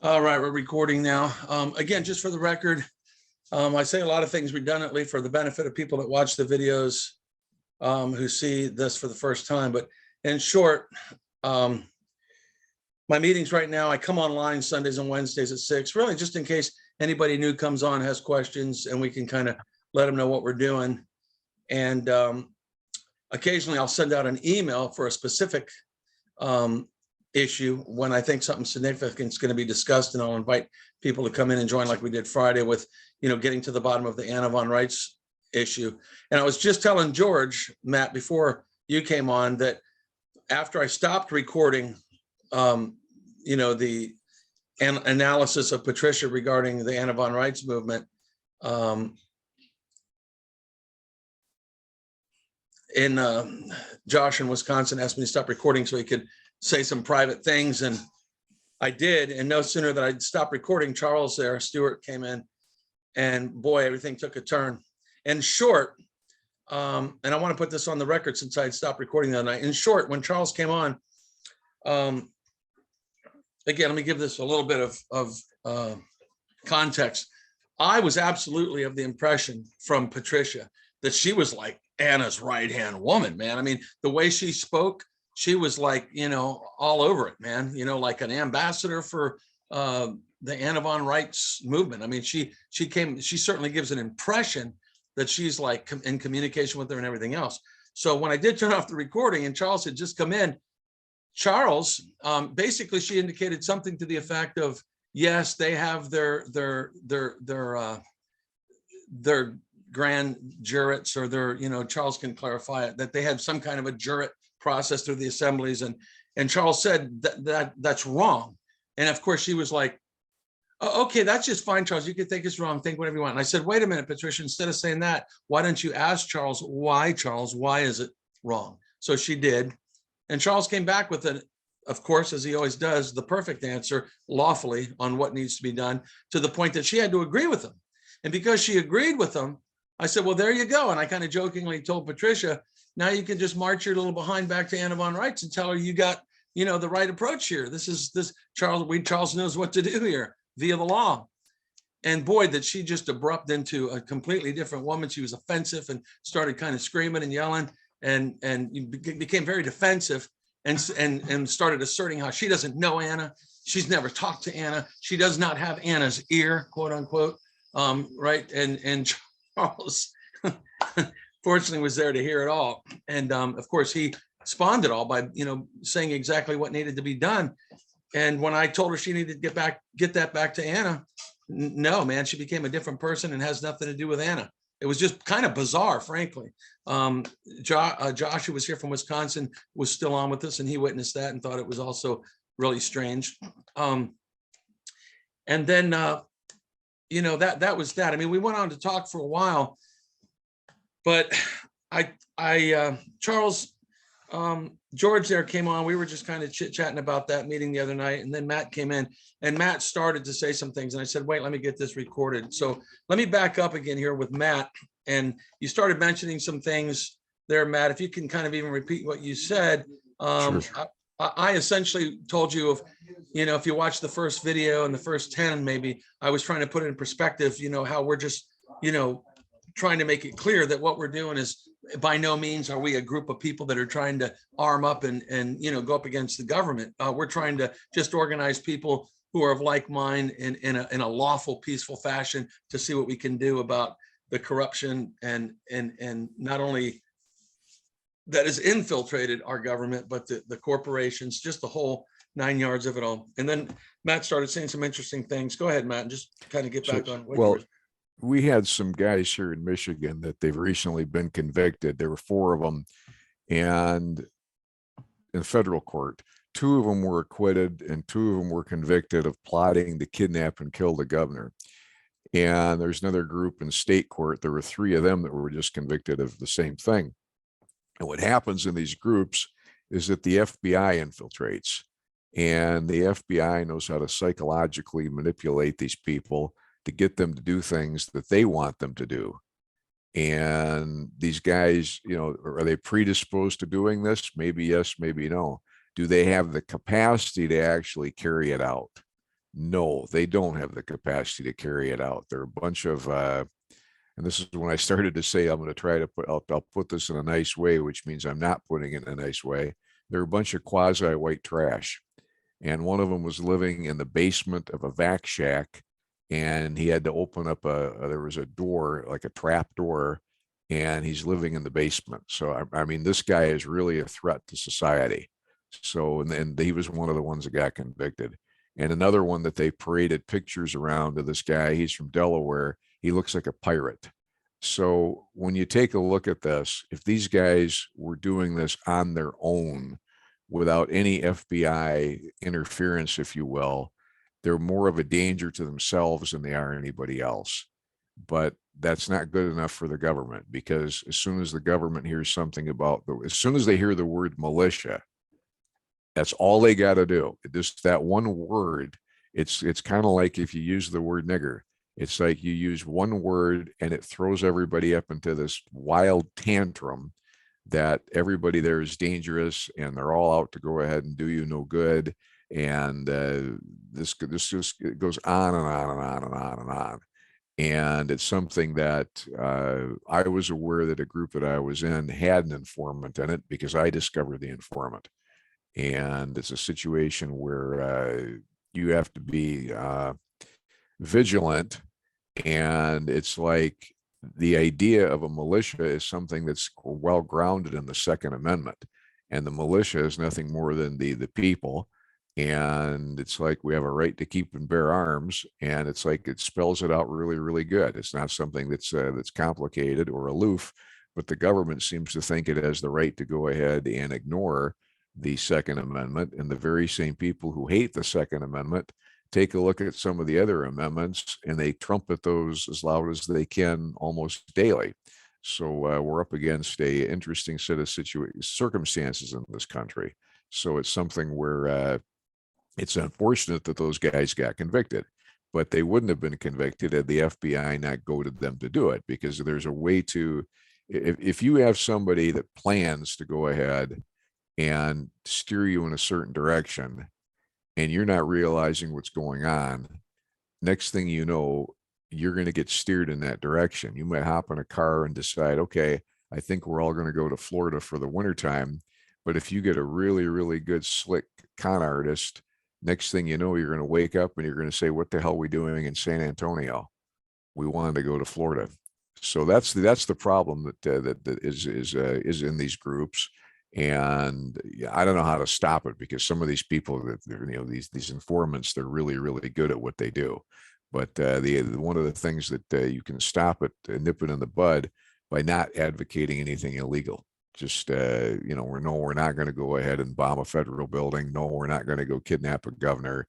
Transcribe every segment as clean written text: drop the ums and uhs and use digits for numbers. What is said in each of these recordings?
All right, we're recording now. Again, just for the record, I say a lot of things redundantly for the benefit of people that watch the videos who see this for the first time. But in short, my meetings right now, I come online Sundays and Wednesdays at 6, really just in case anybody new comes on, has questions, and we can kind of let them know what we're doing. And occasionally I'll send out an email for a specific issue when I think something significant is going to be discussed, and I'll invite people to come in and join like we did Friday with, getting to the bottom of the Anna Von Reitz issue. And I was just telling George, Matt, before you came on, that after I stopped recording, the analysis of Patricia regarding the Anna Von Reitz movement, Josh in Wisconsin asked me to stop recording so he could say some private things, and I did. And no sooner than I'd stopped recording, Charles there, Stewart, came in, and boy, everything took a turn. In short, and I want to put this on the record since I had stopped recording the other night. In short, when Charles came on, again, let me give this a little bit of context. I was absolutely of the impression from Patricia that she was like Anna's right-hand woman, man. I mean, the way she spoke, she was like, all over it, man, like an ambassador for the Anna Von Reitz movement. I mean, she certainly gives an impression that she's like in communication with her and everything else. So when I did turn off the recording and Charles had just come in, Charles, basically she indicated something to the effect of, yes, they have their grand jurates, or their, Charles can clarify it, that they had some kind of a jurate process through the assemblies, and Charles said that's wrong. And of course she was like, oh, okay, that's just fine, Charles, you can think it's wrong, think whatever you want. And I said, wait a minute, Patricia, instead of saying that, why don't you ask Charles, why is it wrong? So she did, and Charles came back with it, of course, as he always does, the perfect answer, lawfully, on what needs to be done, to the point that she had to agree with him. And because she agreed with him, I said, well, there you go. And I kind of jokingly told Patricia, now you can just march your little behind back to Anna Von Reitz and tell her you got, the right approach here. Charles knows what to do here via the law. And boy, did she just abrupt into a completely different woman. She was offensive and started kind of screaming and yelling, and became very defensive, and started asserting how she doesn't know Anna. She's never talked to Anna. She does not have Anna's ear, quote unquote. Right. And Charles fortunately was there to hear it all. And of course he spawned it all by, saying exactly what needed to be done. And when I told her she needed to get that back to Anna, no, man, she became a different person and has nothing to do with Anna. It was just kind of bizarre, frankly. Josh, who was here from Wisconsin, was still on with us, and he witnessed that and thought it was also really strange. And then, that was that. I mean, we went on to talk for a while, but Charles, George there came on. We were just kind of chit-chatting about that meeting the other night, and then Matt came in, and Matt started to say some things, and I said, wait, let me get this recorded. So let me back up again here with Matt, and you started mentioning some things there, Matt. If you can kind of even repeat what you said. Sure. I essentially told you, if you watch the first video and the first 10, maybe I was trying to put it in perspective, how we're just, trying to make it clear that what we're doing is, by no means are we a group of people that are trying to arm up and go up against the government. We're trying to just organize people who are of like mind in a lawful, peaceful fashion to see what we can do about the corruption and not only that has infiltrated our government, but the corporations, just the whole 9 yards of it all. And then Matt started saying some interesting things. Go ahead, Matt, and just kind of get back on what you were. We had some guys here in Michigan that they've recently been convicted. There were 4 of them, and in federal court, 2 of them were acquitted and 2 of them were convicted of plotting to kidnap and kill the governor. And there's another group in state court. There were 3 of them that were just convicted of the same thing. And what happens in these groups is that the FBI infiltrates, and the FBI knows how to psychologically manipulate these people to get them to do things that they want them to do. And these guys, are they predisposed to doing this? Maybe yes, maybe no. Do they have the capacity to actually carry it out? No, they don't have the capacity to carry it out. They're a bunch of, and this is when I started to say, I'm going to try to put, I'll put this in a nice way, which means I'm not putting it in a nice way. They're a bunch of quasi white trash. And one of them was living in the basement of a vac shack, and he had to open up there was a door, like a trap door, and he's living in the basement. So, I mean, this guy is really a threat to society. So, and he was one of the ones that got convicted. And another one that they paraded pictures around of this guy, he's from Delaware. He looks like a pirate. So when you take a look at this, if these guys were doing this on their own without any FBI interference, if you will, they're more of a danger to themselves than they are anybody else. But that's not good enough for the government, because as soon as the government hears something about as soon as they hear the word militia, that's all they got to do. Just that one word. It's kind of like if you use the word nigger. It's like you use one word and it throws everybody up into this wild tantrum that everybody there is dangerous and they're all out to go ahead and do you no good. And this just it goes on and on and on and on and on. And it's something that I was aware that a group that I was in had an informant in it because I discovered the informant. And it's a situation where you have to be vigilant. And it's like the idea of a militia is something that's well grounded in the Second Amendment. And the militia is nothing more than the people. And it's like we have a right to keep and bear arms. And it's like it spells it out really, really good. It's not something that's complicated or aloof, but the government seems to think it has the right to go ahead and ignore the Second Amendment. And the very same people who hate the Second Amendment take a look at some of the other amendments and they trumpet those as loud as they can almost daily. So we're up against a interesting set of circumstances in this country. So it's something where it's unfortunate that those guys got convicted, but they wouldn't have been convicted had the FBI not goaded them to do it, because there's a way to, if you have somebody that plans to go ahead and steer you in a certain direction and you're not realizing what's going on, next thing you know, you're going to get steered in that direction. You might hop in a car and decide, okay, I think we're all going to go to Florida for the wintertime. But if you get a really, really good, slick con artist, next thing you know, you're going to wake up and you're going to say, what the hell are we doing in San Antonio? We wanted to go to Florida. So that's the problem that is in these groups. And I don't know how to stop it, because some of these people that, these informants, they're really, really good at what they do. But one of the things that you can stop it, nip it in the bud, by not advocating anything illegal. Just we're not going to go ahead and bomb a federal building. No, we're not going to go kidnap a governor.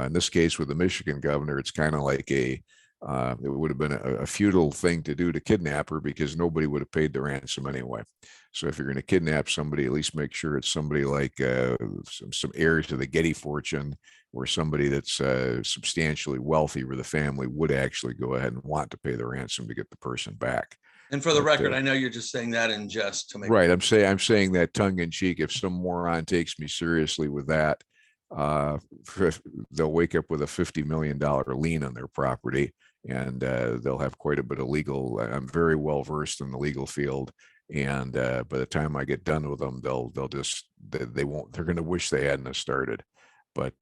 In this case, with the Michigan governor, it's kind of like it would have been a futile thing to do to kidnap her, because nobody would have paid the ransom anyway. So if you're going to kidnap somebody, at least make sure it's somebody like some heirs to the Getty fortune, or somebody that's substantially wealthy, where the family would actually go ahead and want to pay the ransom to get the person back. And for the record, I know you're just saying that in jest to make right. I'm saying that tongue in cheek. If some moron takes me seriously with that, they'll wake up with a $50 million lien on their property, and they'll have quite a bit of legal. I'm very well versed in the legal field, and by the time I get done with them, they'll just they won't. They're going to wish they hadn't have started. But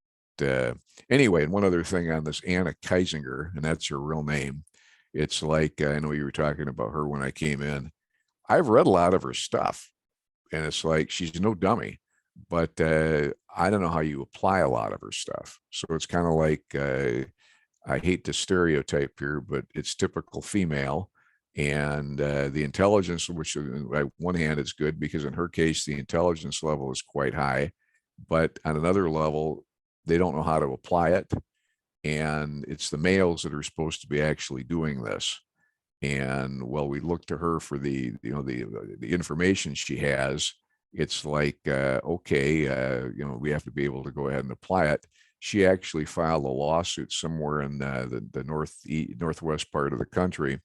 anyway, and one other thing on this Anna Kaisinger, and that's her real name. It's like, I know you were talking about her when I came in. I've read a lot of her stuff, and it's like she's no dummy, but I don't know how you apply a lot of her stuff. So it's kind of like, I hate to stereotype here, but it's typical female. And the intelligence, which on one hand is good, because in her case, the intelligence level is quite high, but on another level, they don't know how to apply it. And it's the males that are supposed to be actually doing this. And well, we look to her for the information she has. It's like, okay, we have to be able to go ahead and apply it. She actually filed a lawsuit somewhere in the northwest part of the country.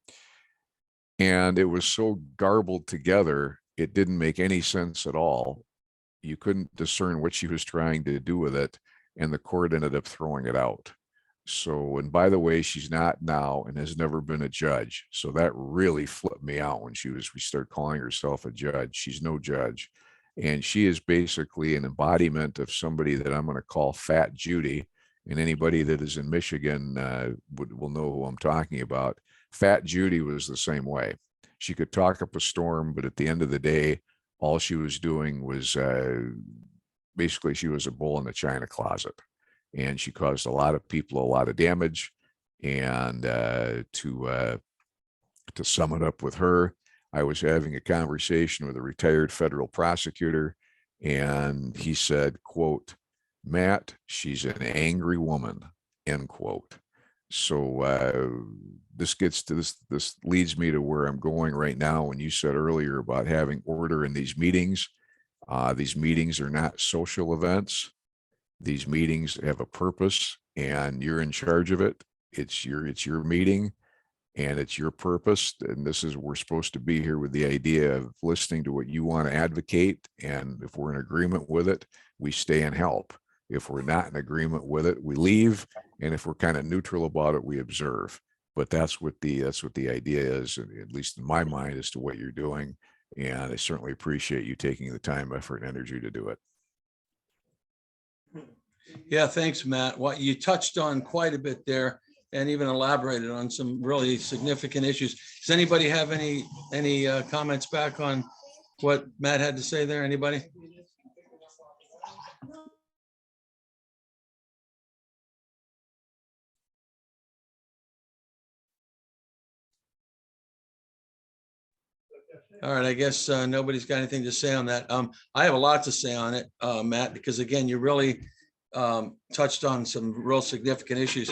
And it was so garbled together, it didn't make any sense at all. You couldn't discern what she was trying to do with it. And the court ended up throwing it out. So, and by the way, she's not now and has never been a judge. So that really flipped me out when we started calling herself a judge. She's no judge. And she is basically an embodiment of somebody that I'm going to call Fat Judy. And anybody that is in Michigan will know who I'm talking about. Fat Judy was the same way. She could talk up a storm, but at the end of the day, all she was doing was basically she was a bull in the china closet, and she caused a lot of people a lot of damage. And to sum it up with her, I was having a conversation with a retired federal prosecutor, and he said, quote, "Matt, she's an angry woman," end quote. So this gets to this leads me to where I'm going right now. When you said earlier about having order in these meetings are not social events. These meetings have a purpose, and you're in charge of it. It's your meeting, and it's your purpose. And this is, we're supposed to be here with the idea of listening to what you want to advocate. And if we're in agreement with it, we stay and help. If we're not in agreement with it, we leave. And if we're kind of neutral about it, we observe. But that's what the idea is, at least in my mind, as to what you're doing. And I certainly appreciate you taking the time, effort, and energy to do it. Yeah, thanks, Matt. What you touched on quite a bit there, and even elaborated on some really significant issues. Does anybody have any comments back on what Matt had to say there? Anybody? All right, I guess nobody's got anything to say on that. I have a lot to say on it, Matt, because again, you really touched on some real significant issues.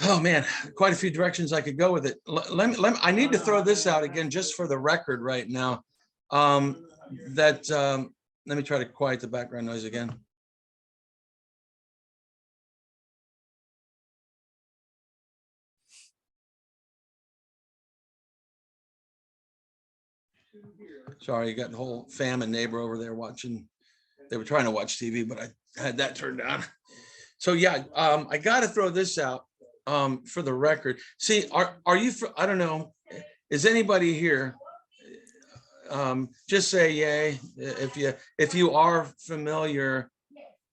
Oh man, quite a few directions I could go with it. I need to throw this out again, just for the record right now. Let me try to quiet the background noise again. Sorry, you got the whole fam and neighbor over there watching. They were trying to watch TV, but I had that turned on. So yeah, I got to throw this out for the record. See, are you? I don't know. Is anybody here? Just say yay if you are familiar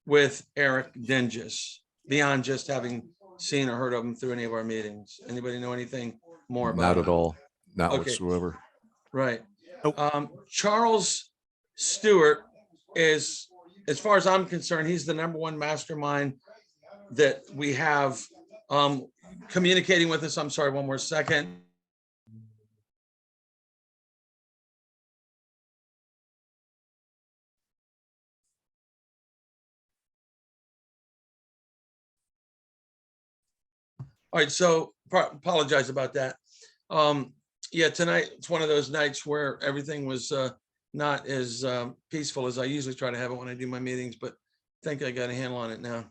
with Eric Dinges, beyond just having seen or heard of him through any of our meetings. Anybody know anything more about Not him? at all. Not Okay. whatsoever. Right. Nope. Charles Stewart is, as far as I'm concerned, he's the #1 mastermind that we have communicating with us. I'm sorry, one more second. All right, so apologize about that. Yeah, tonight it's one of those nights where everything was not as peaceful as I usually try to have it when I do my meetings, but I think I got a handle on it now.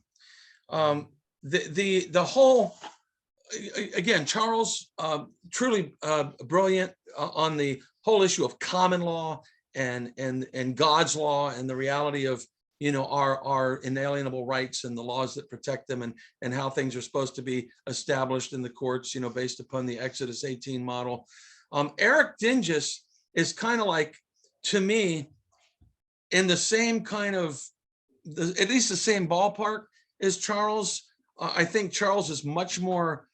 The whole, again, Charles, truly brilliant on the whole issue of common law and God's law and the reality of, you know, our inalienable rights and the laws that protect them, and how things are supposed to be established in the courts, you know, based upon the Exodus 18 model. Eric Dinges is kind of like, to me, in the same kind of, at least the same ballpark as Charles. I think Charles is much more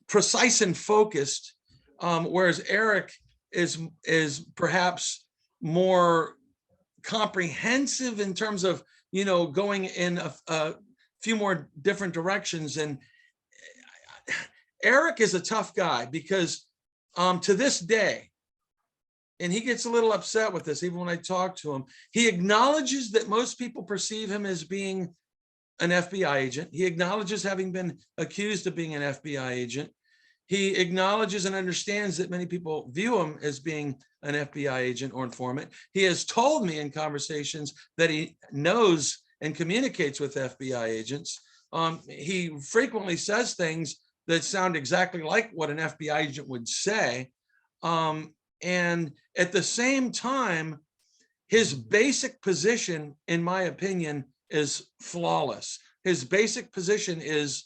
precise and focused, whereas Eric is perhaps more comprehensive in terms of, you know, going in a few more different directions. And Eric is a tough guy because to this day, and he gets a little upset with this, even when I talk to him, he acknowledges that most people perceive him as being an FBI agent. He acknowledges having been accused of being an FBI agent. He acknowledges and understands that many people view him as being an FBI agent or informant. He has told me in conversations that he knows and communicates with FBI agents. He frequently says things that sound exactly like what an FBI agent would say. And at the same time, his basic position, in my opinion, is flawless. his basic position is,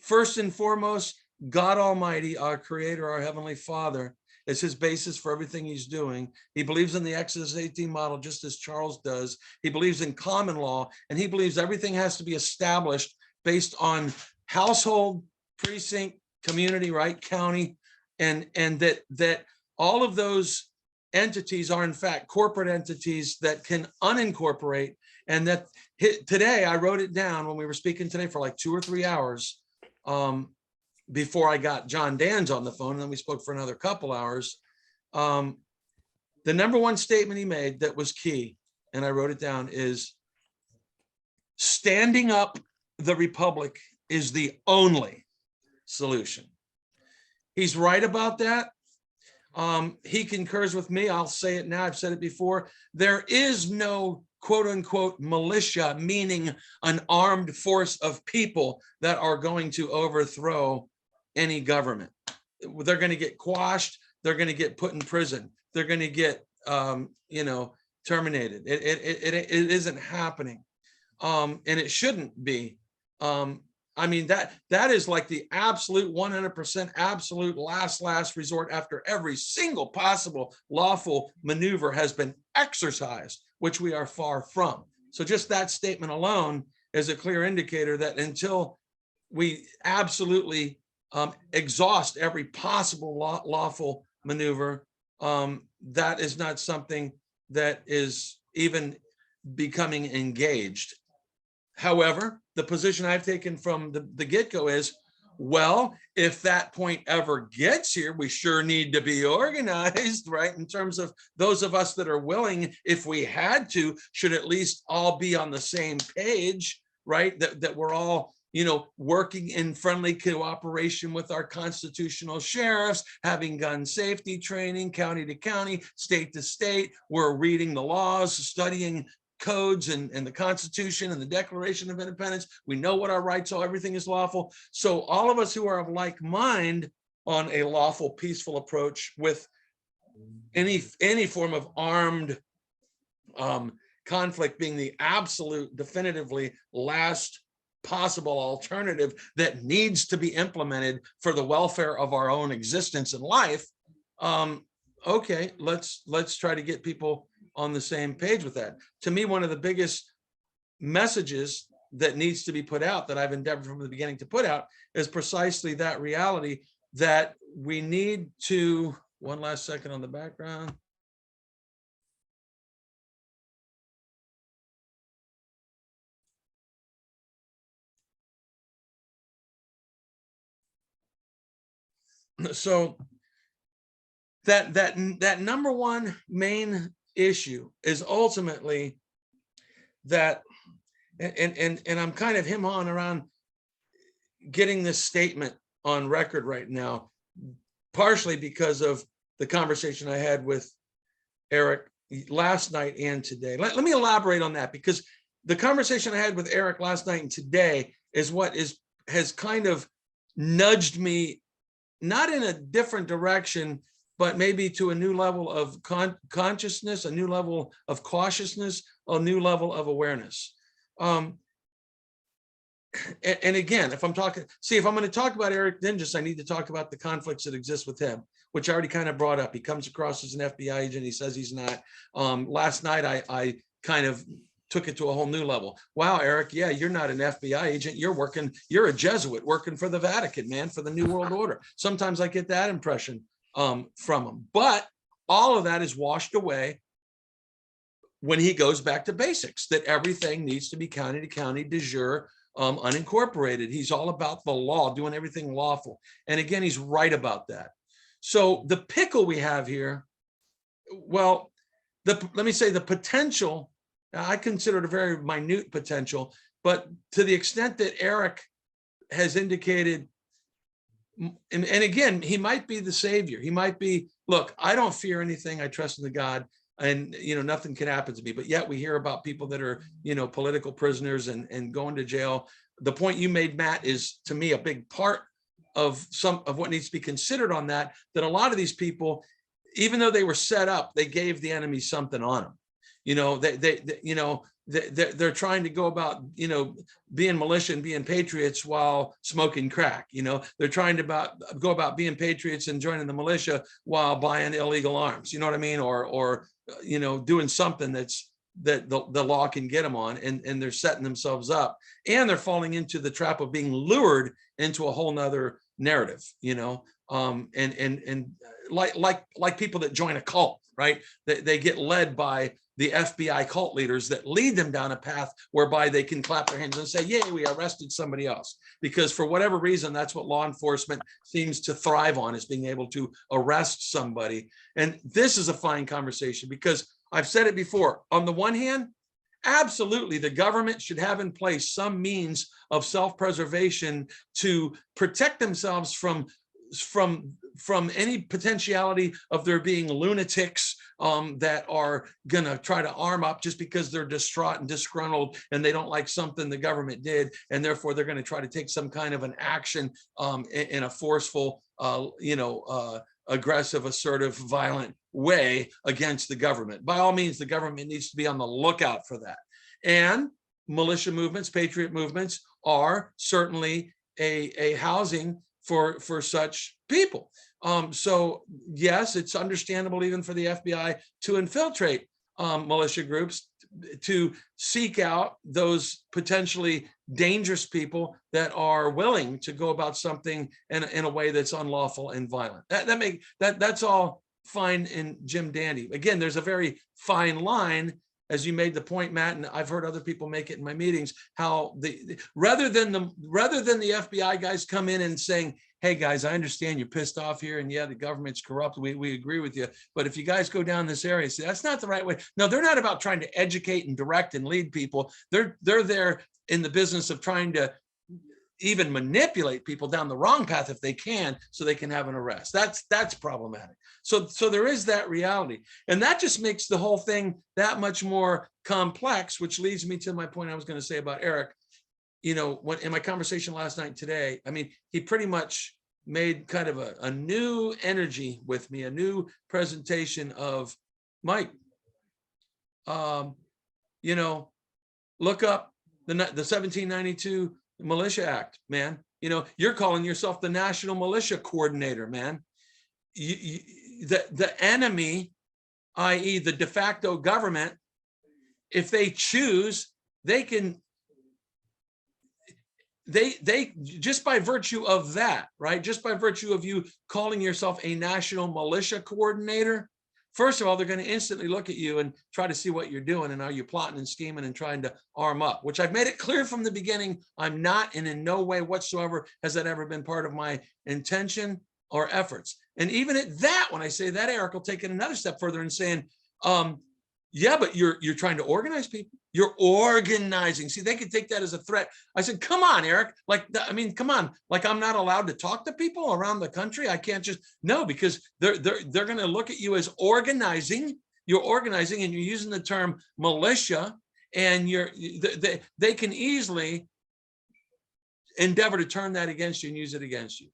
first and foremost, God Almighty, our Creator, our Heavenly Father, is his basis for everything he's doing. He believes in the Exodus 18 model, just as Charles does. He believes in common law, and he believes everything has to be established based on household, precinct, community, right, county, and that all of those entities are in fact corporate entities that can unincorporate. And that today, I wrote it down when we were speaking today for like 2 or 3 hours before I got John Dans on the phone, and then we spoke for another couple hours. The number one statement he made that was key, and I wrote it down, is standing up the republic is the only solution. He's right about that. He concurs with me. I'll say it now. I've said it before. There is no quote unquote militia, meaning an armed force of people that are going to overthrow any government. They're going to get quashed. They're going to get put in prison. They're going to get, terminated. It isn't happening. And it shouldn't be. I mean, that is like the absolute 100% absolute last resort after every single possible lawful maneuver has been exercised, which we are far from. So just that statement alone is a clear indicator that until we absolutely exhaust every possible lawful maneuver, that is not something that is even becoming engaged. However, the position I've taken from the get-go is, well, if that point ever gets here, we sure need to be organized, right? In terms of those of us that are willing, if we had to, should at least all be on the same page, right? That we're all, working in friendly cooperation with our constitutional sheriffs, having gun safety training, county to county, state to state. We're reading the laws, studying codes and the Constitution and the Declaration of Independence. We know what our rights are. Everything is lawful. So all of us who are of like mind on a lawful, peaceful approach with any form of armed conflict being the absolute, definitively last possible alternative that needs to be implemented for the welfare of our own existence and life. Okay, let's try to get people on the same page with that. To me, one of the biggest messages that needs to be put out, that I've endeavored from the beginning to put out, is precisely that reality that we need to, one last second on the background. So that number one main issue is ultimately that, and I'm kind of him-hawing around getting this statement on record right now, partially because of the conversation I had with Eric last night and today. Let me elaborate on that, because the conversation I had with Eric last night and today is what has kind of nudged me, not in a different direction, but maybe to a new level of consciousness, a new level of cautiousness, a new level of awareness. And again, if I'm going to talk about Eric Dinges, I need to talk about the conflicts that exist with him, which I already kind of brought up. He comes across as an FBI agent. He says he's not. Last night, I kind of took it to a whole new level. Wow, Eric, yeah, you're not an FBI agent. You're a Jesuit working for the Vatican, man, for the New World Order. Sometimes I get that impression from him. But all of that is washed away when he goes back to basics, that everything needs to be county to county, de jure, unincorporated. He's all about the law, doing everything lawful. And again, he's right about that. So the pickle we have here, well, let me say the potential, I consider it a very minute potential, but to the extent that Eric has indicated, and again, he might be the savior. He might be, look, I don't fear anything. I trust in the God, and nothing can happen to me. But yet we hear about people that are, political prisoners and going to jail. The point you made, Matt, is to me a big part of some of what needs to be considered on that a lot of these people, even though they were set up, they gave the enemy something on them. they're trying to go about, you know, being militia and being patriots while smoking crack. You know, they're trying to go about being patriots and joining the militia while buying illegal arms. You know what I mean? Or you know, doing something that the law can get them on, and they're setting themselves up, and they're falling into the trap of being lured into a whole nother narrative. You know, and like people that join a cult, right? They get led by the FBI cult leaders that lead them down a path whereby they can clap their hands and say, yay, we arrested somebody else. Because for whatever reason, that's what law enforcement seems to thrive on, is being able to arrest somebody. And this is a fine conversation, because I've said it before. On the one hand, absolutely, the government should have in place some means of self-preservation to protect themselves from any potentiality of there being lunatics that are going to try to arm up just because they're distraught and disgruntled and they don't like something the government did, and therefore they're going to try to take some kind of an action in a forceful, aggressive, assertive, violent way against the government. By all means, the government needs to be on the lookout for that. And militia movements, patriot movements, are certainly a housing for such people. So yes, it's understandable even for the FBI to infiltrate militia groups, to seek out those potentially dangerous people that are willing to go about something in a way that's unlawful and violent. That's all fine in Jim Dandy. Again, there's a very fine line, as you made the point, Matt, and I've heard other people make it in my meetings, how rather than the FBI guys come in and saying, hey guys, I understand you're pissed off here, and yeah, the government's corrupt, we agree with you, but if you guys go down this area, see, that's not the right way. No, they're not about trying to educate and direct and lead people. They're there in the business of trying to even manipulate people down the wrong path if they can, so they can have an arrest. That's problematic. So there is that reality, and that just makes the whole thing that much more complex, which leads me to my point I was going to say about Eric. You know, when in my conversation last night today, I mean, he pretty much made kind of a new energy with me, a new presentation of, Mike, you know, look up the 1792 Militia Act, man. You know, you're calling yourself the National Militia Coordinator, man. The enemy, i.e. the de facto government, if they choose, they can, they just by virtue of that, right? Just by virtue of you calling yourself a National Militia Coordinator, first of all, they're going to instantly look at you and try to see what you're doing, and are you plotting and scheming and trying to arm up, which I've made it clear from the beginning I'm not, and in no way whatsoever has that ever been part of my intention or efforts. And even at that, when I say that, Eric will take it another step further and saying, yeah, but you're trying to organize people. You're organizing. See, they could take that as a threat. I said, come on, Eric. Like, I mean, come on. Like, I'm not allowed to talk to people around the country. I can't just, no, because they're going to look at you as organizing. You're organizing, and you're using the term militia, and they can easily endeavor to turn that against you and use it against you.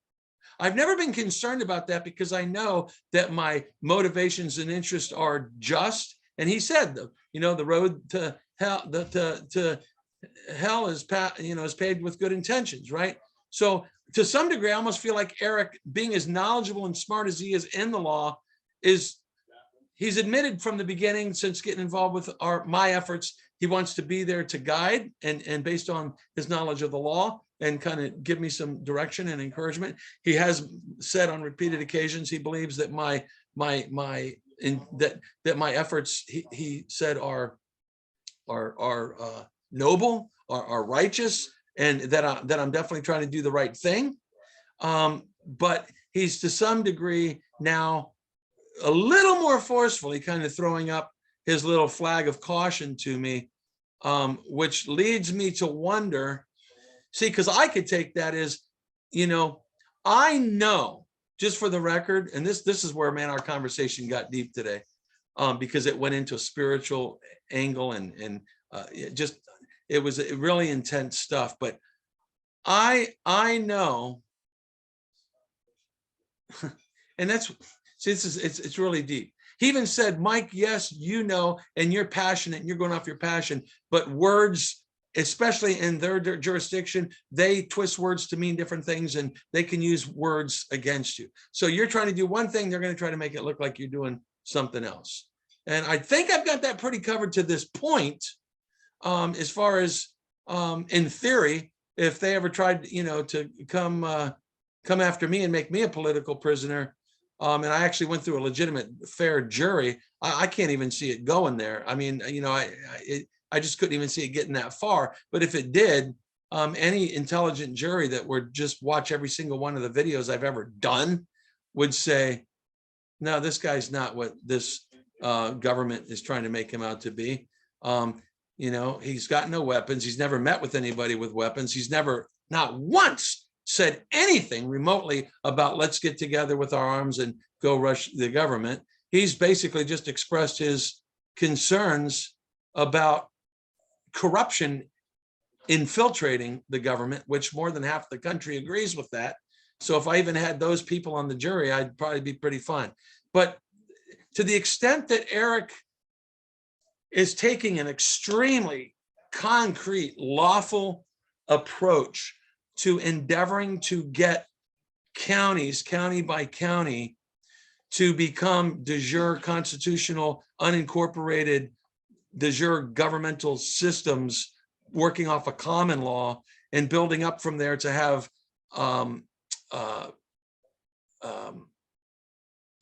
I've never been concerned about that, because I know that my motivations and interests are just. And he said, you know, the road to hell, to hell is paved with good intentions, right? So to some degree, I almost feel like Eric, being as knowledgeable and smart as he is in the law, he's admitted from the beginning, since getting involved with my efforts, he wants to be there to guide, and based on his knowledge of the law, and kind of give me some direction and encouragement. He has said on repeated occasions he believes that my efforts, he said, are noble, are righteous, and that I'm definitely trying to do the right thing. But he's to some degree now a little more forcefully kind of throwing up his little flag of caution to me, which leads me to wonder, see, because I could take that as, you know, I know, just for the record, and this is where, man, our conversation got deep today, because it went into a spiritual angle, and it was really intense stuff. But I know, and that's, see, it's really deep. He even said, Mike, yes, you know, and you're passionate and you're going off your passion, but words, especially in their jurisdiction, they twist words to mean different things and they can use words against you. So you're trying to do one thing, they're going to try to make it look like you're doing something else. And I think I've got that pretty covered to this point. As far as in theory, if they ever tried, you know, to come after me and make me a political prisoner, and I actually went through a legitimate, fair jury, I can't even see it going there. I mean, you know, I just couldn't even see it getting that far. But if it did, any intelligent jury that would just watch every single one of the videos I've ever done would say, no, this guy's not what this government is trying to make him out to be. You know, he's got no weapons. He's never met with anybody with weapons. He's never, not once, said anything remotely about let's get together with our arms and go rush the government. He's basically just expressed his concerns about corruption infiltrating the government, which more than half the country agrees with that. So if I even had those people on the jury, I'd probably be pretty fine. But to the extent that Eric is taking an extremely concrete, lawful approach to endeavoring to get counties, county by county, to become de jure constitutional, unincorporated, de jure governmental systems working off a common law and building up from there to have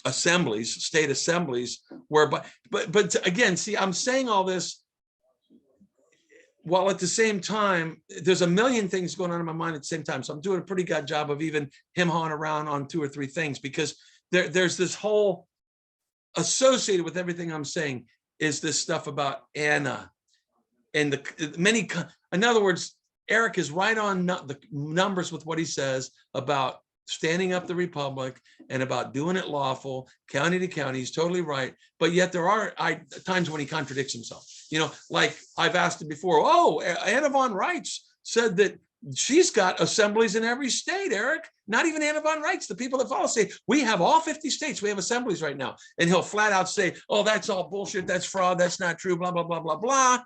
assemblies, state assemblies, whereby, but again, see, I'm saying all this while at the same time, there's a million things going on in my mind at the same time. So I'm doing a pretty good job of even him-hawing around on 2 or 3 things, because there's this whole associated with everything I'm saying is this stuff about Anna and the many, in other words, Eric is right on the numbers with what he says about standing up the republic and about doing it lawful, county to county. He's totally right. But yet there are times when he contradicts himself. You know, like I've asked him before, oh, Anna von Reitz said that she's got assemblies in every state, Eric. Not even Anna von Reitz. The people that follow say, we have all 50 states. We have assemblies right now. And he'll flat out say, oh, that's all bullshit. That's fraud. That's not true, blah, blah, blah, blah, blah.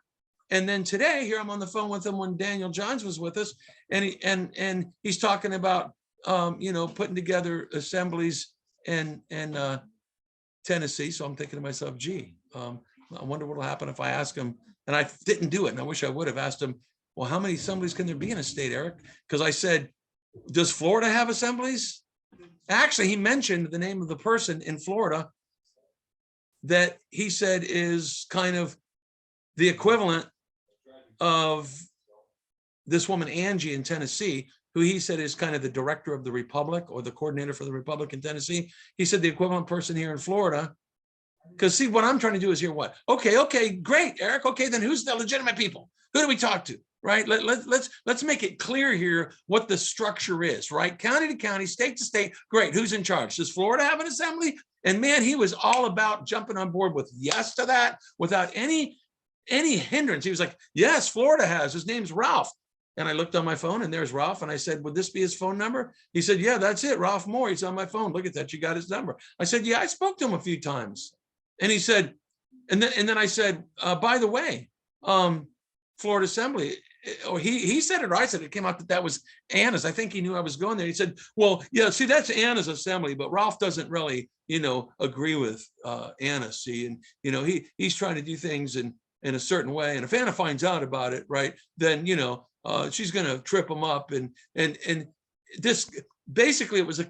And then today, here I'm on the phone with him when Daniel Johns was with us, and he's talking about you know, putting together assemblies in Tennessee. So I'm thinking to myself, gee, I wonder what will happen if I ask him. And I didn't do it, and I wish I would have asked him, well, how many assemblies can there be in a state, Eric? Because I said, does Florida have assemblies? Actually, he mentioned the name of the person in Florida that he said is kind of the equivalent of this woman, Angie, in Tennessee, who he said is kind of the director of the Republic or the coordinator for the Republic in Tennessee. He said the equivalent person here in Florida. Because see, what I'm trying to do is hear what? Okay, great, Eric. Okay, then who's the legitimate people? Who do we talk to? Right? Let's make it clear here what the structure is, right? County to county, state to state. Great. Who's in charge? Does Florida have an assembly? And man, he was all about jumping on board with yes to that without any hindrance. He was like, yes, Florida has. His name's Ralph. And I looked on my phone and there's Ralph. And I said, would this be his phone number? He said, yeah, that's it. Ralph Moore. He's on my phone. Look at that. You got his number. I said, yeah, I spoke to him a few times. And he said, and then I said, by the way, Florida Assembly, or he said it, or I said it, came out that was Anna's. I think he knew I was going there. He said, well, yeah, see, that's Anna's assembly, but Ralph doesn't really, you know, agree with Anna, see, and, you know, he's trying to do things in a certain way. And if Anna finds out about it, right, then, you know, she's going to trip him up. And this, basically, it was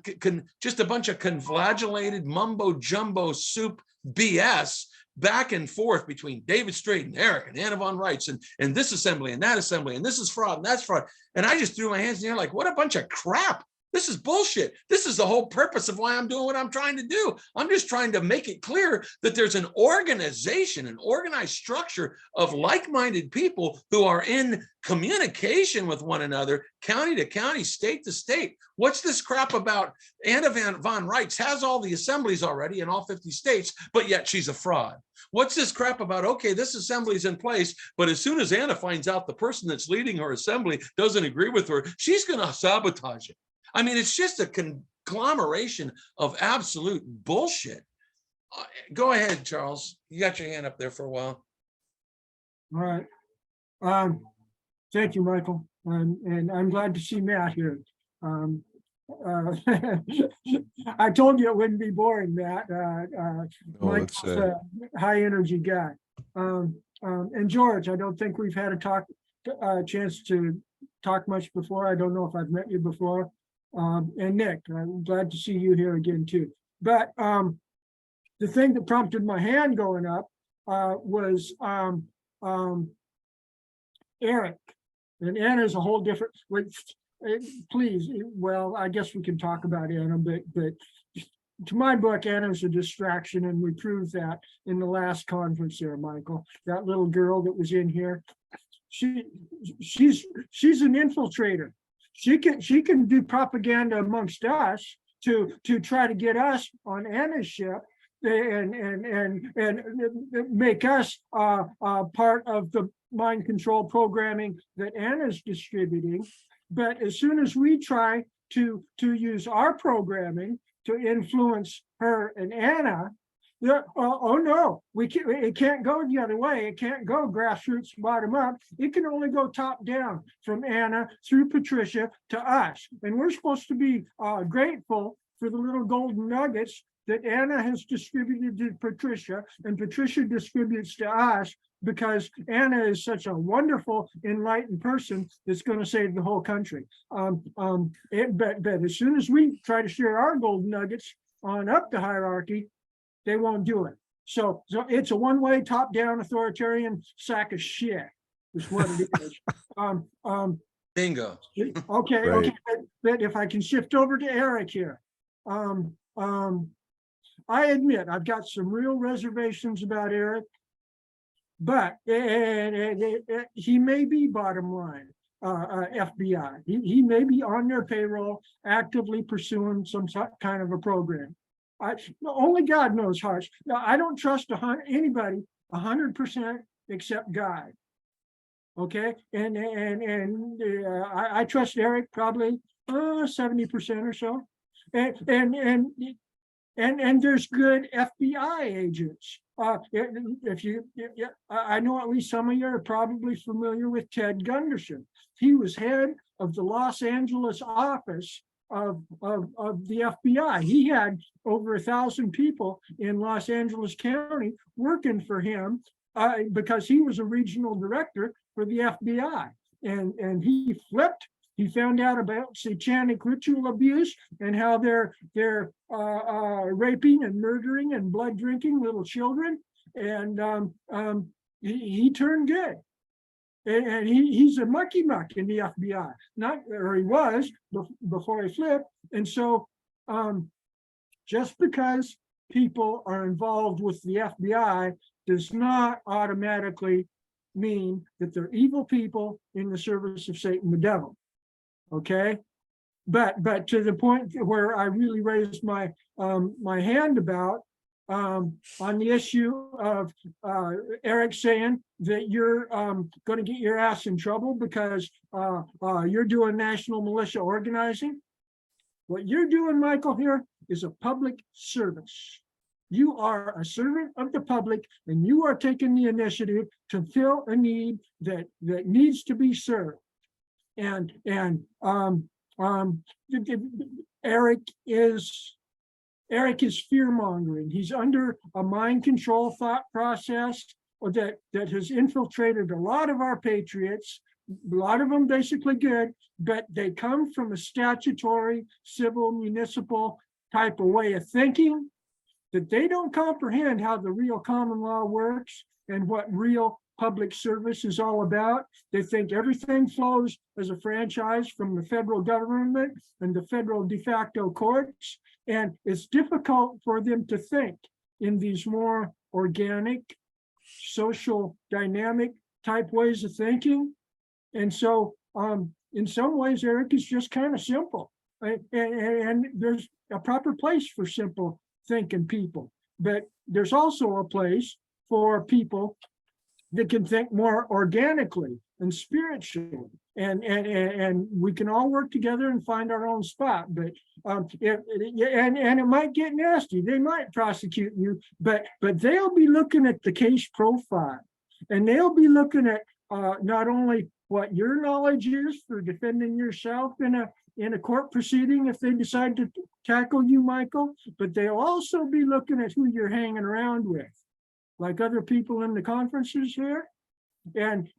just a bunch of conflagellated mumbo jumbo soup BS back and forth between David Strait and Eric and Anna von Reitz and this assembly and that assembly, and this is fraud and that's fraud. And I just threw my hands in the air like, what a bunch of crap. This is bullshit. This is the whole purpose of why I'm doing what I'm trying to do. I'm just trying to make it clear that there's an organization, an organized structure of like-minded people who are in communication with one another, county to county, state to state. What's this crap about Anna von Reitz has all the assemblies already in all 50 states, but yet she's a fraud? What's this crap about, okay, this assembly's in place, but as soon as Anna finds out the person that's leading her assembly doesn't agree with her, she's going to sabotage it. I mean, it's just a conglomeration of absolute bullshit. Go ahead, Charles. You got your hand up there for a while. All right. Thank you, Michael. And I'm glad to see Matt here. Uh, I told you it wouldn't be boring, Matt. Mike's it's, a high energy guy. And George, I don't think we've had a chance to talk much before. I don't know if I've met you before. And Nick, I'm glad to see you here again too. But the thing that prompted my hand going up was Eric. And Anna's a whole different, please, well, I guess we can talk about Anna, but to my book, Anna's a distraction, and we proved that in the last conference there, Michael. That little girl that was in here, she's an infiltrator. She can do propaganda amongst us to try to get us on Anna's ship and make us part of the mind control programming that Anna's distributing. But as soon as we try to use our programming to influence her and Anna, oh no, it can't go the other way. It can't go grassroots bottom up. It can only go top down from Anna through Patricia to us. And we're supposed to be grateful for the little golden nuggets that Anna has distributed to Patricia, and Patricia distributes to us, because Anna is such a wonderful, enlightened person that's going to save the whole country. But as soon as we try to share our golden nuggets on up the hierarchy, they won't do it. So it's a one-way, top-down, authoritarian sack of shit, is what it is. Bingo. Okay, Right. okay. But if I can shift over to Eric here. I admit I've got some real reservations about Eric, but he may be bottom line FBI. He may be on their payroll, actively pursuing some kind of a program. Only God knows hearts. Now, I don't trust anybody 100% except God. Okay, and I trust Eric probably 70% or so, and there's good FBI agents. I know at least some of you are probably familiar with Ted Gunderson. He was head of the Los Angeles office of the FBI. He had over 1,000 people in Los Angeles County working for him because he was a regional director for the FBI. And he flipped. He found out about satanic ritual abuse and how they're raping and murdering and blood drinking little children. And he turned good. And he's a mucky muck in the FBI, or he was before he flipped. And so just because people are involved with the FBI does not automatically mean that they're evil people in the service of Satan the devil. Okay, but to the point where I really raised my my hand about on the issue of Eric saying that you're going to get your ass in trouble because you're doing national militia organizing. What you're doing, Michael, here is a public service. You are a servant of the public, and you are taking the initiative to fill a need that needs to be served. And Eric is fear-mongering. He's under a mind control thought process that has infiltrated a lot of our patriots, a lot of them basically good, but they come from a statutory, civil, municipal type of way of thinking, that they don't comprehend how the real common law works and what real public service is all about. They think everything flows as a franchise from the federal government and the federal de facto courts. And it's difficult for them to think in these more organic, social, dynamic type ways of thinking. And so in some ways, Eric, is just kind of simple. And there's a proper place for simple thinking people. But there's also a place for people that can think more organically and spiritually. and we can all work together and find our own spot. But and it might get nasty. They might prosecute you, but they'll be looking at the case profile, and they'll be looking at not only what your knowledge is for defending yourself in a court proceeding if they decide to tackle you, Michael, but they'll also be looking at who you're hanging around with, like other people in the conferences here. And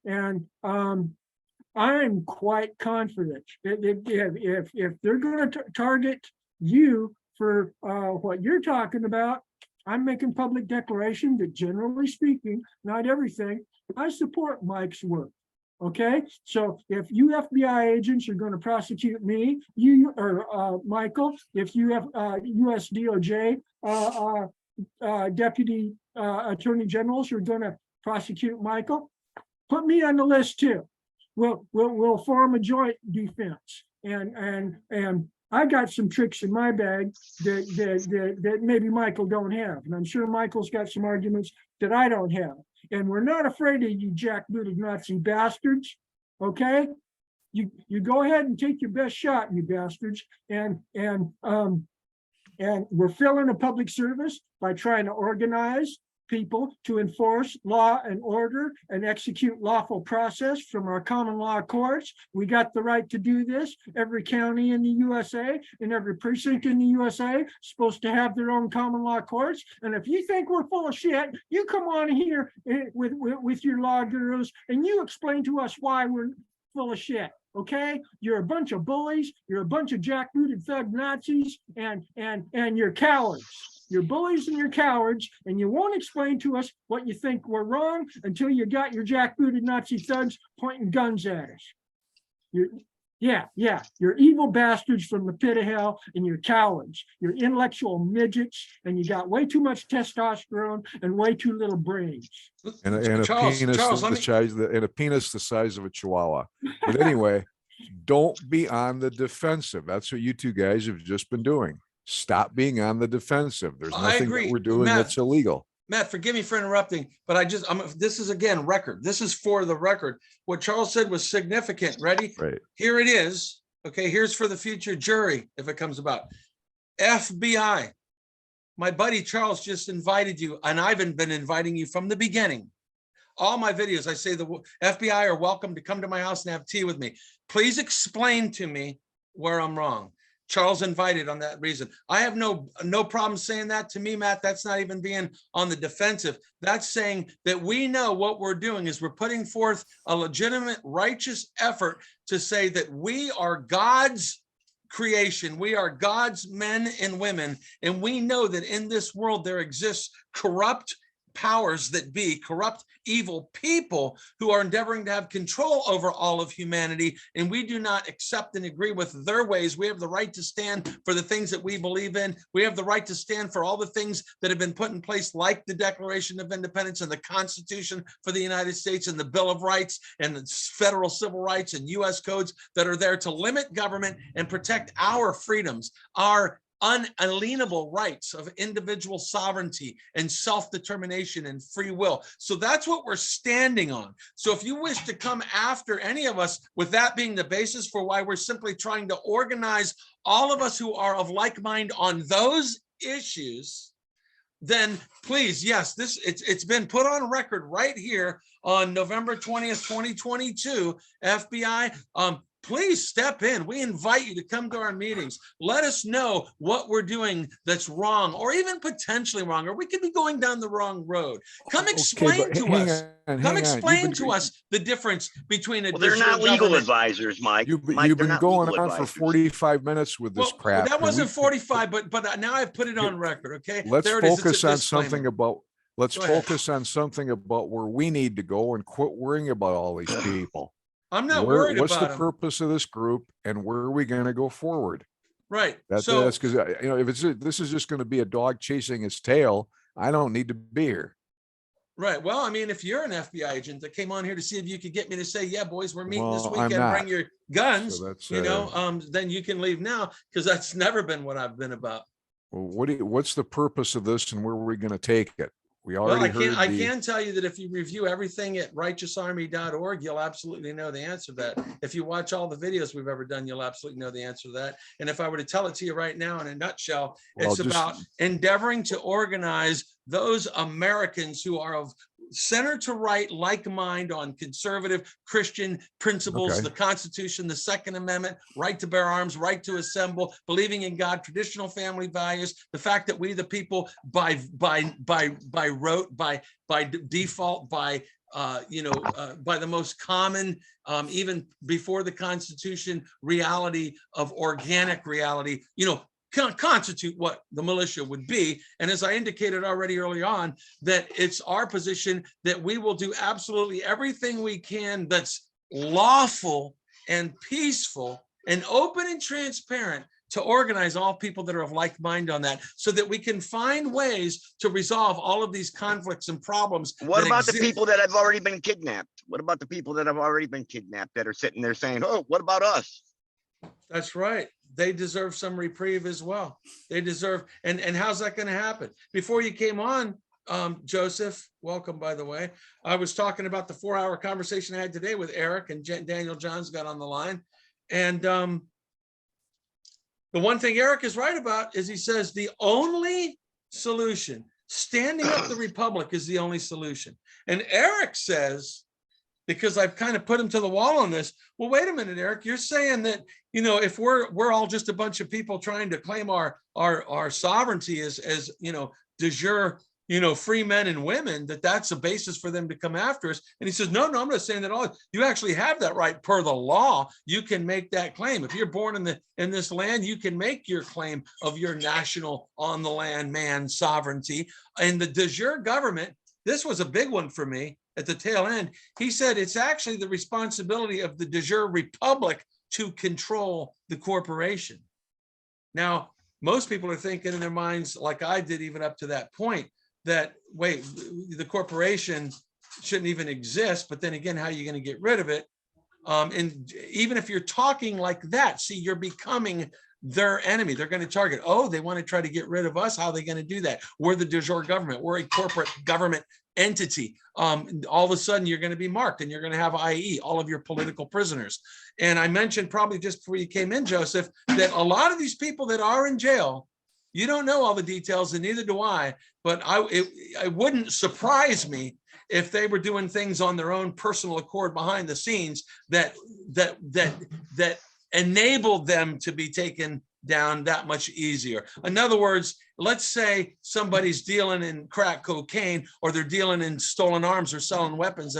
I'm quite confident that if they're going to target you for what you're talking about, I'm making public declaration that generally speaking, not everything, I support Mike's work. Okay, so if you FBI agents are going to prosecute me, you or Michael, if you have US DOJ deputy attorney generals who are going to prosecute Michael, put me on the list too. We'll form a joint defense, and I got some tricks in my bag that maybe Michael don't have, and I'm sure Michael's got some arguments that I don't have. And we're not afraid of you jackbooted Nazi bastards, okay? You go ahead and take your best shot, you bastards. And we're filling a public service by trying to organize people to enforce law and order and execute lawful process from our common law courts. We got the right to do this. Every county in the USA and every precinct in the USA is supposed to have their own common law courts. And if you think we're full of shit, you come on here with your law gurus and you explain to us why we're full of shit. Okay, you're a bunch of bullies. You're a bunch of jackbooted thug Nazis, and you're cowards. You're bullies and you're cowards, and you won't explain to us what you think we're wrong until you got your jackbooted Nazi thugs pointing guns at us. You're evil bastards from the pit of hell, and you're cowards. You're intellectual midgets, and you got way too much testosterone and way too little brains. And a penis the size of a chihuahua. But anyway, don't be on the defensive. That's what you two guys have just been doing. Stop being on the defensive. There's nothing that we're doing that's illegal. Matt, forgive me for interrupting, but this is again record. This is for the record. What Charles said was significant. Ready? Right. Here it is. Okay, here's for the future jury if it comes about. FBI. My buddy Charles just invited you, and I've been inviting you from the beginning. All my videos, I say the FBI are welcome to come to my house and have tea with me. Please explain to me where I'm wrong. Charles invited on that reason. I have no problem saying that. To me, Matt, that's not even being on the defensive. That's saying that we know what we're doing is we're putting forth a legitimate, righteous effort to say that we are God's creation. We are God's men and women. And we know that in this world, there exists corrupt powers that be, corrupt, evil people who are endeavoring to have control over all of humanity, and we do not accept and agree with their ways. We have the right to stand for the things that we believe in. We have the right to stand for all the things that have been put in place, like the Declaration of Independence and the Constitution for the United States and the Bill of Rights and the federal civil rights and U.S. codes that are there to limit government and protect our freedoms, our unalienable rights of individual sovereignty and self-determination and free will. So that's what we're standing on. So if you wish to come after any of us with that being the basis for why we're simply trying to organize all of us who are of like mind on those issues, then please, yes, it's been put on record right here on November 20th, 2022, FBI, please step in. We invite you to come to our meetings. Let us know what we're doing that's wrong or even potentially wrong, or we could be going down the wrong road. Come explain to us. Come explain to us the difference between a they're not legal advisors, Mike. You've been going on for 45 minutes with this crap. That wasn't 45, but now I've put it on record. Okay. Let's focus on something about focus on something about where we need to go and quit worrying about all these people. I'm not worried about what's the purpose of this group and where are we going to go forward? Right. That's because, if this is just going to be a dog chasing its tail, I don't need to be here. Right. Well, I mean, if you're an FBI agent that came on here to see if you could get me to say, yeah, boys, we're meeting this weekend, bring your guns, so then you can leave now, because that's never been what I've been about. Well, what's the purpose of this and where are we going to take it? We Well, already heard I the, can tell you that if you review everything at righteousarmy.org, you'll absolutely know the answer to that. If you watch all the videos we've ever done, you'll absolutely know the answer to that. And if I were to tell it to you right now in a nutshell, well, it's just, about endeavoring to organize those Americans who are of center to right, like mind on conservative Christian principles, Okay. the Constitution, the Second Amendment, right to bear arms, right to assemble, believing in God, traditional family values, the fact that we the people by rote, by default, by the most common, even before the Constitution, reality of organic reality, constitute what the militia would be. And as I indicated already early on, that it's our position that we will do absolutely everything we can that's lawful and peaceful and open and transparent to organize all people that are of like mind on that, so that we can find ways to resolve all of these conflicts and problems. What about the people that have already been kidnapped? What about the people that have already been kidnapped that are sitting there saying, oh, what about us? That's right. They deserve some reprieve as well. They deserve, and how's that going to happen? Before you came on, Joseph, welcome, by the way. I was talking about the 4-hour conversation I had today with Eric, and Daniel Johns got on the line. And the one thing Eric is right about is he says the only solution, standing up the republic, is the only solution. And Eric says, because I've kind of put him to the wall on this. Well, wait a minute, Eric, you're saying that, if we're all just a bunch of people trying to claim our sovereignty as de jure, free men and women, that's a basis for them to come after us. And he says, no, I'm not saying that all. You actually have that right per the law. You can make that claim. If you're born in this land, you can make your claim of your national on the land man sovereignty. And the de jure government, this was a big one for me at the tail end. He said it's actually the responsibility of the de jure republic to control the corporation. Now, most people are thinking in their minds, like I did even up to that point, that, wait, the corporation shouldn't even exist. But then again, how are you going to get rid of it? And even if you're talking like that, see, you're becoming their enemy. They're going to target, oh, they want to try to get rid of us. How are they going to do that? We're the de jure government. We're a corporate government entity. All of a sudden you're going to be marked, and you're going to have, i.e., all of your political prisoners. And I mentioned probably just before you came in, Joseph, that a lot of these people that are in jail, you don't know all the details, and neither do I, but it wouldn't surprise me if they were doing things on their own personal accord behind the scenes that enabled them to be taken down that much easier. In other words, let's say somebody's dealing in crack cocaine, or they're dealing in stolen arms or selling weapons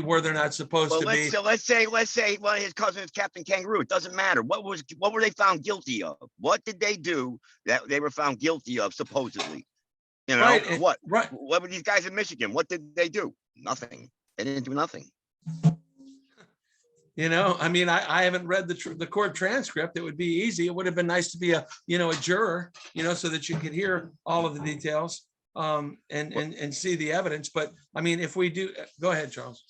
where they're not supposed to be. So let's say one of his cousins, Captain Kangaroo. It doesn't matter. What were they found guilty of? What did they do that they were found guilty of, supposedly? Right. What? Right. What were these guys in Michigan? What did they do? Nothing. They didn't do nothing. I haven't read the court transcript. It would be easy. It would have been nice to be a juror, so that you could hear all of the details and see the evidence. But I mean, if we do, go ahead, Charles.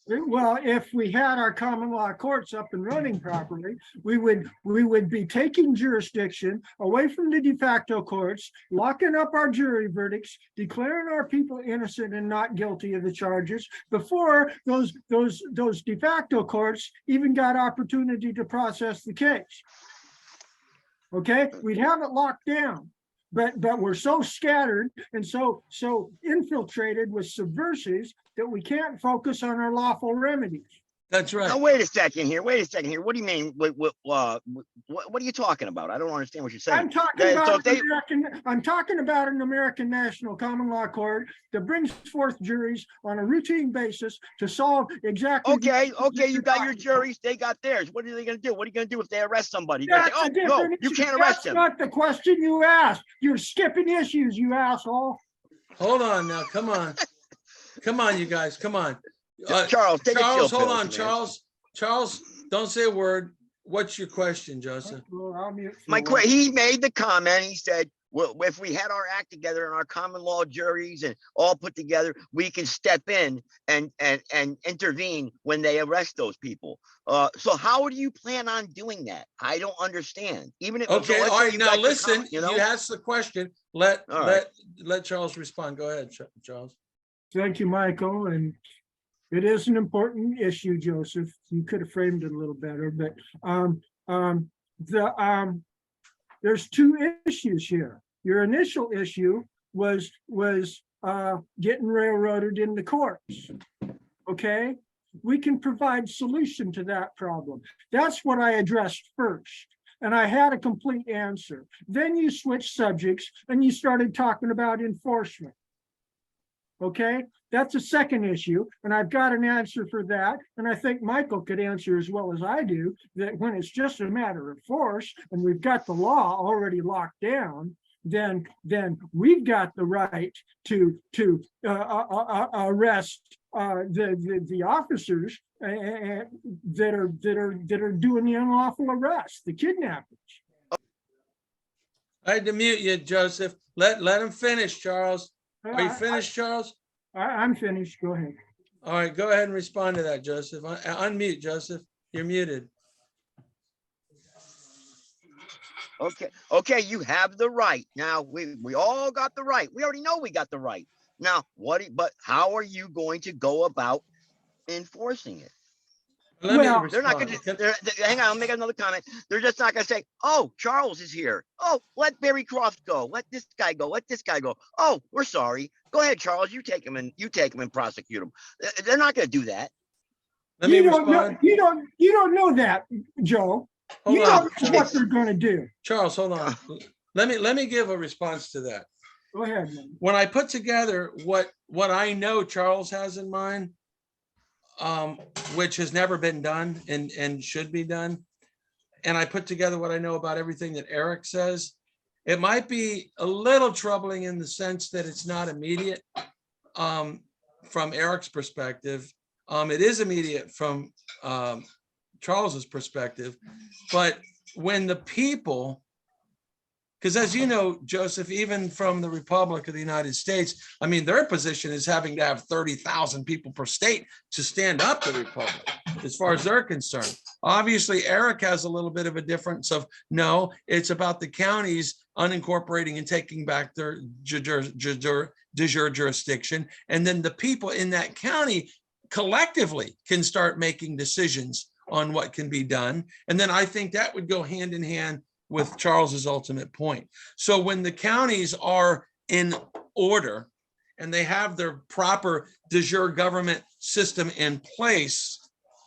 Well, if we had our common law courts up and running properly, we would be taking jurisdiction away from the de facto courts, locking up our jury verdicts, declaring our people innocent and not guilty of the charges before those de facto courts even got opportunity to process the case. Okay, we'd have it locked down. But we're so scattered and so infiltrated with subversives that we can't focus on our lawful remedies. That's right. Now, wait a second here. What do you mean? What are you talking about? I don't understand what you're saying. I'm talking about an American national common law court that brings forth juries on a routine basis to solve exactly. Okay. You got your juries. They got theirs. What are they going to do? What are you going to do if they arrest somebody? Say, oh, no, you can't arrest them. That's not the question you asked. You're skipping issues, you asshole. Hold on now. Come on. Come on, you guys. Come on. Charles, hold on, Charles. Charles, don't say a word. What's your question, Joseph? He made the comment. He said, Well, if we had our act together and our common law juries and all put together, we can step in and intervene when they arrest those people. So how do you plan on doing that? I don't understand. Even if, so Okay, let's all say right, you now got your listen, comment, you know? asked the question. Let All right. let Charles respond. Go ahead, Charles. Thank you, Michael, and it is an important issue, Joseph. You could have framed it a little better, but there's two issues here. Your initial issue was getting railroaded into courts. Okay, we can provide solution to that problem. That's what I addressed first. And I had a complete answer. Then you switched subjects and you started talking about enforcement. Okay, that's a second issue, and I've got an answer for that. And I think Michael could answer as well as I do that when it's just a matter of force and we've got the law already locked down, then we've got the right to arrest the officers that are doing the unlawful arrest, the kidnappers. I had to mute you, Joseph. Let him finish, Charles. Are you finished, Charles? I'm finished. Go ahead. All right, go ahead and respond to that, Joseph. Unmute, Joseph. You're muted. Okay, you have the right. Now we all got the right. We already know we got the right. Now, but how are you going to go about enforcing it? Let me They're not respond. going to, hang on, I'll make another comment. They're just not going to say, oh, Charles is here. Oh, let Barry Croft go. Let this guy go. Let this guy go. Oh, we're sorry. Go ahead, Charles. You take him and prosecute him. They're not going to do that. Let me respond. You don't know that, Joe. Hold You on, don't know what they're going to do. Charles, hold on. Let me give a response to that. Go ahead, man. When I put together what I know Charles has in mind, which has never been done and should be done, and I put together what I know about everything that Eric says, it might be a little troubling in the sense that it's not immediate from Eric's perspective. It is immediate from Charles's perspective, but when the people, because as you know, Joseph, even from the Republic of the United States, I mean, their position is having to have 30,000 people per state to stand up to the Republic, as far as they're concerned. Obviously, Eric has a little bit of a difference of, no, it's about the counties unincorporating and taking back their de jure jurisdiction. And then the people in that county collectively can start making decisions on what can be done. And then I think that would go hand in hand with Charles's ultimate point. So when the counties are in order and they have their proper de jure government system in place,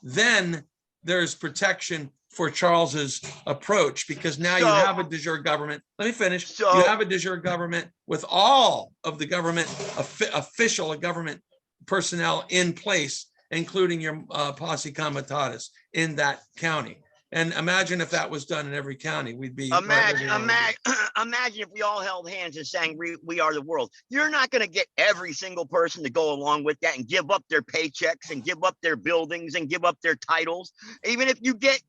then there's protection for Charles's approach, because now you have a de jure government. Let me finish. You have a de jure government with all of the government official government personnel in place, including your posse comitatus in that county. And imagine if that was done in every county, we'd be. Imagine if we all held hands and sang we Are the World. You're not going to get every single person to go along with that and give up their paychecks and give up their buildings and give up their titles. Even if you get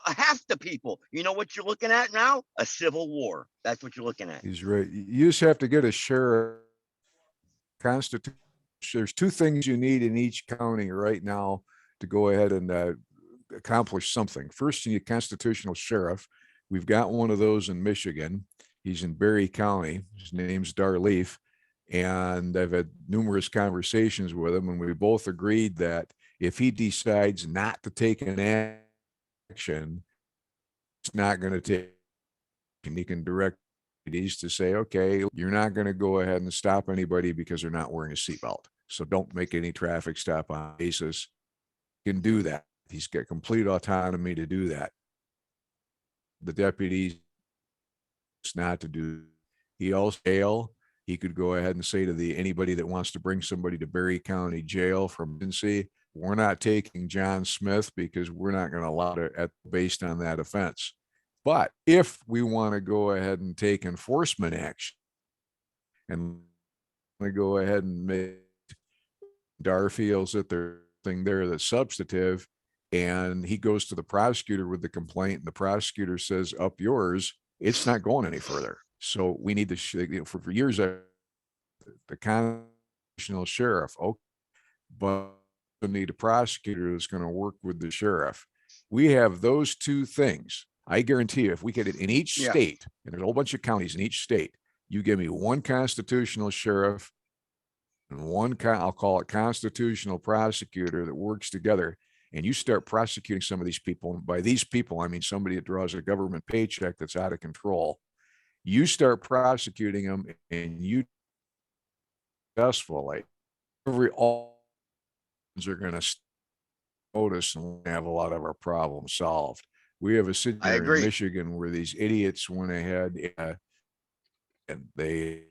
half the people, you know what you're looking at now? A civil war. That's what you're looking at. He's right. You just have to get a share of constitution. There's two things you need in each county right now to go ahead and accomplish something. First, you need a constitutional sheriff. We've got one of those in Michigan. He's in Berry County. His name's Darleaf. And I've had numerous conversations with him, and we both agreed that if he decides not to take an action, it's not going to take, and he can direct these to say, okay, you're not going to go ahead and stop anybody because they're not wearing a seatbelt. So don't make any traffic stop on basis. He can do that. He's got complete autonomy to do that. The deputies not to do. He also he could go ahead and say to anybody that wants to bring somebody to Berry County Jail from Cincy, we're not taking John Smith because we're not going to allow it based on that offense. But if we want to go ahead and take enforcement action and we go ahead and make Dar feels that there's thing there that's substantive, and he goes to the prosecutor with the complaint, and the prosecutor says, up yours, it's not going any further. So we need to, for years, the constitutional sheriff, okay, but we need a prosecutor that's going to work with the sheriff. We have those two things. I guarantee you, if we get it in each Yeah. state, and there's a whole bunch of counties in each state, you give me one constitutional sheriff and one, I'll call it constitutional prosecutor that works together, and you start prosecuting some of these people. And by these people, I mean somebody that draws a government paycheck that's out of control. You start prosecuting them, and you successfully, all are going to notice and have a lot of our problems solved. We have a city I here in agree. Michigan where these idiots went ahead and they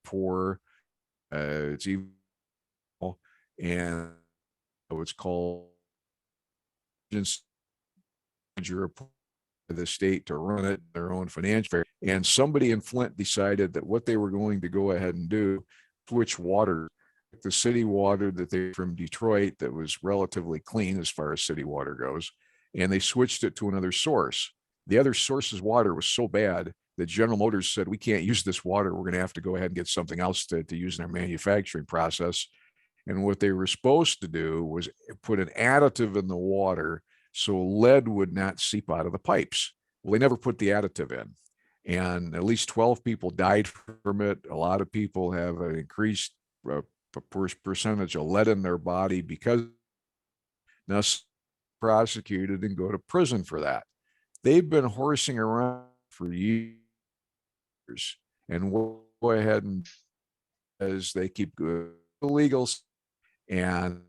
pour it's even and it's called the state to run it their own financial, and somebody in Flint decided that what they were going to go ahead and do, switch water, the city water that they from Detroit that was relatively clean as far as city water goes, and they switched it to another source. The other source's water was so bad that General Motors said, we can't use this water. We're going to have to go ahead and get something else to use in our manufacturing process. And what they were supposed to do was put an additive in the water so lead would not seep out of the pipes. Well, they never put the additive in. And at least 12 people died from it. A lot of people have an increased percentage of lead in their body because now prosecuted and go to prison for that. They've been horsing around for years, and we'll go ahead and as they keep good illegals and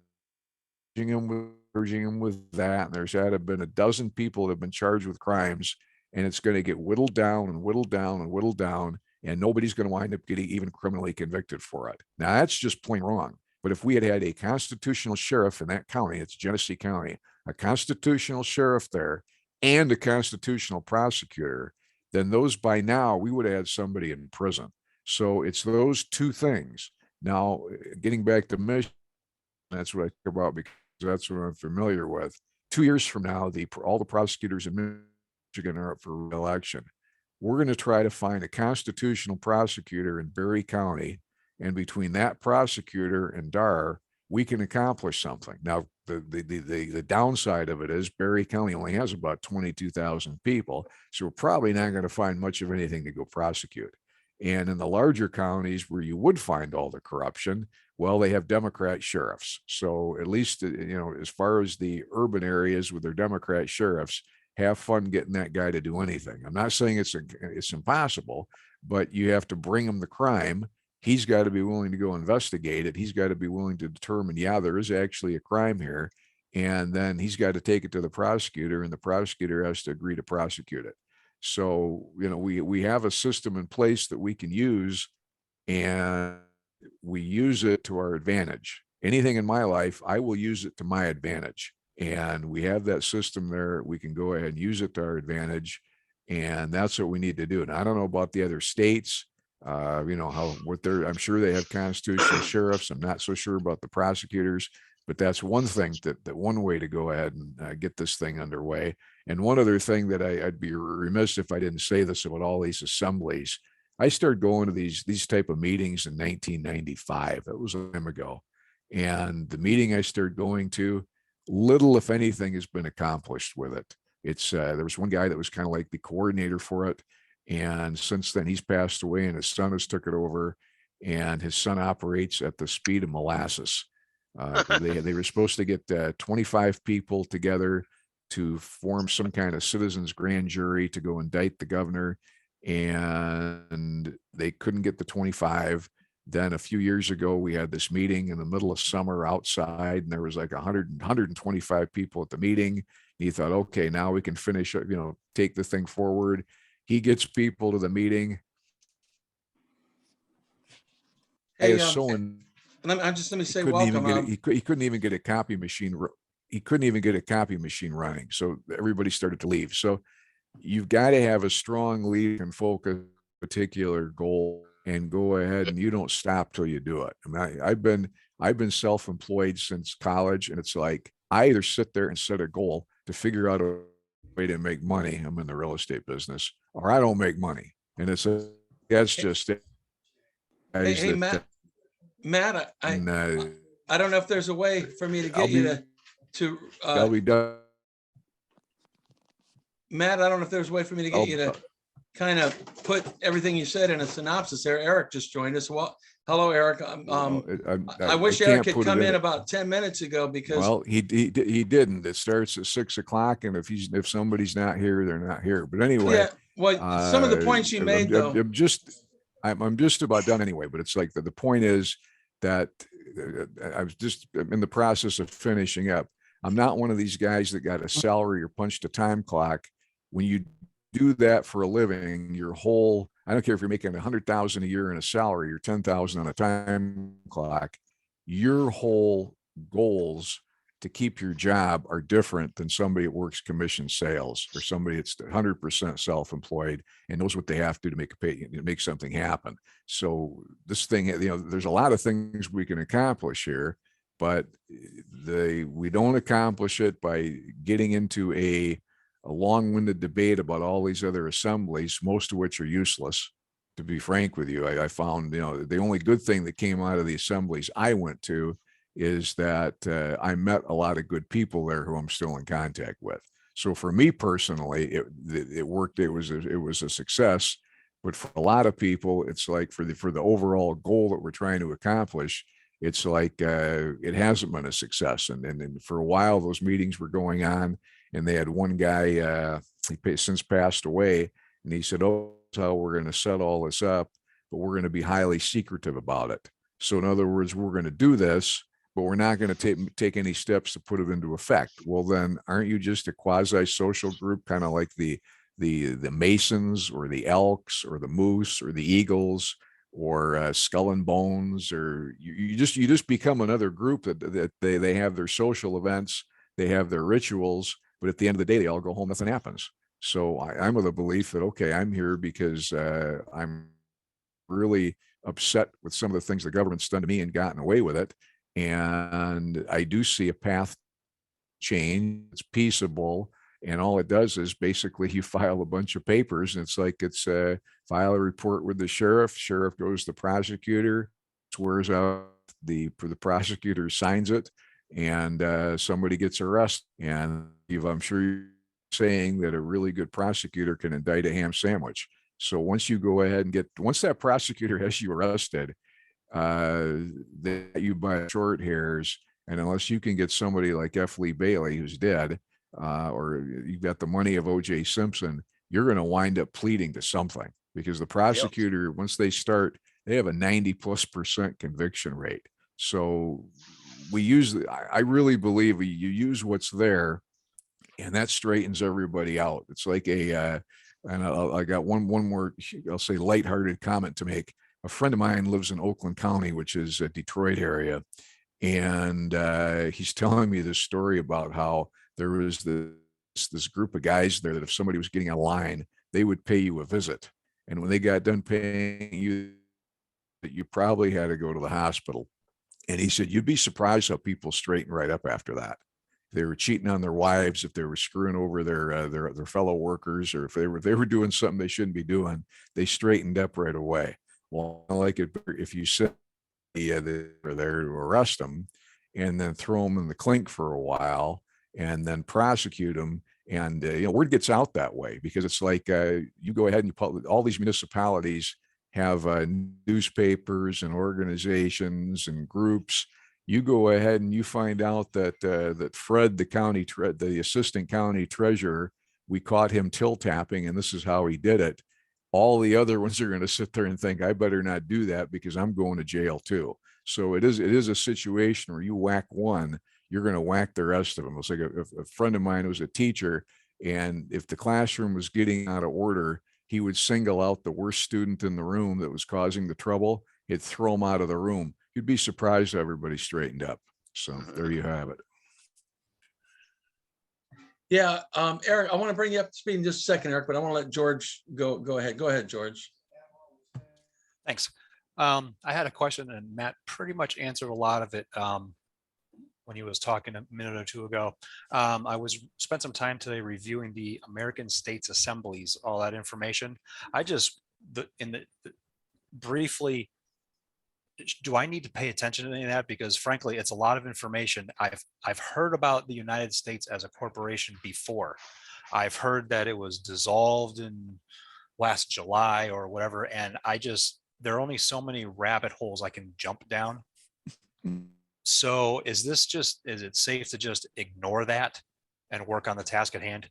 urging them with that. And there's had been a dozen people that have been charged with crimes, and it's going to get whittled down and whittled down and whittled down, and nobody's going to wind up getting even criminally convicted for it. Now that's just plain wrong. But if we had had a constitutional sheriff in that county, it's Genesee County, a constitutional sheriff there and a constitutional prosecutor, then those by now we would have had somebody in prison. So it's those two things. Now, getting back to Michigan, that's what I care about because that's what I'm familiar with. 2 years from now, all the prosecutors in Michigan are up for re-election. We're going to try to find a constitutional prosecutor in Berry County, and between that prosecutor and Dar, we can accomplish something. Now, the downside of it is Berry County only has about 22,000 people, so we're probably not going to find much of anything to go prosecute. And in the larger counties where you would find all the corruption, well, they have Democrat sheriffs. So at least, as far as the urban areas with their Democrat sheriffs, have fun getting that guy to do anything. I'm not saying it's impossible, but you have to bring him the crime. He's got to be willing to go investigate it. He's got to be willing to determine, yeah, there is actually a crime here. And then he's got to take it to the prosecutor, and the prosecutor has to agree to prosecute it. So, we have a system in place that we can use, and we use it to our advantage. Anything in my life, I will use it to my advantage. And we have that system there. We can go ahead and use it to our advantage. And that's what we need to do. And I don't know about the other states, I'm sure they have constitutional sheriffs. I'm not so sure about the prosecutors, but that's one thing that one way to go ahead and get this thing underway. And one other thing that I'd be remiss if I didn't say this about all these assemblies. I started going to these type of meetings in 1995. That was a time ago. And the meeting I started going to, little, if anything, has been accomplished with it. It's there was one guy that was kind of like the coordinator for it. And since then he's passed away and his son has took it over, and his son operates at the speed of molasses. They were supposed to get 25 people together to form some kind of citizens grand jury to go indict the governor, and they couldn't get the 25. Then a few years ago, we had this meeting in the middle of summer outside, and there was like 125 people at the meeting. He thought, okay, now we can finish, take the thing forward. He gets people to the meeting. Hey, let me say welcome. He couldn't even get a copy machine. He couldn't even get a copy machine running. So everybody started to leave. So you've got to have a strong lead and focus on a particular goal and go ahead, and you don't stop till you do it. I mean, I've been self-employed since college, and it's like I either sit there and set a goal to figure out a way to make money. I'm in the real estate business, or I don't make money. And it's that's just Hey, guys hey, that Matt, and, I don't know if there's a way for me to I'll get you be to, be done. Matt, I don't know if there's a way for me to get you to kind of put everything you said in a synopsis there. Eric just joined us. Well, hello, Eric. I wish Eric can't had put it come in in. about 10 minutes ago because Well, he didn't. It starts at 6 o'clock, and if somebody's not here, they're not here. But anyway, yeah, well, some of the points you made though. I'm just about done anyway. But it's like the point is that I'm in the process of finishing up. I'm not one of these guys that got a salary or punched a time clock. When you do that for a living, your whole, I don't care if you're making 100,000 a year in a salary or 10,000 on a time clock, your whole goals to keep your job are different than somebody that works commission sales or somebody that's 100% self-employed and knows what they have to make something happen. So this thing, there's a lot of things we can accomplish here, but we don't accomplish it by getting into a long-winded debate about all these other assemblies, most of which are useless. To be frank with you, I found, the only good thing that came out of the assemblies I went to is that I met a lot of good people there who I'm still in contact with. So for me personally, it worked. It was a success. But for a lot of people, it's like for the overall goal that we're trying to accomplish, it's like it hasn't been a success. And for a while, those meetings were going on, and they had one guy, he since passed away, and he said, "Oh, that's how we're going to set all this up, but we're going to be highly secretive about it." So in other words, we're going to do this, but we're not going to take any steps to put it into effect. Well, then aren't you just a quasi-social group, kind of like the Masons or the Elks or the Moose or the Eagles or Skull and Bones, or you just become another group that they have their social events, they have their rituals, but at the end of the day, they all go home, nothing happens. So I'm of the belief that, okay, I'm here because I'm really upset with some of the things the government's done to me and gotten away with it. And I do see a path change. It's peaceable. And all it does is basically you file a bunch of papers, and it's like file a report with the sheriff. Sheriff goes to the prosecutor, swears out the prosecutor signs it, and somebody gets arrested. And I'm sure you're saying that a really good prosecutor can indict a ham sandwich. So once you go ahead and once that prosecutor has you arrested, that you buy short hairs, and unless you can get somebody like F. Lee Bailey, who's dead, or you've got the money of O.J. Simpson, you're going to wind up pleading to something, because the prosecutor, once they start, they have a 90+% conviction rate. So I really believe you use what's there, and that straightens everybody out. It's like and I got one more, I'll say, lighthearted comment to make. A friend of mine lives in Oakland County, which is a Detroit area. And he's telling me this story about how there was this group of guys there that if somebody was getting a line, they would pay you a visit. And when they got done paying you, you probably had to go to the hospital. And he said, you'd be surprised how people straighten right up after that. If they were cheating on their wives, if they were screwing over their fellow workers, or if they were doing something they shouldn't be doing, they straightened up right away. Well, like if you said they're there to arrest them and then throw them in the clink for a while and then prosecute them. And, word gets out that way, because it's like you go ahead and all these municipalities have newspapers and organizations and groups. You go ahead and you find out that Fred, the assistant county treasurer, we caught him till tapping, and this is how he did it. All the other ones are going to sit there and think, I better not do that because I'm going to jail too. So it is a situation where you whack one, you're going to whack the rest of them. It's like a friend of mine who was a teacher, and if the classroom was getting out of order, he would single out the worst student in the room that was causing the trouble. He'd throw him out of the room. You'd be surprised how everybody straightened up. So there you have it. Yeah, Eric, I want to bring you up to speed in just a second, Eric, but I want to let George go ahead. Go ahead, George. Thanks. I had a question, and Matt pretty much answered a lot of it when he was talking a minute or two ago. I spent some time today reviewing the American States Assemblies, all that information. I just briefly, do I need to pay attention to any of that? Because frankly, it's a lot of information. I've heard about the United States as a corporation before. I've heard that it was dissolved in last July or whatever. And there are only so many rabbit holes I can jump down. So is it safe to just ignore that and work on the task at hand?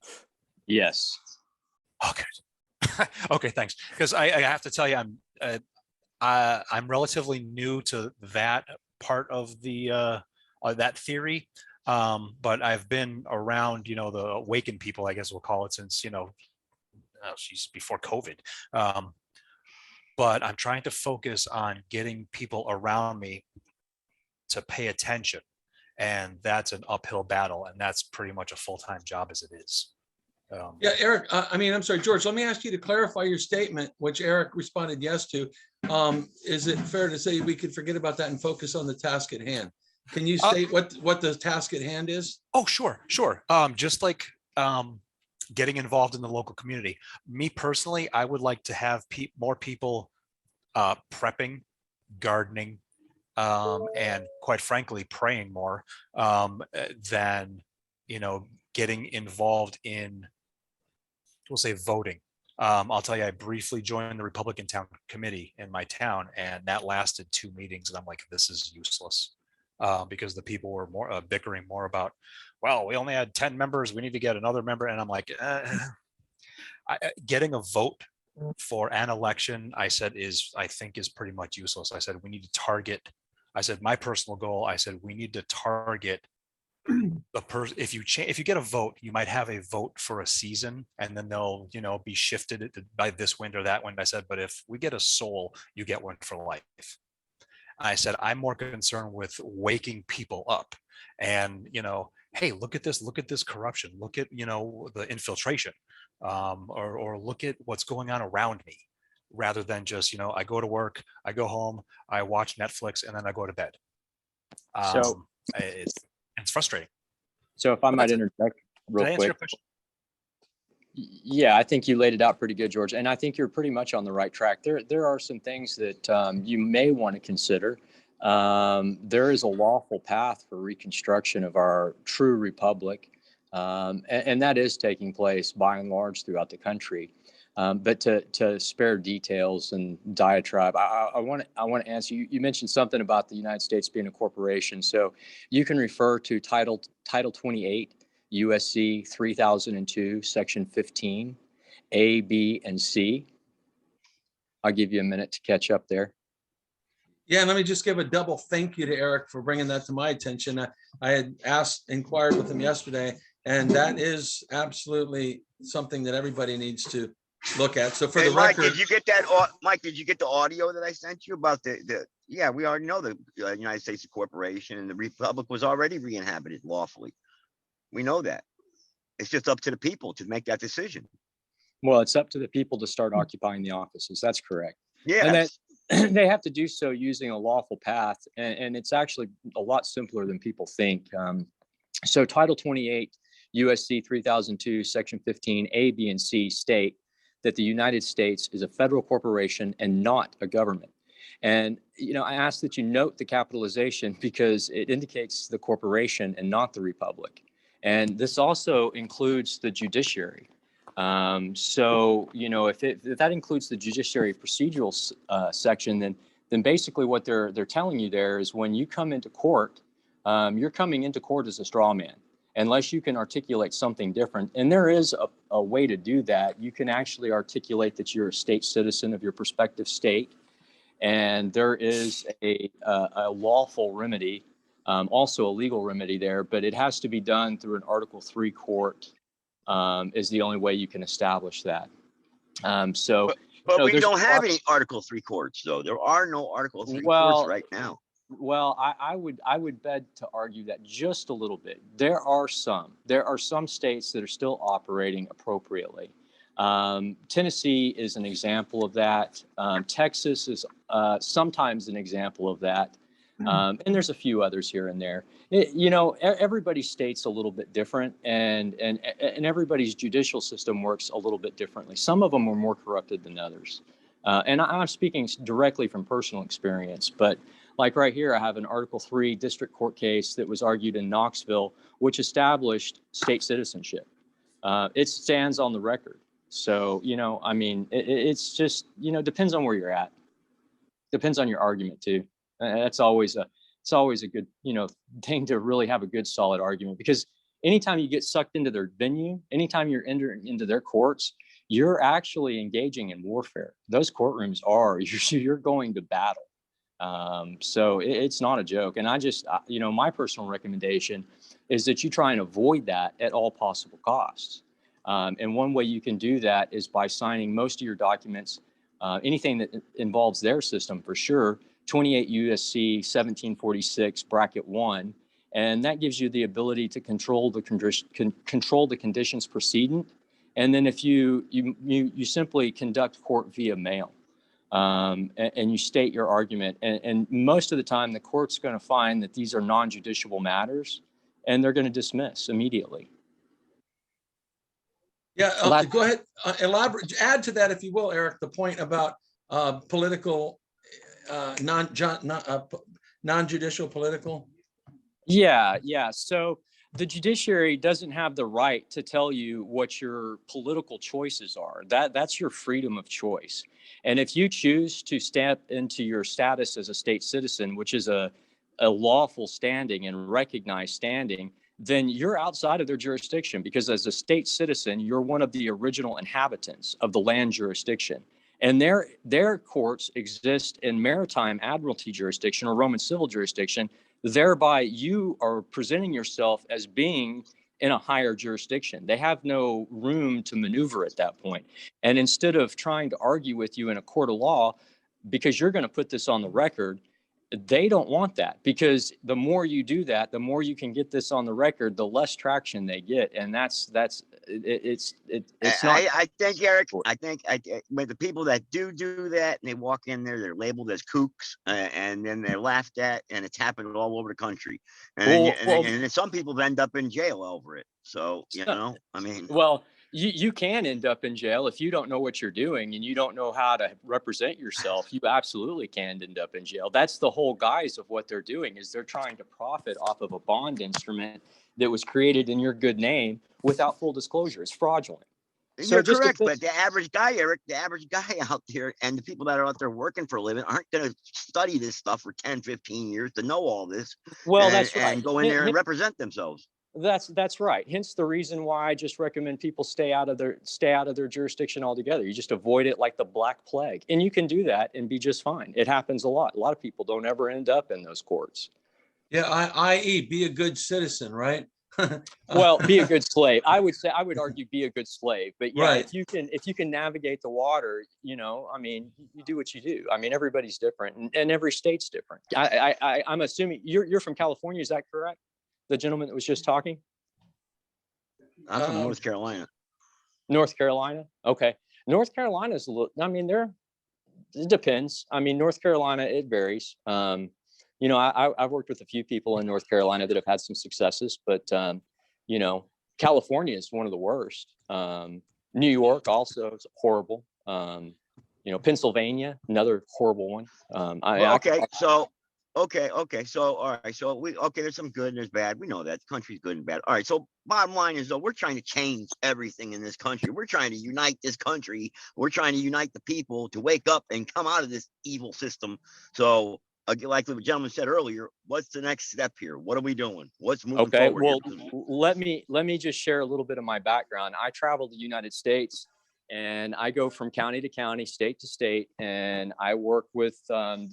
Yes. Okay. Okay, thanks. Because I have to tell you, I'm relatively new to that part of that theory. But I've been around, the awakened people, I guess we'll call it, since, before COVID. But I'm trying to focus on getting people around me to pay attention. And that's an uphill battle. And that's pretty much a full-time job as it is. Yeah, Eric, I'm sorry, George, let me ask you to clarify your statement, which Eric responded yes to. Is it fair to say we could forget about that and focus on the task at hand? Can you state what the task at hand is? Oh, sure. Just like getting involved in the local community. Me personally, I would like to have more people prepping, gardening, and quite frankly, praying more than, getting involved in, we'll say, voting. I'll tell you, I briefly joined the Republican town committee in my town, and that lasted 2 meetings. And I'm like, this is useless because the people were more bickering more about, well, we only had 10 members. We need to get another member. And I'm like, getting a vote for an election, I think is pretty much useless. I said, we need to target. I said, my personal goal, I said, we need to target the person. If you get a vote, you might have a vote for a season, and then they'll, be shifted by this wind or that wind. I said, but if we get a soul, you get one for life. I said, I'm more concerned with waking people up and, hey, look at this corruption, look at, the infiltration, or look at what's going on around me, rather than just, I go to work, I go home, I watch Netflix, and then I go to bed. So it's frustrating. So if I might interject real Did I answer quick. your question? Yeah, I think you laid it out pretty good, George. And I think you're pretty much on the right track. There are some things that you may want to consider. There is a lawful path for reconstruction of our true republic. And that is taking place by and large throughout the country. But to spare details and diatribe, I want to answer you. You mentioned something about the United States being a corporation. So you can refer to Title 28, USC 3002, Section 15, A, B, and C. I'll give you a minute to catch up there. Yeah, and let me just give a double thank you to Eric for bringing that to my attention. I had inquired with him yesterday, and that is absolutely something that everybody needs to look at. So for the Mike, record, did you get that? Mike, did you get the audio that I sent you about yeah, we already know the United States is a corporation and the Republic was already re-inhabited lawfully. We know that. It's just up to the people to make that decision. Well, it's up to the people to start occupying the offices. That's correct. Yeah. And that they have to do so using a lawful path. And it's actually a lot simpler than people think. So Title 28, USC 3002, Section 15, A, B, and C state that the United States is a federal corporation and not a government. And, I ask that you note the capitalization because it indicates the corporation and not the republic. And this also includes the judiciary. So, if that includes the judiciary procedural section, then basically what they're telling you there is when you come into court, you're coming into court as a straw man, unless you can articulate something different. And there is a way to do that. You can actually articulate that you're a state citizen of your prospective state. And there is a lawful remedy, also a legal remedy there, but it has to be done through an Article 3 court. Is the only way you can establish that. But we don't have any Article 3 courts, though. There are no Article 3 courts right now. Well, I would beg to argue that just a little bit. There are some states that are still operating appropriately. Tennessee is an example of that. Texas is sometimes an example of that. And there's a few others here and there. Everybody's state's a little bit different, and everybody's judicial system works a little bit differently. Some of them are more corrupted than others. And I'm speaking directly from personal experience, but like right here, I have an Article 3 district court case that was argued in Knoxville, which established state citizenship. It stands on the record. So, I mean, it's just, depends on where you're at. Depends on your argument too. It's always a good, thing to really have a good solid argument, because anytime you get sucked into their venue, anytime you're entering into their courts, you're actually engaging in warfare. Those courtrooms are, you're going to battle. So it's not a joke. And I just, my personal recommendation is that you try and avoid that at all possible costs. And one way you can do that is by signing most of your documents, anything that involves their system for sure, 28 USC 1746 bracket 1. And that gives you the ability to control the conditions precedent. And then if you simply conduct court via mail, and you state your argument, and most of the time the court's going to find that these are non-judiciable matters, and they're going to dismiss immediately. Yeah, Well, go ahead, elaborate, add to that, if you will, Eric, the point about political, non-judicial political. Yeah. So the judiciary doesn't have the right to tell you what your political choices are. That's your freedom of choice. And if you choose to step into your status as a state citizen, which is a lawful standing and recognized standing, then you're outside of their jurisdiction, because as a state citizen, you're one of the original inhabitants of the land jurisdiction. And their courts exist in maritime admiralty jurisdiction or Roman civil jurisdiction. Thereby, you are presenting yourself as being in a higher jurisdiction. They have no room to maneuver at that point. And instead of trying to argue with you in a court of law, because you're going to put this on the record, they don't want that, because the more you do that, the more you can get this on the record, the less traction they get. And it's not. I think, Eric, with the people that do that, and they walk in there, they're labeled as kooks, and then they're laughed at, and it's happened all over the country. And then some people end up in jail over it. So, I mean. Well, you can end up in jail if you don't know what you're doing and you don't know how to represent yourself. You absolutely can end up in jail. That's the whole guise of what they're doing, is they're trying to profit off of a bond instrument that was created in your good name without full disclosure. It's fraudulent. You're correct, but the average guy, Eric, out there, and the people that are out there working for a living aren't going to study this stuff for 10, 15 years to know all this. Well, that's right. And go in there and represent themselves. That's right. Hence the reason why I just recommend people stay out of their jurisdiction altogether. You just avoid it like the Black Plague, and you can do that and be just fine. It happens a lot. A lot of people don't ever end up in those courts. Yeah, i.e., be a good citizen, right? Well, be a good slave. I would argue be a good slave. But yeah, right. if you can navigate the water, I mean, you do what you do. I mean, everybody's different, and every state's different. I'm assuming you're from California. Is that correct? The gentleman that was just talking? I'm from North Carolina. North Carolina? Okay. North Carolina's a little, I mean, it depends. I mean, North Carolina, it varies. I've worked with a few people in North Carolina that have had some successes, but, California is one of the worst. New York also is horrible. Pennsylvania, another horrible one. Okay. So, all right. So there's some good and there's bad. We know that the country's good and bad. All right. So bottom line is, though, we're trying to change everything in this country. We're trying to unite this country. We're trying to unite the people to wake up and come out of this evil system. So like the gentleman said earlier, what's the next step here? What are we doing? What's moving forward? Well, let me just share a little bit of my background. I traveled the United States, and I go from county to county, state to state, and I work with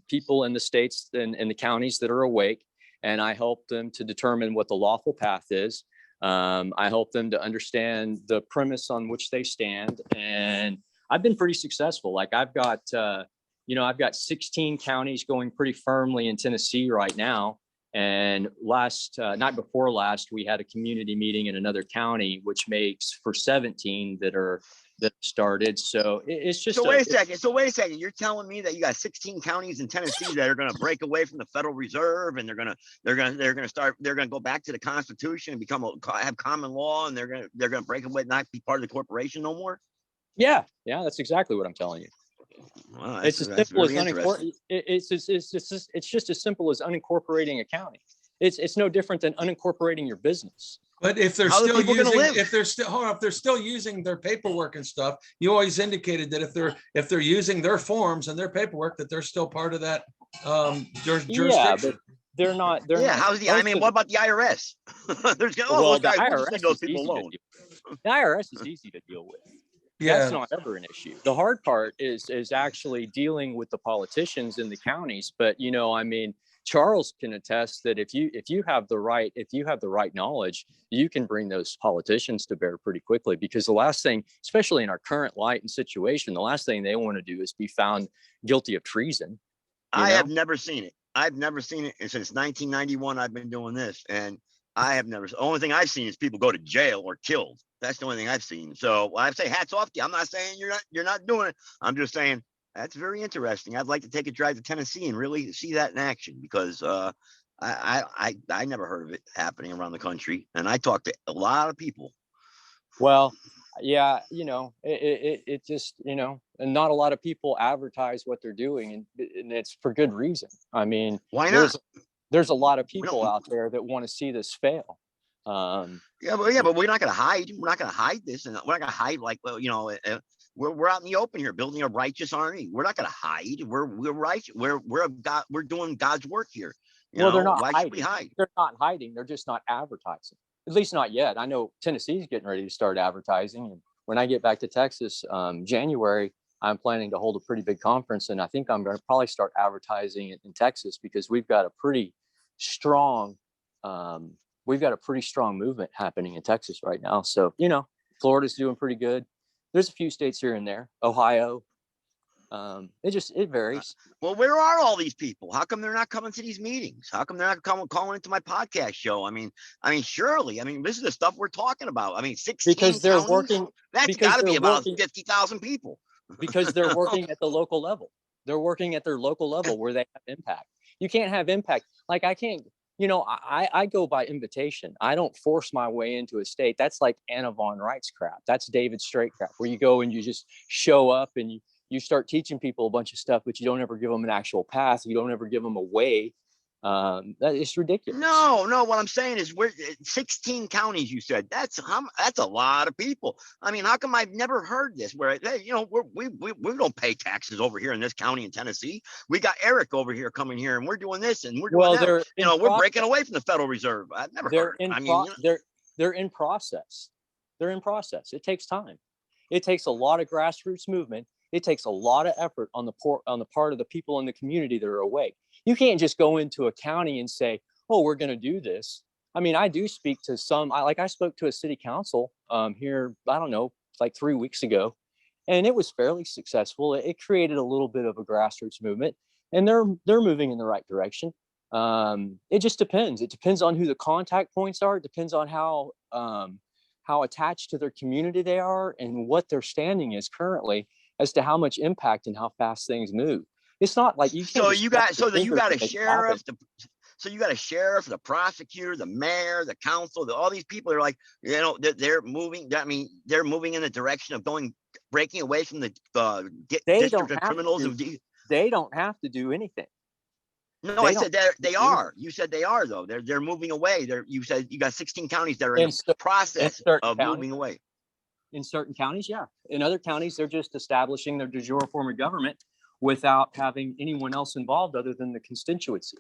people in the states and the counties that are awake, and I help them to determine what the lawful path is. I help them to understand the premise on which they stand, and I've been pretty successful. Like I've got 16 counties going pretty firmly in Tennessee right now. And night before last, we had a community meeting in another county, which makes for 17 that started. So it's just. So wait a second. You're telling me that you got 16 counties in Tennessee that are going to break away from the Federal Reserve, and they're going to go back to the Constitution and have common law, and they're going to break away, not be part of the corporation no more? Yeah, that's exactly what I'm telling you. Well, It's as that's simple as really interesting. it's just as simple as unincorporating a county. It's no different than unincorporating your business. But if they're How are the still people gonna using, live? if they're still, hold on, if they're still using their paperwork and stuff, you always indicated that if they're using their forms and their paperwork, that they're still part of that Yeah, jurisdiction. but they're not. They're Yeah, not. how's the? I mean, what about the IRS? There's Well, those the guys. We'll just leave IRS those is people easy to alone. deal with. The IRS is easy to deal with. That's Yeah, not ever an issue. The hard part is actually dealing with the politicians in the counties. But I mean, Charles can attest that if you have the right knowledge, you can bring those politicians to bear pretty quickly, because the last thing, especially in our current light and situation, the last thing they want to do is be found guilty of treason. I have never seen it. I've never seen it. And since 1991, I've been doing this, and I have never. The only thing I've seen is people go to jail or killed. That's the only thing I've seen. So I say hats off to you. I'm not saying you're not doing it. I'm just saying that's very interesting. I'd like to take a drive to Tennessee and really see that in action, because I never heard of it happening around the country, and I talked to a lot of people. Well, yeah, it just, and not a lot of people advertise what they're doing, and it's for good reason. I mean, Why not? There's a lot of people out there that want to see this fail. Yeah, but we're not going to hide. We're not going to hide this, and we're not going to hide like, well, we're out in the open here, building a righteous army. We're not going to hide. We're righteous. We're doing God's work here. They're not why hiding. should we hide? They're not hiding. They're just not advertising. At least not yet. I know Tennessee's getting ready to start advertising, and when I get back to Texas, January, I'm planning to hold a pretty big conference, and I think I'm going to probably start advertising it in Texas, because we've got a pretty strong movement happening in Texas right now. So, Florida's doing pretty good. There's a few states here and there, Ohio. It varies. Well, where are all these people? How come they're not coming to these meetings? How come they're not calling into my podcast show? I mean, surely, this is the stuff we're talking about. 16 Because they're counties, working. that's got to be about 50,000 people. Because they're working at the local level. They're working at their local level where they have impact. You can't have impact. Like I can't, I go by invitation. I don't force my way into a state. That's like Anna Von Wright's crap. That's David Straight crap, where you go and you just show up and you start teaching people a bunch of stuff, but you don't ever give them an actual path. You don't ever give them a way. That is ridiculous. No. What I'm saying is, we're 16 counties. You said that's a lot of people. How come I've never heard this? Where we don't pay taxes over here in this county in Tennessee. We got Eric over here coming here, and we're doing this and we're doing that. We're breaking away from the Federal Reserve. I've never heard. They're in process. They're in process. It takes time. It takes a lot of grassroots movement. It takes a lot of effort on the part of the people in the community that are awake. You can't just go into a county and say, "Oh, we're going to do this." I do speak to some. I spoke to a city council here. I don't know, like 3 weeks ago, and it was fairly successful. It created a little bit of a grassroots movement, and they're moving in the right direction. It just depends. It depends on who the contact points are. It depends on how attached to their community they are and what their standing is currently, as to how much impact and how fast things move. It's not like you can't. So you got a sheriff. So you got a sheriff, the prosecutor, the mayor, the council, all these people are like, they're moving. They're moving in the direction of breaking away from the district of criminals. They don't have to do anything. No, I said they are. You said they are, though. They're moving away. You said you got 16 counties that are in the process of moving away. In certain counties, yeah. In other counties, they're just establishing their de jure form of government without having anyone else involved other than the constituency.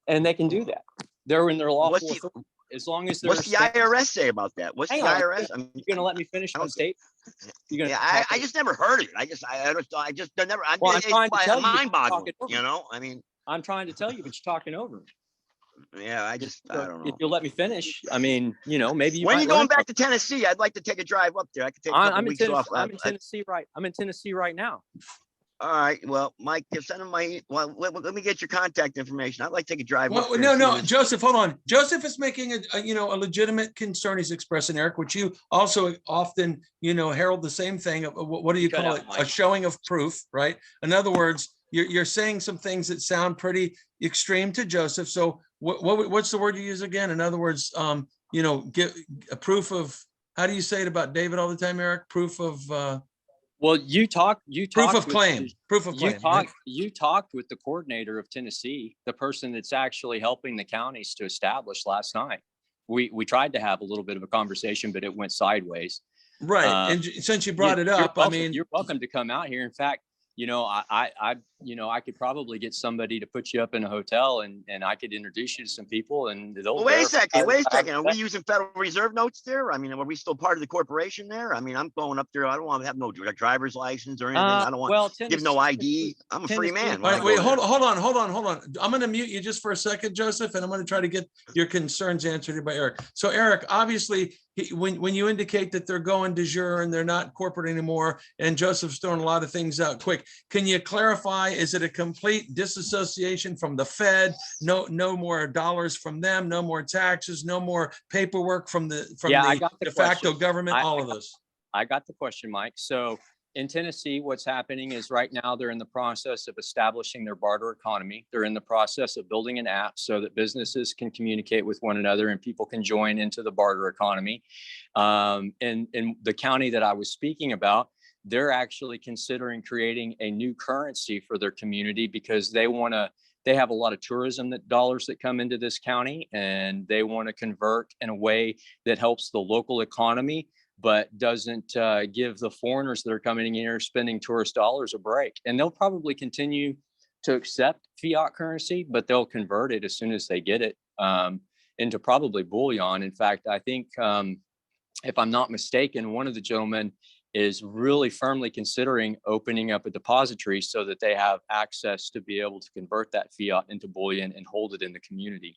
And they can do that. They're in their lawful authority, as long as they're. What's the IRS say about that? What's the IRS? You're going to let me finish my state? I just never heard it. I just never. Well, I'm trying to tell you, mind-boggling. I'm trying to tell you, but you're talking over me. Yeah, I don't know. If you'll let me finish, maybe you. When are you going back to Tennessee? I'd like to take a drive up there. I could take a couple weeks off. I'm in Tennessee right now. All right. Well, Mike, send him let me get your contact information. I'd like to take a drive. Well, no, Joseph, hold on. Joseph is making a legitimate concern he's expressing, Eric, which you also often, herald the same thing. What do you call it? A showing of proof, right? In other words, you're saying some things that sound pretty extreme to Joseph. So what's the word you use again? In other words, get a proof of, how do you say it about David all the time, Eric? Proof of, Well, you talked Proof of with- claim, proof of claim. right? You talked with the coordinator of Tennessee, the person that's actually helping the counties to establish last night. We tried to have a little bit of a conversation, but it went sideways. Right, Uh, and since you brought it up, I mean, you're welcome to come out here. In fact, I could probably get somebody to put you up in a hotel and I could introduce you to some people and they'll. Well, wait a second. verify that. Are we using Federal Reserve notes there? I mean, are we still part of the corporation there? I mean, I'm going up there. I don't want to have no driver's license or anything. I don't want to give no ID. I'm a free man. all right, wait, hold on. I'm going to mute you just for a second, Joseph, and I'm going to try to get your concerns answered by Eric. So Eric, obviously, when you indicate that they're going de jure and they're not corporate anymore, and Joseph's throwing a lot of things out quick, can you clarify, is it a complete disassociation from the Fed? No more dollars from them, no more taxes, no more paperwork from the de facto government, all of this? I got the question, Mike. So in Tennessee, what's happening is right now they're in the process of establishing their barter economy. They're in the process of building an app so that businesses can communicate with one another and people can join into the barter economy. In the county that I was speaking about, they're actually considering creating a new currency for their community because they have a lot of tourism dollars that come into this county, and they want to convert in a way that helps the local economy, but doesn't give the foreigners that are coming in here spending tourist dollars a break. And they'll probably continue to accept fiat currency, but they'll convert it as soon as they get it into probably bullion. In fact, I think if I'm not mistaken, one of the gentlemen is really firmly considering opening up a depository so that they have access to be able to convert that fiat into bullion and hold it in the community.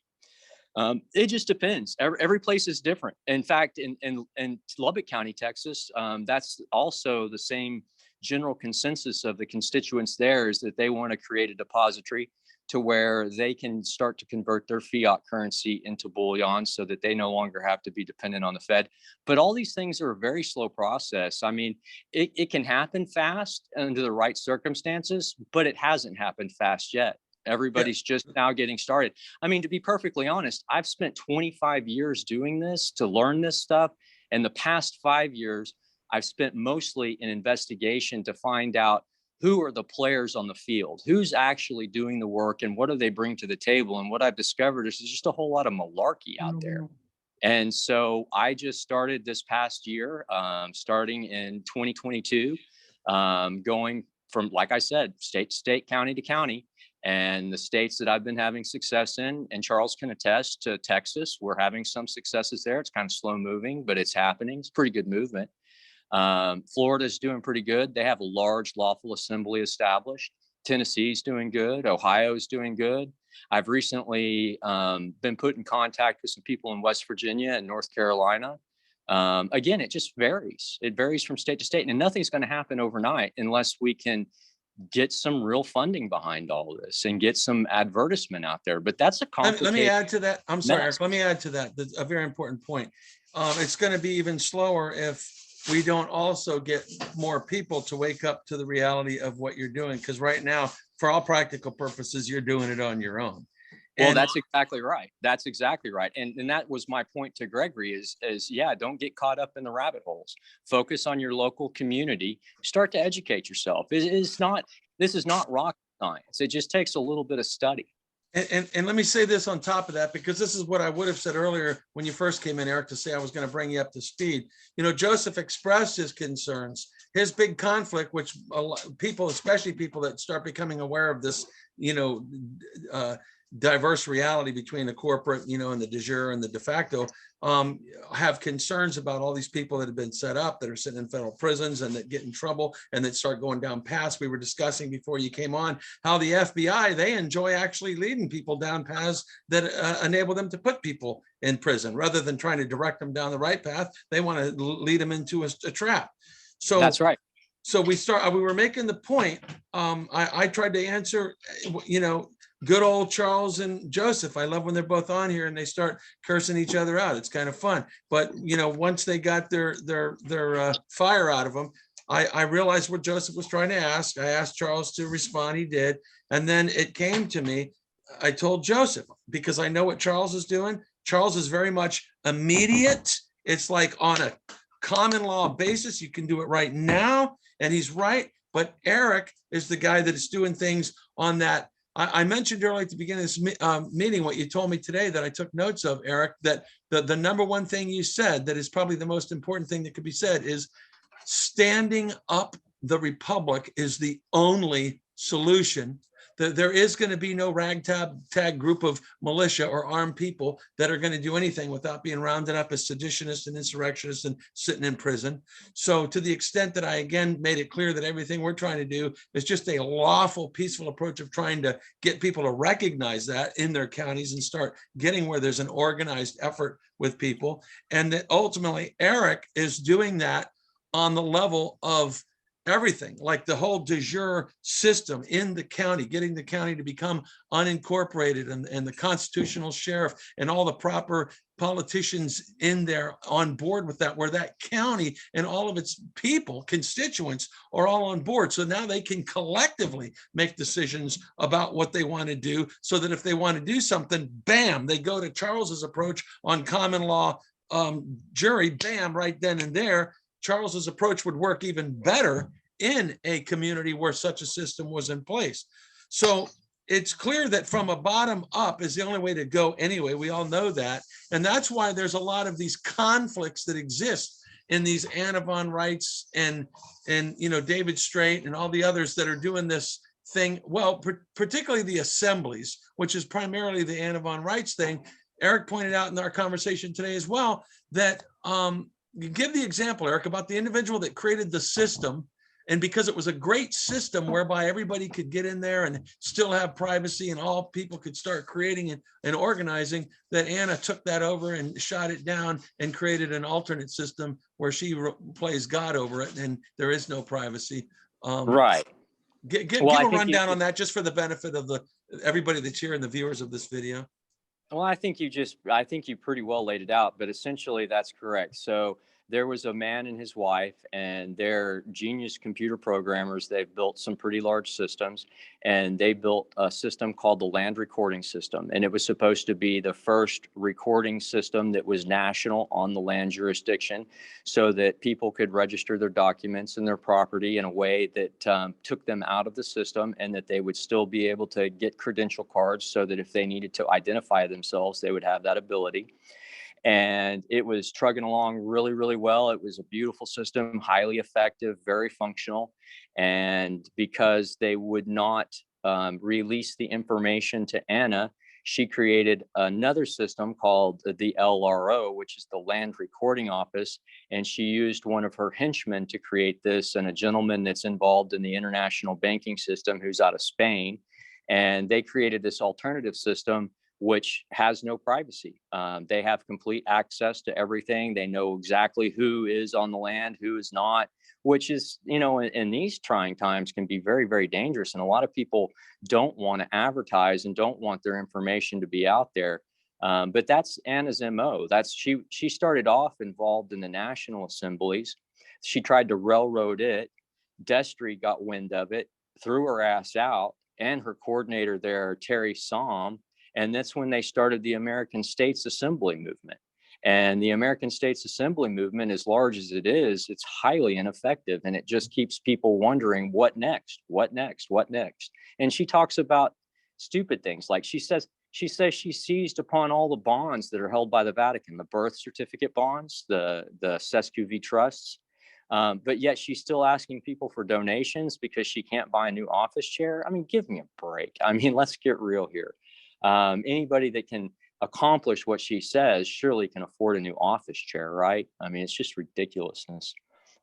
It just depends. Every place is different. In fact, in Lubbock County, Texas, that's also the same general consensus of the constituents there, is that they want to create a depository to where they can start to convert their fiat currency into bullion so that they no longer have to be dependent on the Fed. But all these things are a very slow process. I mean, it can happen fast under the right circumstances, but it hasn't happened fast yet. Everybody's just now getting started. I mean, to be perfectly honest, I've spent 25 years doing this to learn this stuff. And the past 5 years, I've spent mostly in investigation to find out who are the players on the field, who's actually doing the work, and what do they bring to the table. And what I've discovered is there's just a whole lot of malarkey out there. And so I just started this past year, starting in 2022, going from, like I said, state to state, county to county. And the states that I've been having success in, and Charles can attest to Texas, we're having some successes there. It's kind of slow moving, but it's happening. It's pretty good movement. Florida's doing pretty good. They have a large lawful assembly established. Tennessee's doing good. Ohio's doing good. I've recently been put in contact with some people in West Virginia and North Carolina. Again, it just varies. It varies from state to state, and nothing's going to happen overnight unless we can get some real funding behind all of this and get some advertisement out there. But that's a complicated. Let me add to that. I'm sorry, Eric. Let me add to that. That's a very important point. It's going to be even slower if we don't also get more people to wake up to the reality of what you're doing. Because right now, for all practical purposes, you're doing it on your own. Well, that's exactly right. That's exactly right. And that was my point to Gregory is yeah, don't get caught up in the rabbit holes. Focus on your local community. Start to educate yourself. This is not rocket science. It just takes a little bit of study. And let me say this on top of that, because this is what I would have said earlier when you first came in, Eric, to say I was going to bring you up to speed. You know, Joseph expressed his concerns, his big conflict, which people, especially people that start becoming aware of this, diverse reality between the corporate, and the de jure and the de facto, have concerns about all these people that have been set up that are sitting in federal prisons and that get in trouble and that start going down paths. We were discussing before you came on how the FBI, they enjoy actually leading people down paths that enable them to put people in prison rather than trying to direct them down the right path. They want to lead them into a trap. So that's right. So we were making the point. I tried to answer, good old Charles and Joseph. I love when they're both on here and they start cursing each other out. It's kind of fun. But, once they got their fire out of them, I realized what Joseph was trying to ask. I asked Charles to respond. He did. And then it came to me. I told Joseph, because I know what Charles is doing. Charles is very much immediate. It's like on a common law basis. You can do it right now. And he's right. But Eric is the guy that is doing things on that. I mentioned earlier at the beginning of this meeting, what you told me today that I took notes of, Eric, that the number one thing you said that is probably the most important thing that could be said is standing up the republic is the only solution. There is going to be no ragtag group of militia or armed people that are going to do anything without being rounded up as seditionists and insurrectionists and sitting in prison. So to the extent that I again made it clear that everything we're trying to do is just a lawful, peaceful approach of trying to get people to recognize that in their counties and start getting where there's an organized effort with people. And that ultimately Eric is doing that on the level of everything, like the whole de jure system in the county, getting the county to become unincorporated, and the constitutional sheriff and all the proper politicians in there on board with that, where that county and all of its people, constituents, are all on board. So now they can collectively make decisions about what they want to do, so that if they want to do something, bam, they go to Charles's approach on common law jury, bam, right then and there. Charles's approach would work even better in a community where such a system was in place. So it's clear that from a bottom up is the only way to go anyway. We all know that. And that's why there's a lot of these conflicts that exist in these Anna von Reitz and David Straight and all the others that are doing this thing. Well, particularly the assemblies, which is primarily the Anna von Reitz thing. Eric pointed out in our conversation today as well that you give the example, Eric, about the individual that created the system. And because it was a great system whereby everybody could get in there and still have privacy and all people could start creating and organizing, that Anna took that over and shot it down and created an alternate system where she plays God over it and there is no privacy. Right. Give Well, a rundown on that just for the benefit of everybody that's here and the viewers of this video. Well, I think you pretty well laid it out, but essentially that's correct. So there was a man and his wife, and they're genius computer programmers. They've built some pretty large systems, and they built a system called the Land Recording System. And it was supposed to be the first recording system that was national on the land jurisdiction, so that people could register their documents and their property in a way that took them out of the system, and that they would still be able to get credential cards, so that if they needed to identify themselves, they would have that ability. And it was trugging along really, really well. It was a beautiful system, highly effective, very functional. And because they would not release the information to Anna, she created another system called the LRO, which is the Land Recording Office. And she used one of her henchmen to create this, and a gentleman that's involved in the international banking system who's out of Spain. And they created this alternative system which has no privacy. They have complete access to everything. They know exactly who is on the land, who is not, which is, in these trying times can be very, very dangerous. And a lot of people don't want to advertise and don't want their information to be out there. But that's Anna's MO. She started off involved in the national assemblies. She tried to railroad it. Destry got wind of it, threw her ass out, and her coordinator there, Terry Somm. And that's when they started the American States Assembly movement. And the American States Assembly movement, as large as it is, it's highly ineffective. And it just keeps people wondering, what next? What next? What next? And she talks about stupid things. Like she says she seized upon all the bonds that are held by the Vatican, the birth certificate bonds, the SESQV trusts. But yet she's still asking people for donations because she can't buy a new office chair. I mean, give me a break. I mean, let's get real here. Anybody that can accomplish what she says surely can afford a new office chair, right? I mean, it's just ridiculousness.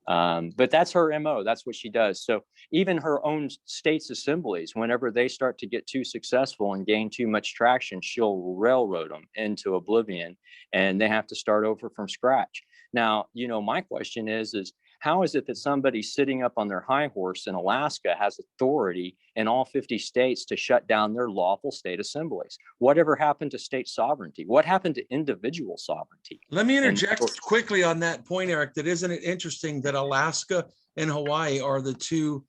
But that's her MO. That's what she does. So even her own state's assemblies, whenever they start to get too successful and gain too much traction, she'll railroad them into oblivion, and they have to start over from scratch. Now, my question is how is it that somebody sitting up on their high horse in Alaska has authority in all 50 states to shut down their lawful state assemblies? Whatever happened to state sovereignty? What happened to individual sovereignty? Let me interject quickly on that point, Eric. That isn't it interesting that Alaska and Hawaii are the two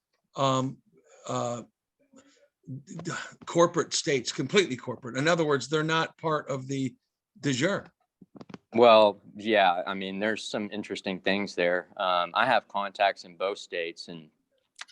corporate states, completely corporate. In other words, they're not part of the de jure. Well, yeah, I mean, there's some interesting things there. I have contacts in both states, and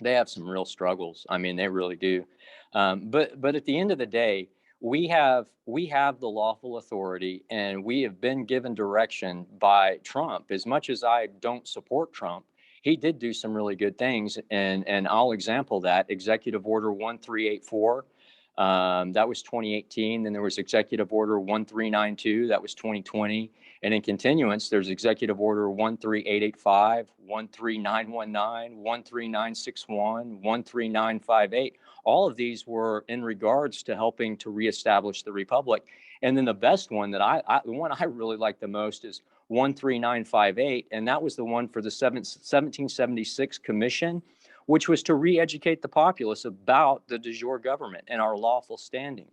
they have some real struggles. I mean, they really do. But at the end of the day, we have the lawful authority, and we have been given direction by Trump. As much as I don't support Trump, he did do some really good things, and I'll example that Executive Order 1384. That was 2018. Then there was Executive Order 1392. That was 2020. And in continuance, there's Executive Order 13885, 13919, 13961, 13958. All of these were in regards to helping to reestablish the Republic. And then the best one that the one I really like the most is 13958. And that was the one for the 1776 Commission, which was to re-educate the populace about the de jure government and our lawful standing.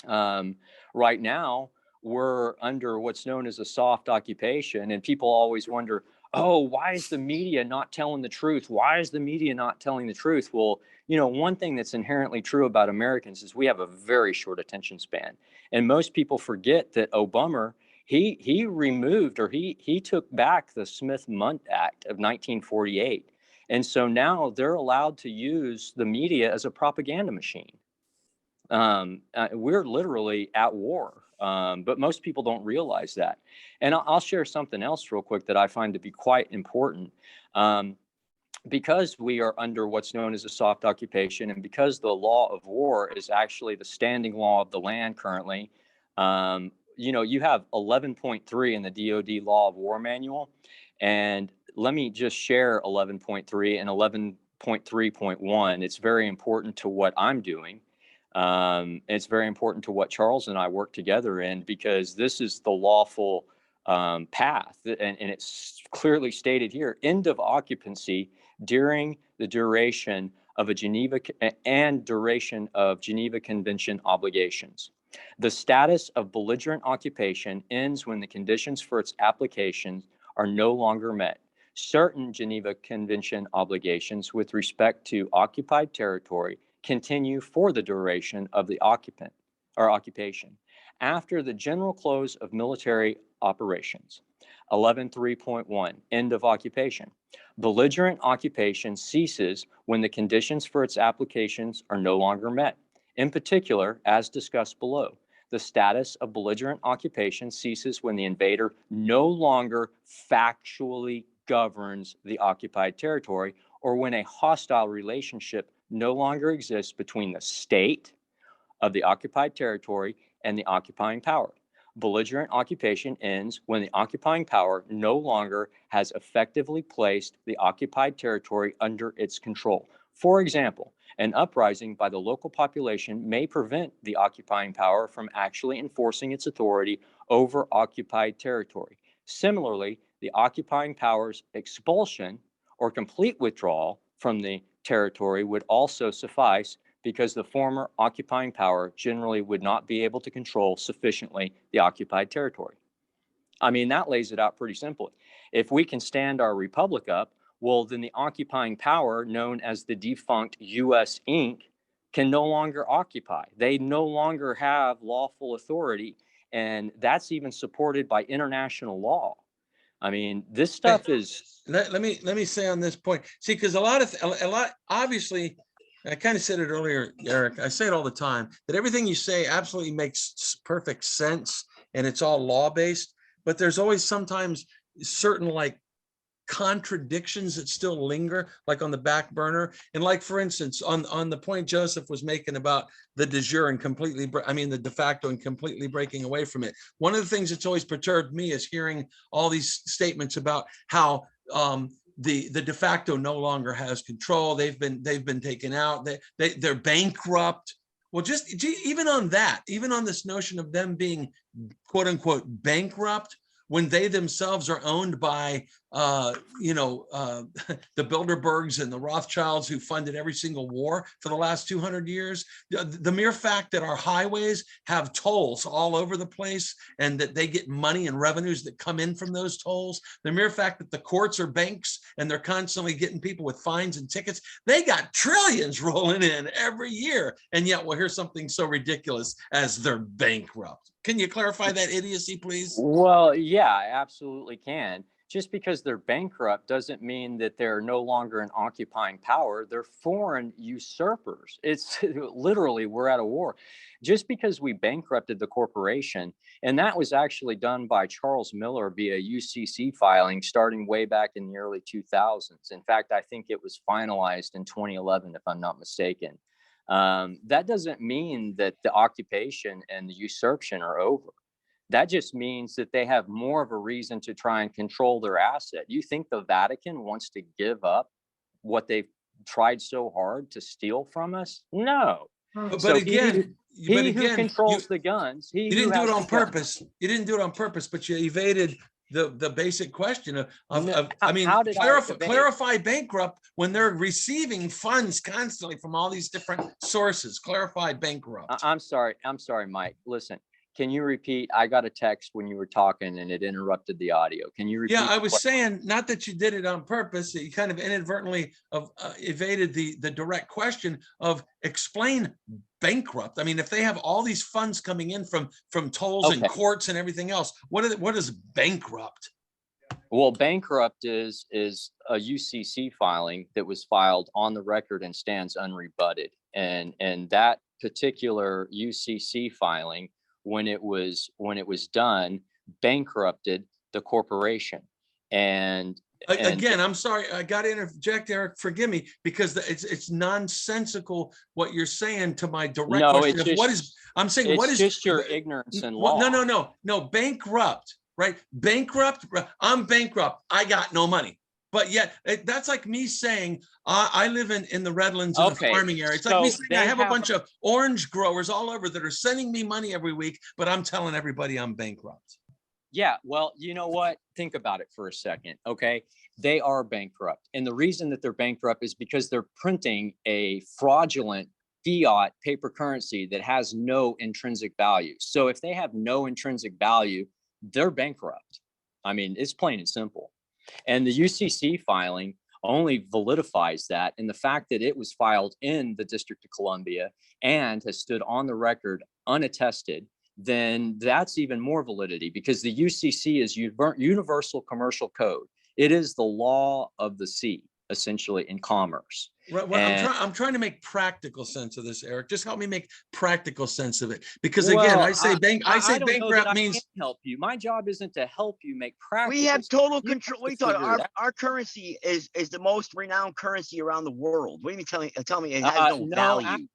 Right now, we're under what's known as a soft occupation, and people always wonder, oh, why is the media not telling the truth? Why is the media not telling the truth? Well, one thing that's inherently true about Americans is we have a very short attention span. And most people forget that Obama, he removed, or he took back the Smith-Mundt Act of 1948. And so now they're allowed to use the media as a propaganda machine. We're literally at war, but most people don't realize that. And I'll share something else real quick that I find to be quite important. Because we are under what's known as a soft occupation, and because the law of war is actually the standing law of the land currently, you have 11.3 in the DoD Law of War Manual. And let me just share 11.3 and 11.3.1. It's very important to what I'm doing. It's very important to what Charles and I work together in, because this is the lawful path. And it's clearly stated here: end of occupancy during the duration of Geneva Convention obligations. The status of belligerent occupation ends when the conditions for its application are no longer met. Certain Geneva Convention obligations with respect to occupied territory continue for the duration of the occupation. After the general close of military operations. 11.3.1, end of occupation. Belligerent occupation ceases when the conditions for its applications are no longer met. In particular, as discussed below, the status of belligerent occupation ceases when the invader no longer factually governs the occupied territory, or when a hostile relationship no longer exists between the state of the occupied territory and the occupying power. Belligerent occupation ends when the occupying power no longer has effectively placed the occupied territory under its control. For example, an uprising by the local population may prevent the occupying power from actually enforcing its authority over occupied territory. Similarly, the occupying power's expulsion or complete withdrawal from the territory would also suffice, because the former occupying power generally would not be able to control sufficiently the occupied territory. I mean, that lays it out pretty simply. If we can stand our republic up, well, then the occupying power, known as the defunct U.S. Inc., can no longer occupy. They no longer have lawful authority, and that's even supported by international law. I mean, this stuff is. Let me say on this point. See, because a lot obviously, I kind of said it earlier, Eric. I say it all the time, that everything you say absolutely makes perfect sense, and it's all law based. But there's always sometimes certain contradictions that still linger, like on the back burner. And like, for instance, on the point Joseph was making about the de jure and the de facto and completely breaking away from it. One of the things that's always perturbed me is hearing all these statements about how the de facto no longer has control. They've been taken out. They're bankrupt. Well, just even on this notion of them being quote unquote bankrupt, when they themselves are owned by the Bilderbergs and the Rothschilds who funded every single war for the last 200 years. The mere fact that our highways have tolls all over the place and that they get money and revenues that come in from those tolls, the mere fact that the courts are banks and they're constantly getting people with fines and tickets, they got trillions rolling in every year. And yet we'll hear something so ridiculous as they're bankrupt. Can you clarify that idiocy, please? Well, yeah, I absolutely can. Just because they're bankrupt doesn't mean that they're no longer an occupying power. They're foreign usurpers. It's literally, we're at a war. Just because we bankrupted the corporation, and that was actually done by Charles Miller via UCC filing starting way back in the early 2000s. In fact, I think it was finalized in 2011, if I'm not mistaken. That doesn't mean that the occupation and the usurpation are over. That just means that they have more of a reason to try and control their asset. You think the Vatican wants to give up what they've tried so hard to steal from us? No. But So again, he who controls the guns, he you who didn't do has it on the guns. purpose. You didn't do it on purpose, but you evaded the basic question of No, I mean, how did I evade? clarify bankrupt when they're receiving funds constantly from all these different sources. Clarify bankrupt. I'm sorry, Mike. Listen, can you repeat? I got a text when you were talking and it interrupted the audio. Can you repeat? Yeah, I was saying not that you did it on purpose. You kind of inadvertently evaded the direct question of explain bankrupt. I mean, if they have all these funds coming in from tolls and courts and everything else, what is bankrupt? Well, bankrupt is a UCC filing that was filed on the record and stands unrebutted. And that particular UCC filing, when it was done, bankrupted the corporation. And again, I'm sorry, I got to interject, Eric. Forgive me, because it's nonsensical what you're saying to my direct question of what is. I'm saying what is just your ignorance in law. No, bankrupt, right? Bankrupt. I'm bankrupt. I got no money. But yet, that's like me saying I live in the Redlands in a farming area. It's like me saying I have a bunch of orange growers all over that are sending me money every week, but I'm telling everybody I'm bankrupt. Yeah, well, you know what? Think about it for a second, okay? They are bankrupt. And the reason that they're bankrupt is because they're printing a fraudulent fiat paper currency that has no intrinsic value. So if they have no intrinsic value, they're bankrupt. I mean, it's plain and simple. And the UCC filing only validifies that. And the fact that it was filed in the District of Columbia and has stood on the record unattested, then that's even more validity, because the UCC is Universal Commercial Code. It is the law of the sea, essentially, in commerce. Right. Well, I'm trying to make practical sense of this, Eric. Just help me make practical sense of it. Because again, I say bankrupt means help you. My job isn't to help you make practical. We have total control. We thought our currency is the most renowned currency around the world. What do you mean tell me it has no value?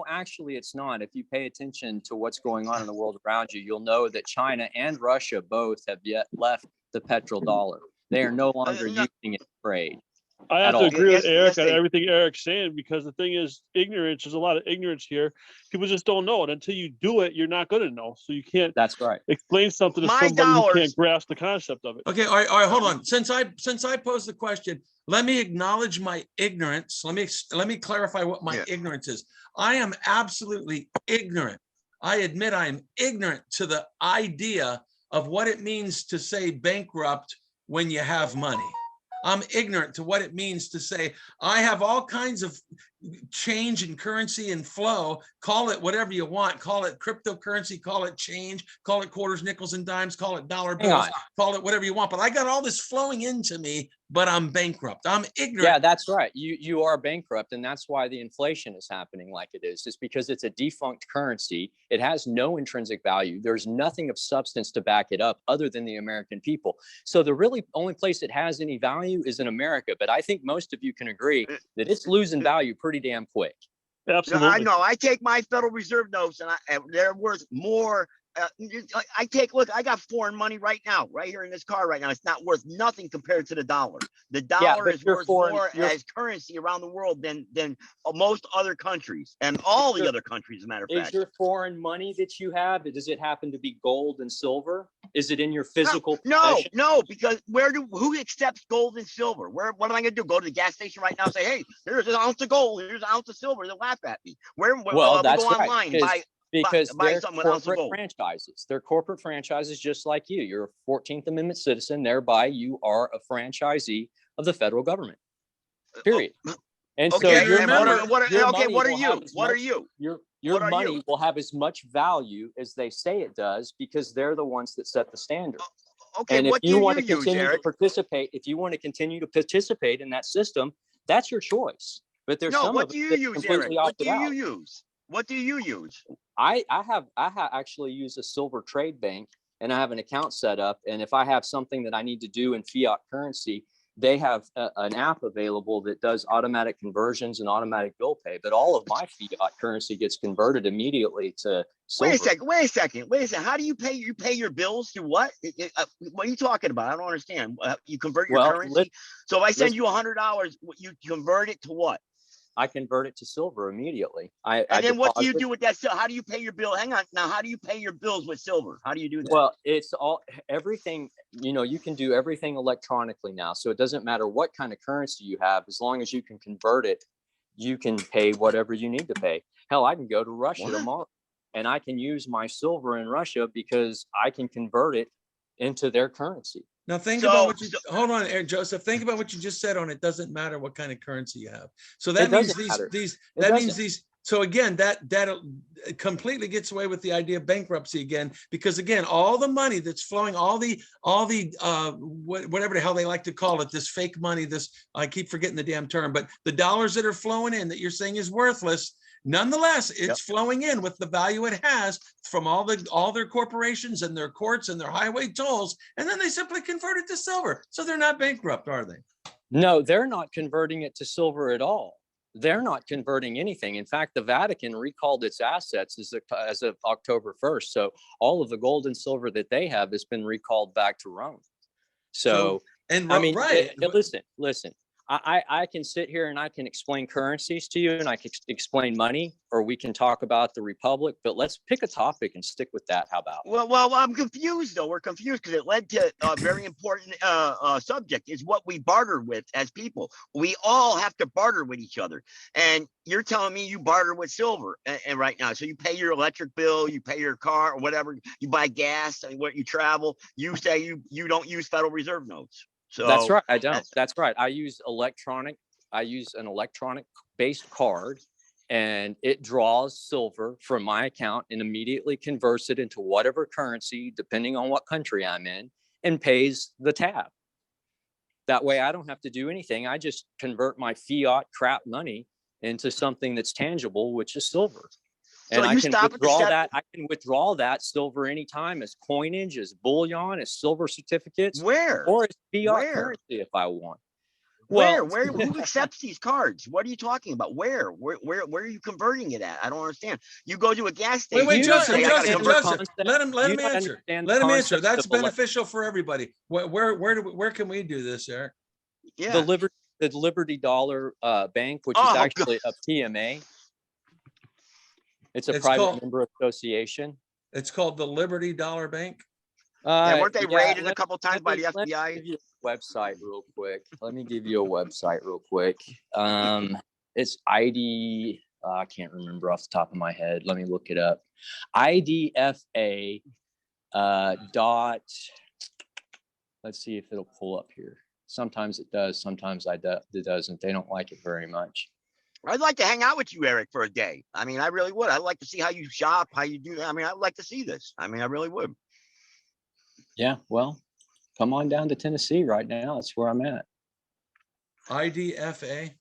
Actually, it's not. If you pay attention to what's going on in the world around you, you'll know that China and Russia both have yet left the petrodollar. They are no longer using it to trade. I have to agree with Eric on everything Eric's saying, because the thing is, ignorance. There's a lot of ignorance here. People just don't know it. Until you do it, you're not going to know. So you can't. That's right. Explain something to somebody who can't grasp the concept of it. Okay, all right, hold on. Since I posed the question, let me acknowledge my ignorance. Let me clarify what my ignorance is. I am absolutely ignorant. I admit I am ignorant to the idea of what it means to say bankrupt when you have money. I'm ignorant to what it means to say, I have all kinds of change in currency and flow, call it whatever you want, call it cryptocurrency, call it change, call it quarters, nickels, and dimes, call it dollar bills, call it whatever you want. But I got all this flowing into me, but I'm bankrupt. I'm ignorant. Yeah, that's right. You are bankrupt. And that's why the inflation is happening like it is. It's because it's a defunct currency. It has no intrinsic value. There's nothing of substance to back it up other than the American people. So the really only place it has any value is in America. But I think most of you can agree that it's losing value pretty damn quick. Absolutely. I know. I take my Federal Reserve notes and they're worth more I look, I got foreign money right now, right here in this car right now. It's not worth nothing compared to the dollar. The dollar but is your worth foreign- more your- as currency around the world than most other countries and all the your- other countries, as a matter of Is fact. your foreign money that you have, does it happen to be gold and silver? Is it in your physical No, possession? no, because who what gold and silver? What am I gonna do? Go to the gas station right now and say, hey, here's an ounce of gold, here's an ounce of silver. They'll laugh at me. Well, I'll that's go right, online and buy because buy they're something with an ounce of corporate gold. franchises. They're corporate franchises just like you. You're a 14th Amendment citizen, thereby you are a franchisee of the federal government. Period. And so Okay, your and money, what your are money will you? have as What are much- you? Your What are money you? will have as much value as they say it does because they're the ones that set the standard. Okay, And if what do you you want to use, continue to Eric? participate, if you want to continue to participate in that system, that's your choice. But there's No, some what of do it you that's use, Eric? completely What do opted you out. use? What do you use? I actually use a silver trade bank, and I have an account set up. And if I have something that I need to do in fiat currency, they have an app available that does automatic conversions and automatic bill pay. But all of my fiat currency gets converted immediately to silver. Wait a second. How do you pay? You pay your bills through what? What are you talking about? I don't understand. You convert your Well, currency. So if I send listen. you $100, you convert it to what? I convert it to silver immediately. I And then what do you deposit- do with that? How do you pay your bill? Hang on. Now, how do you pay your bills with silver? How do you do that? Well, it's everything, you can do everything electronically now. So it doesn't matter what kind of currency you have, as long as you can convert it, you can pay whatever you need to pay. Hell, I can go to Russia What? tomorrow and I can use my silver in Russia because I can convert it into their currency. Now think So- about what you, hold on, Eric, Joseph, think about what you just said on it doesn't matter what kind of currency you have. So that It means doesn't matter. these, It that means doesn't. these, so again, that completely gets away with the idea of bankruptcy again, because again, all the money that's flowing, all the whatever the hell they like to call it, this fake money, this, I keep forgetting the damn term, but the dollars that are flowing in that you're saying is worthless, nonetheless, it's flowing in with the value it has from all their corporations and their courts and their highway tolls, and then they simply convert it to silver. So they're not bankrupt, are they? No, they're not converting it to silver at all. They're not converting anything. In fact, the Vatican recalled its assets as of October 1st. So all of the gold and silver that they have has been recalled back to Rome. So And I mean, right. listen. I can sit here and I can explain currencies to you and I can explain money, or we can talk about the Republic, but let's pick a topic and stick with that. How about? Well, I'm confused though. We're confused because it led to a very important subject is what we barter with as people. We all have to barter with each other. And you're telling me you barter with silver and right now. So you pay your electric bill, you pay your car or whatever, you buy gas and what you travel, you say you don't use Federal Reserve notes. So That's right. I don't. That's right. I use an electronic based card and it draws silver from my account and immediately converts it into whatever currency, depending on what country I'm in, and pays the tab. That way I don't have to do anything. I just convert my fiat crap money into something that's tangible, which is silver. And I can withdraw that silver anytime as coinage, as bullion, as silver certificates, where or as fiat currency if I want. Where who accepts these cards? What are you talking about? Where are you converting it at? I don't understand. You go to a gas station. Wait, Joseph, say, Joseph, let him answer. Let him answer. That's of beneficial for everybody. Where can we do this, Eric? Yeah. The Liberty Dollar Bank, which is actually a PMA. It's a private member association. It's called the Liberty Dollar Bank. Yeah, weren't they raided a couple times by the FBI? Let me give you a website real quick. It's ID. I can't remember off the top of my head. Let me look it up. IDFA dot. Let's see if it'll pull up here. Sometimes it does. Sometimes it doesn't. They don't like it very much. I'd like to hang out with you, Eric, for a day. I mean, I really would. I'd like to see how you shop, how you do. I mean, I'd like to see this. I mean, I really would. Yeah, well, come on down to Tennessee right now. That's where I'm at. IDFA.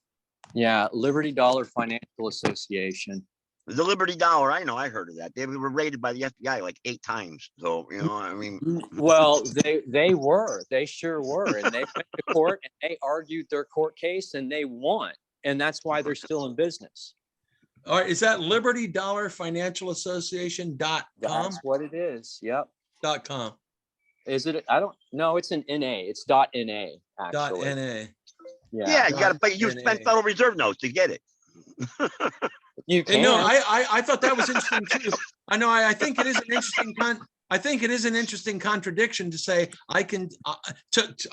Yeah, Liberty Dollar Financial Association. The Liberty Dollar, I know, I heard of that. They were raided by the FBI like 8 times. So, I mean. Well, they sure were. And they went to court and they argued their court case and they won. And that's why they're still in business. All right, is that Liberty Dollar Financial Association.com? That's what it is. Yep. .com. Is it? I don't know. It's an NA. It's .NA actually. .NA. Yeah, you got to, but you .NA. spend Federal Reserve notes to get it. You And can. no, I thought that was interesting too. I know, I think it is an interesting I think it is an interesting contradiction to say I can,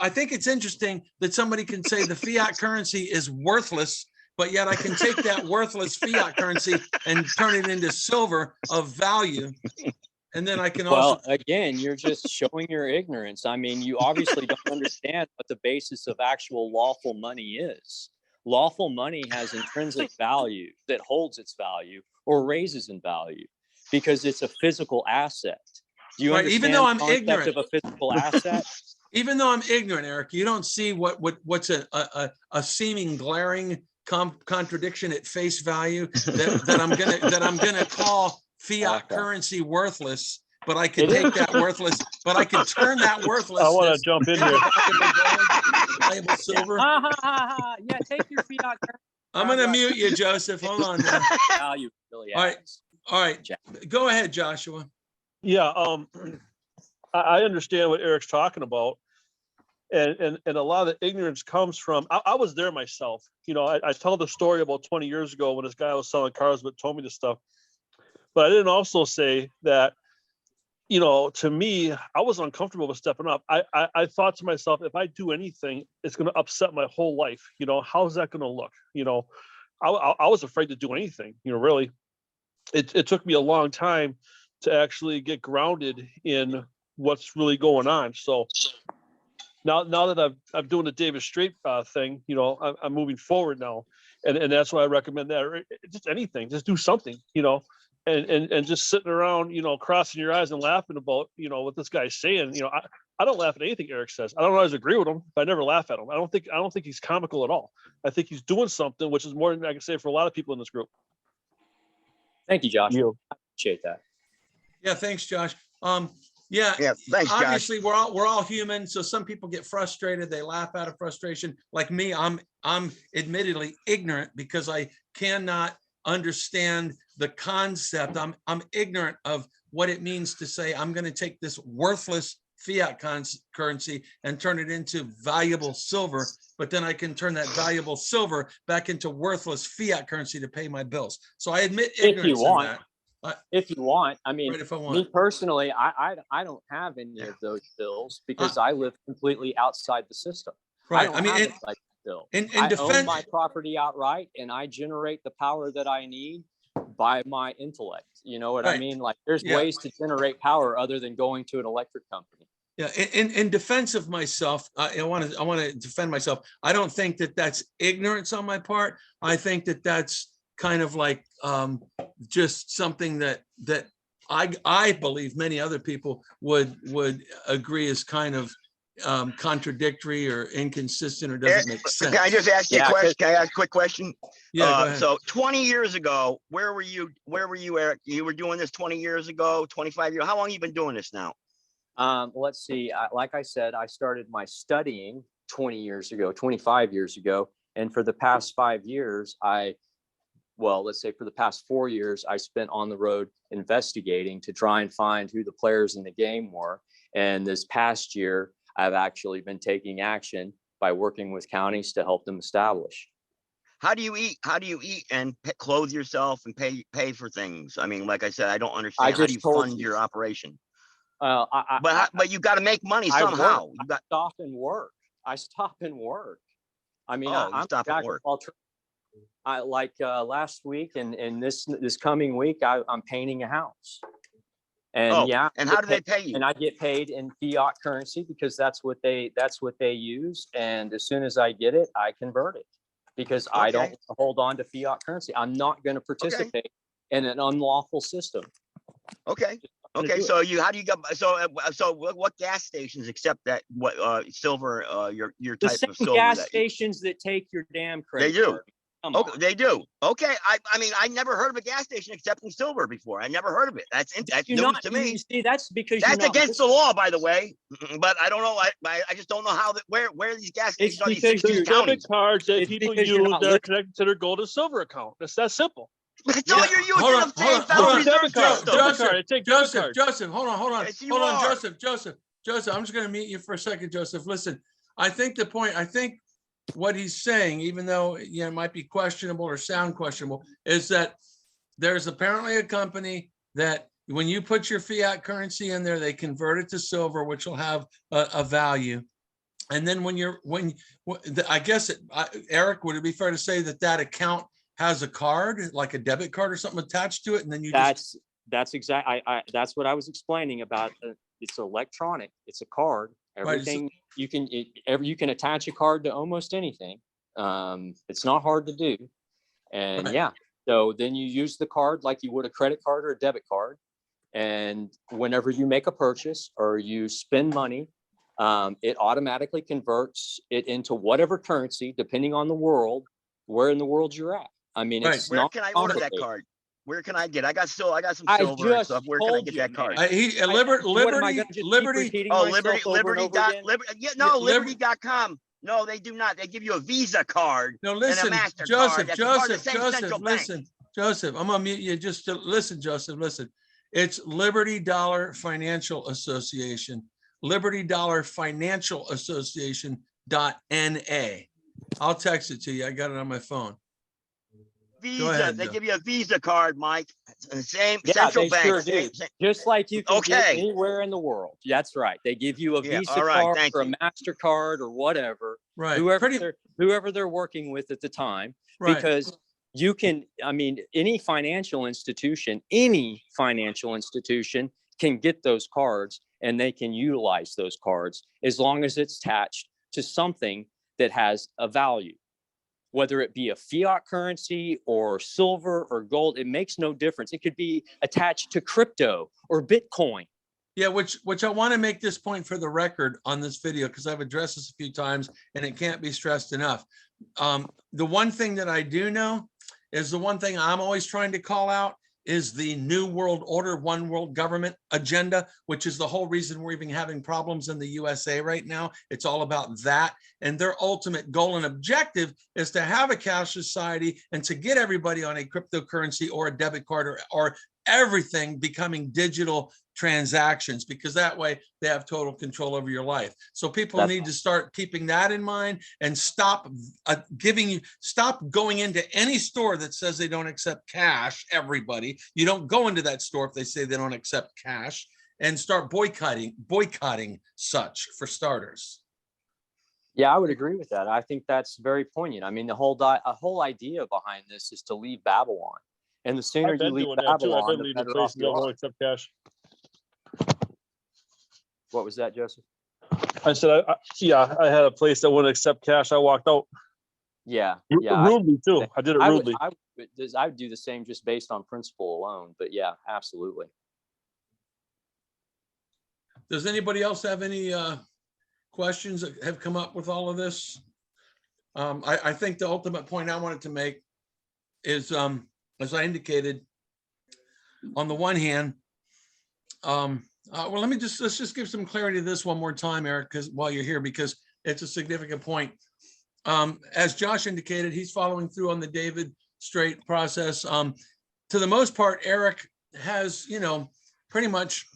I think it's interesting that somebody can say the fiat currency is worthless, but yet I can take that worthless fiat currency and turn it into silver of value. And then I can also, Well, again, you're just showing your ignorance. I mean, you obviously don't understand what the basis of actual lawful money is. Lawful money has intrinsic value that holds its value or raises in value because it's a physical asset. Do you Right, understand even though I'm the concept ignorant. of a physical asset? even though I'm ignorant, Eric, you don't see what's a seeming glaring contradiction at face value that I'm gonna call fiat Okay. currency worthless, but I can It take is. that worthless, but I can turn that worthless. I want to jump in here. Valuable silver. Ha, ha, ha, ha. Yeah, take your fiat currency I'm gonna mute you, Joseph. Hold on now. value really All right. adds. All right, go ahead, Joshua. Yeah, I understand what Eric's talking about. And a lot of the ignorance comes from, I was there myself. You know, I tell the story about 20 years ago when this guy was selling cars but told me this stuff. But I didn't also say that, you know, to me, I was uncomfortable with stepping up. I thought to myself, if I do anything, it's going to upset my whole life. You know, how's that going to look? You know, I was afraid to do anything, you know, really. It took me a long time to actually get grounded in what's really going on. So now that I'm doing the Davis Straight thing, you know, I'm moving forward now. And that's why I recommend that. Just anything, just do something, you know, and just sitting around, you know, crossing your eyes and laughing about, you know, what this guy's saying. You know, I don't laugh at anything Eric says. I don't always agree with him, but I never laugh at him. I don't think he's comical at all. I think he's doing something, which is more than I can say for a lot of people in this group. Thank you, Josh. You. I appreciate that. Yeah, thanks, Josh. Yeah, Thanks, Josh. obviously we're all human. So some people get frustrated. They laugh out of frustration. Like me, I'm admittedly ignorant because I cannot understand the concept. I'm ignorant of what it means to say, I'm going to take this worthless fiat currency and turn it into valuable silver, but then I can turn that valuable silver back into worthless fiat currency to pay my bills. So I admit ignorance in that. If you want, I mean, Right, if I me want. personally, I don't have any of those bills because I live completely outside the system. Right. I mean, have a bill. In I own defense, my property outright, and I generate the power that I need by my intellect. You know what I Right. mean? Like, there's Yeah. ways to generate power other than going to an electric company. yeah, in defense of myself, I want to defend myself. I don't think that that's ignorance on my part. I think that that's kind of like just something that I believe many other people would agree is kind of contradictory or inconsistent or doesn't make sense. Can I just ask you a question? Can I ask a quick question? Yeah, go ahead. So 20 years ago, where were you, Eric? You were doing this 20 years ago, 25 years. How long have you been doing this now? Let's see. Like I said, I started my studying 20 years ago, 25 years ago. And for the past 5 years, let's say for the past 4 years, I spent on the road investigating to try and find who the players in the game were. And this past year, I've actually been taking action by working with counties to help them establish. How do you eat? How do you eat and clothe yourself and pay for things? I mean, like I said, I don't understand. How do you fund your operation? But you got to make money somehow. I stop and work. I mean, I'm stop at work. Last week and this coming week, I'm painting a house. And and how do they pay you? And I get paid in fiat currency because that's what they use. And as soon as I get it, I convert it because I don't hold on to fiat currency. I'm not going to participate in an unlawful system. Okay. So how do you get? So what gas stations accept that? What silver? Your type the same of silver? Gas stations that take your damn credit. They do. Card. Okay, they do. Okay, I mean, I never heard of a gas station accepting silver before. I never heard of it. That's news to me. You see, that's because that's against the law, by the way. But I don't know. I just don't know how that where these gas stations are. These 16 counties. Debit cards that people use that are connected to their gold and silver account. That's that simple. That's all you're Hold using on, the hold same on, Federal hold on. Reserve Debit card, system. debit Joseph, card, I take debit Joseph, cards. Joseph, hold on, Yes, you hold on, are. Joseph, I'm just gonna mute you for a second, Joseph. Listen, I think what he's saying, even though, it might be questionable or sound questionable, is that there's apparently a company that when you put your fiat currency in there, they convert it to silver, which will have a value. And then I guess, Eric, would it be fair to say that account has a card, like a debit card or something attached to it? And then you just, That's exactly, that's what I was explaining about. It's electronic, it's a card. Right, so- Everything you can attach a card to almost anything. It's not hard to do. And Right. yeah, so then you use the card like you would a credit card or a debit card. And whenever you make a purchase or you spend money, it automatically converts it into whatever currency, depending on the world, where in the world you're at. I mean, Right. it's Where not can I order that complicated. card? Where can I get? I got some I silver and just stuff. Where can I told get you, that card? man. Liberty, What am I going to just keep Liberty, repeating Oh, myself over and over again? Yeah, Yeah, Liberty.com. No, they do not. They give you a Visa card no, and listen, a MasterCard. Joseph, That's a part of the Joseph, same central bank. listen, Joseph, I'm gonna mute you just to listen, Joseph, listen. It's Liberty Dollar Financial Association, Liberty Dollar Financial Association .NA. I'll text it to you. I got it on my phone. Visa. ahead, They Joe. give you a Visa card, Mike. Same Yeah, central they bank. sure do. Just like you can get Okay. anywhere in the world. That's right. They give you a Yeah, Visa all right, card thank or a you. MasterCard or whatever, Right, whoever they're working with at the time, right, because you can, I mean, any financial institution can get those cards and they can utilize those cards as long as it's attached to something that has a value. Whether it be a fiat currency or silver or gold, it makes no difference. It could be attached to crypto or Bitcoin. yeah, which I want to make this point for the record on this video, because I've addressed this a few times and it can't be stressed enough. The one thing that I do know is the one thing I'm always trying to call out is the New World Order, One World Government agenda, which is the whole reason we're even having problems in the USA right now. It's all about that. And their ultimate goal and objective is to have a cash society and to get everybody on a cryptocurrency or a debit card or everything becoming digital transactions, because that way they have total control over your life. So people need to start keeping that in mind and stop going into any store that says they don't accept cash. Everybody, you don't go into that store if they say they don't accept cash, and start boycotting such, for starters. Yeah, I would agree with that. I think that's very poignant. I mean, the whole idea behind this is to leave Babylon. And the sooner I've been you leave doing that too. I've Babylon, been the leaving better off places that you won't are. accept cash. What was that, Joseph? I said, I had a place that wouldn't accept cash. I walked out. Yeah. Rudely too. I did it rudely. I would do the same just based on principle alone. But yeah, absolutely. Does anybody else have any questions that have come up with all of this? I think the ultimate point I wanted to make is, as I indicated, on the one hand, well, let's just give some clarity to this one more time, Eric, because while you're here, because it's a significant point. As Josh indicated, he's following through on the David Strait process. To the most part, Eric has, pretty much,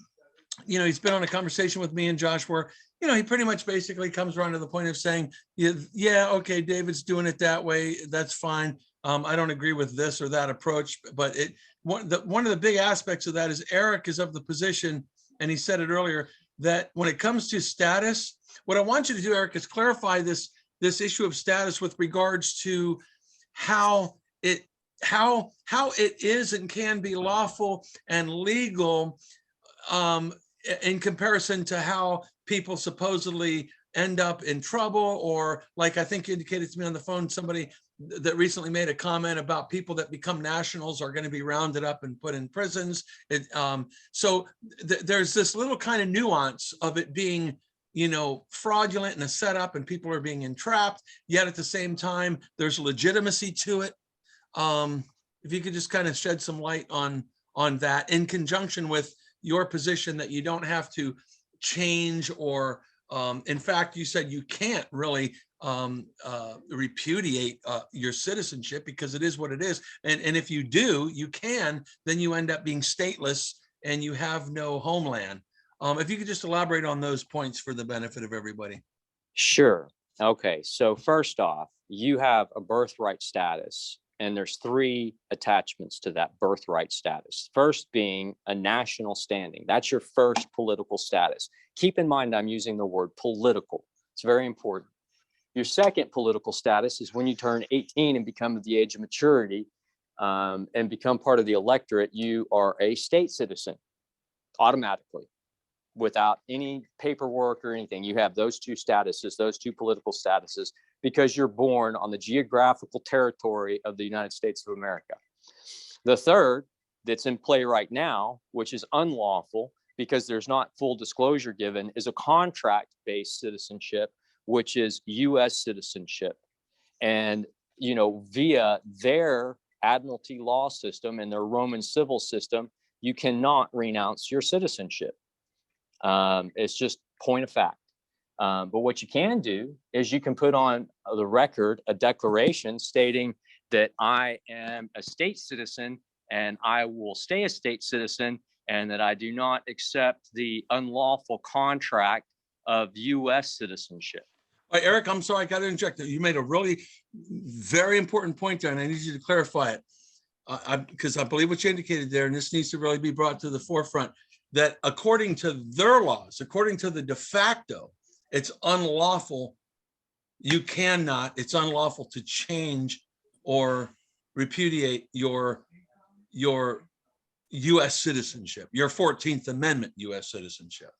he's been on a conversation with me and Josh where, he pretty much basically comes around to the point of saying, yeah, okay, David's doing it that way. That's fine. I don't agree with this or that approach, but one of the big aspects of that is Eric is of the position, and he said it earlier, that when it comes to status, what I want you to do, Eric, is clarify this issue of status with regards to how it is and can be lawful and legal in comparison to how people supposedly end up in trouble, or like I think you indicated to me on the phone, somebody that recently made a comment about people that become nationals are going to be rounded up and put in prisons. So there's this little kind of nuance of it being, fraudulent and a setup, and people are being entrapped, yet at the same time, there's legitimacy to it. If you could just kind of shed some light on that in conjunction with your position that you don't have to change or In fact, you said you can't really repudiate your citizenship because it is what it is. And if you do, you can, then you end up being stateless and you have no homeland. If you could just elaborate on those points for the benefit of everybody. Sure. Okay. So first off, you have a birthright status, and there's three attachments to that birthright status. First being a national standing. That's your first political status. Keep in mind, I'm using the word political. It's very important. Your second political status is when you turn 18 and become of the age of maturity and become part of the electorate, you are a state citizen automatically, without any paperwork or anything. You have those two statuses, those two political statuses, because you're born on the geographical territory of the United States of America. The third that's in play right now, which is unlawful because there's not full disclosure given, is a contract-based citizenship, which is U.S. citizenship. And, you know, via their admiralty law system and their Roman civil system, you cannot renounce your citizenship. It's just point of fact. But what you can do is you can put on the record a declaration stating that I am a state citizen and I will stay a state citizen, and that I do not accept the unlawful contract of U.S. citizenship. All right, Eric, I'm sorry, I got to interject. You made a really very important point there, and I need you to clarify it. Because I believe what you indicated there, and this needs to really be brought to the forefront, that according to their laws, according to the de facto, it's unlawful. You cannot, it's unlawful to change or repudiate your U.S. citizenship, your 14th Amendment U.S. citizenship.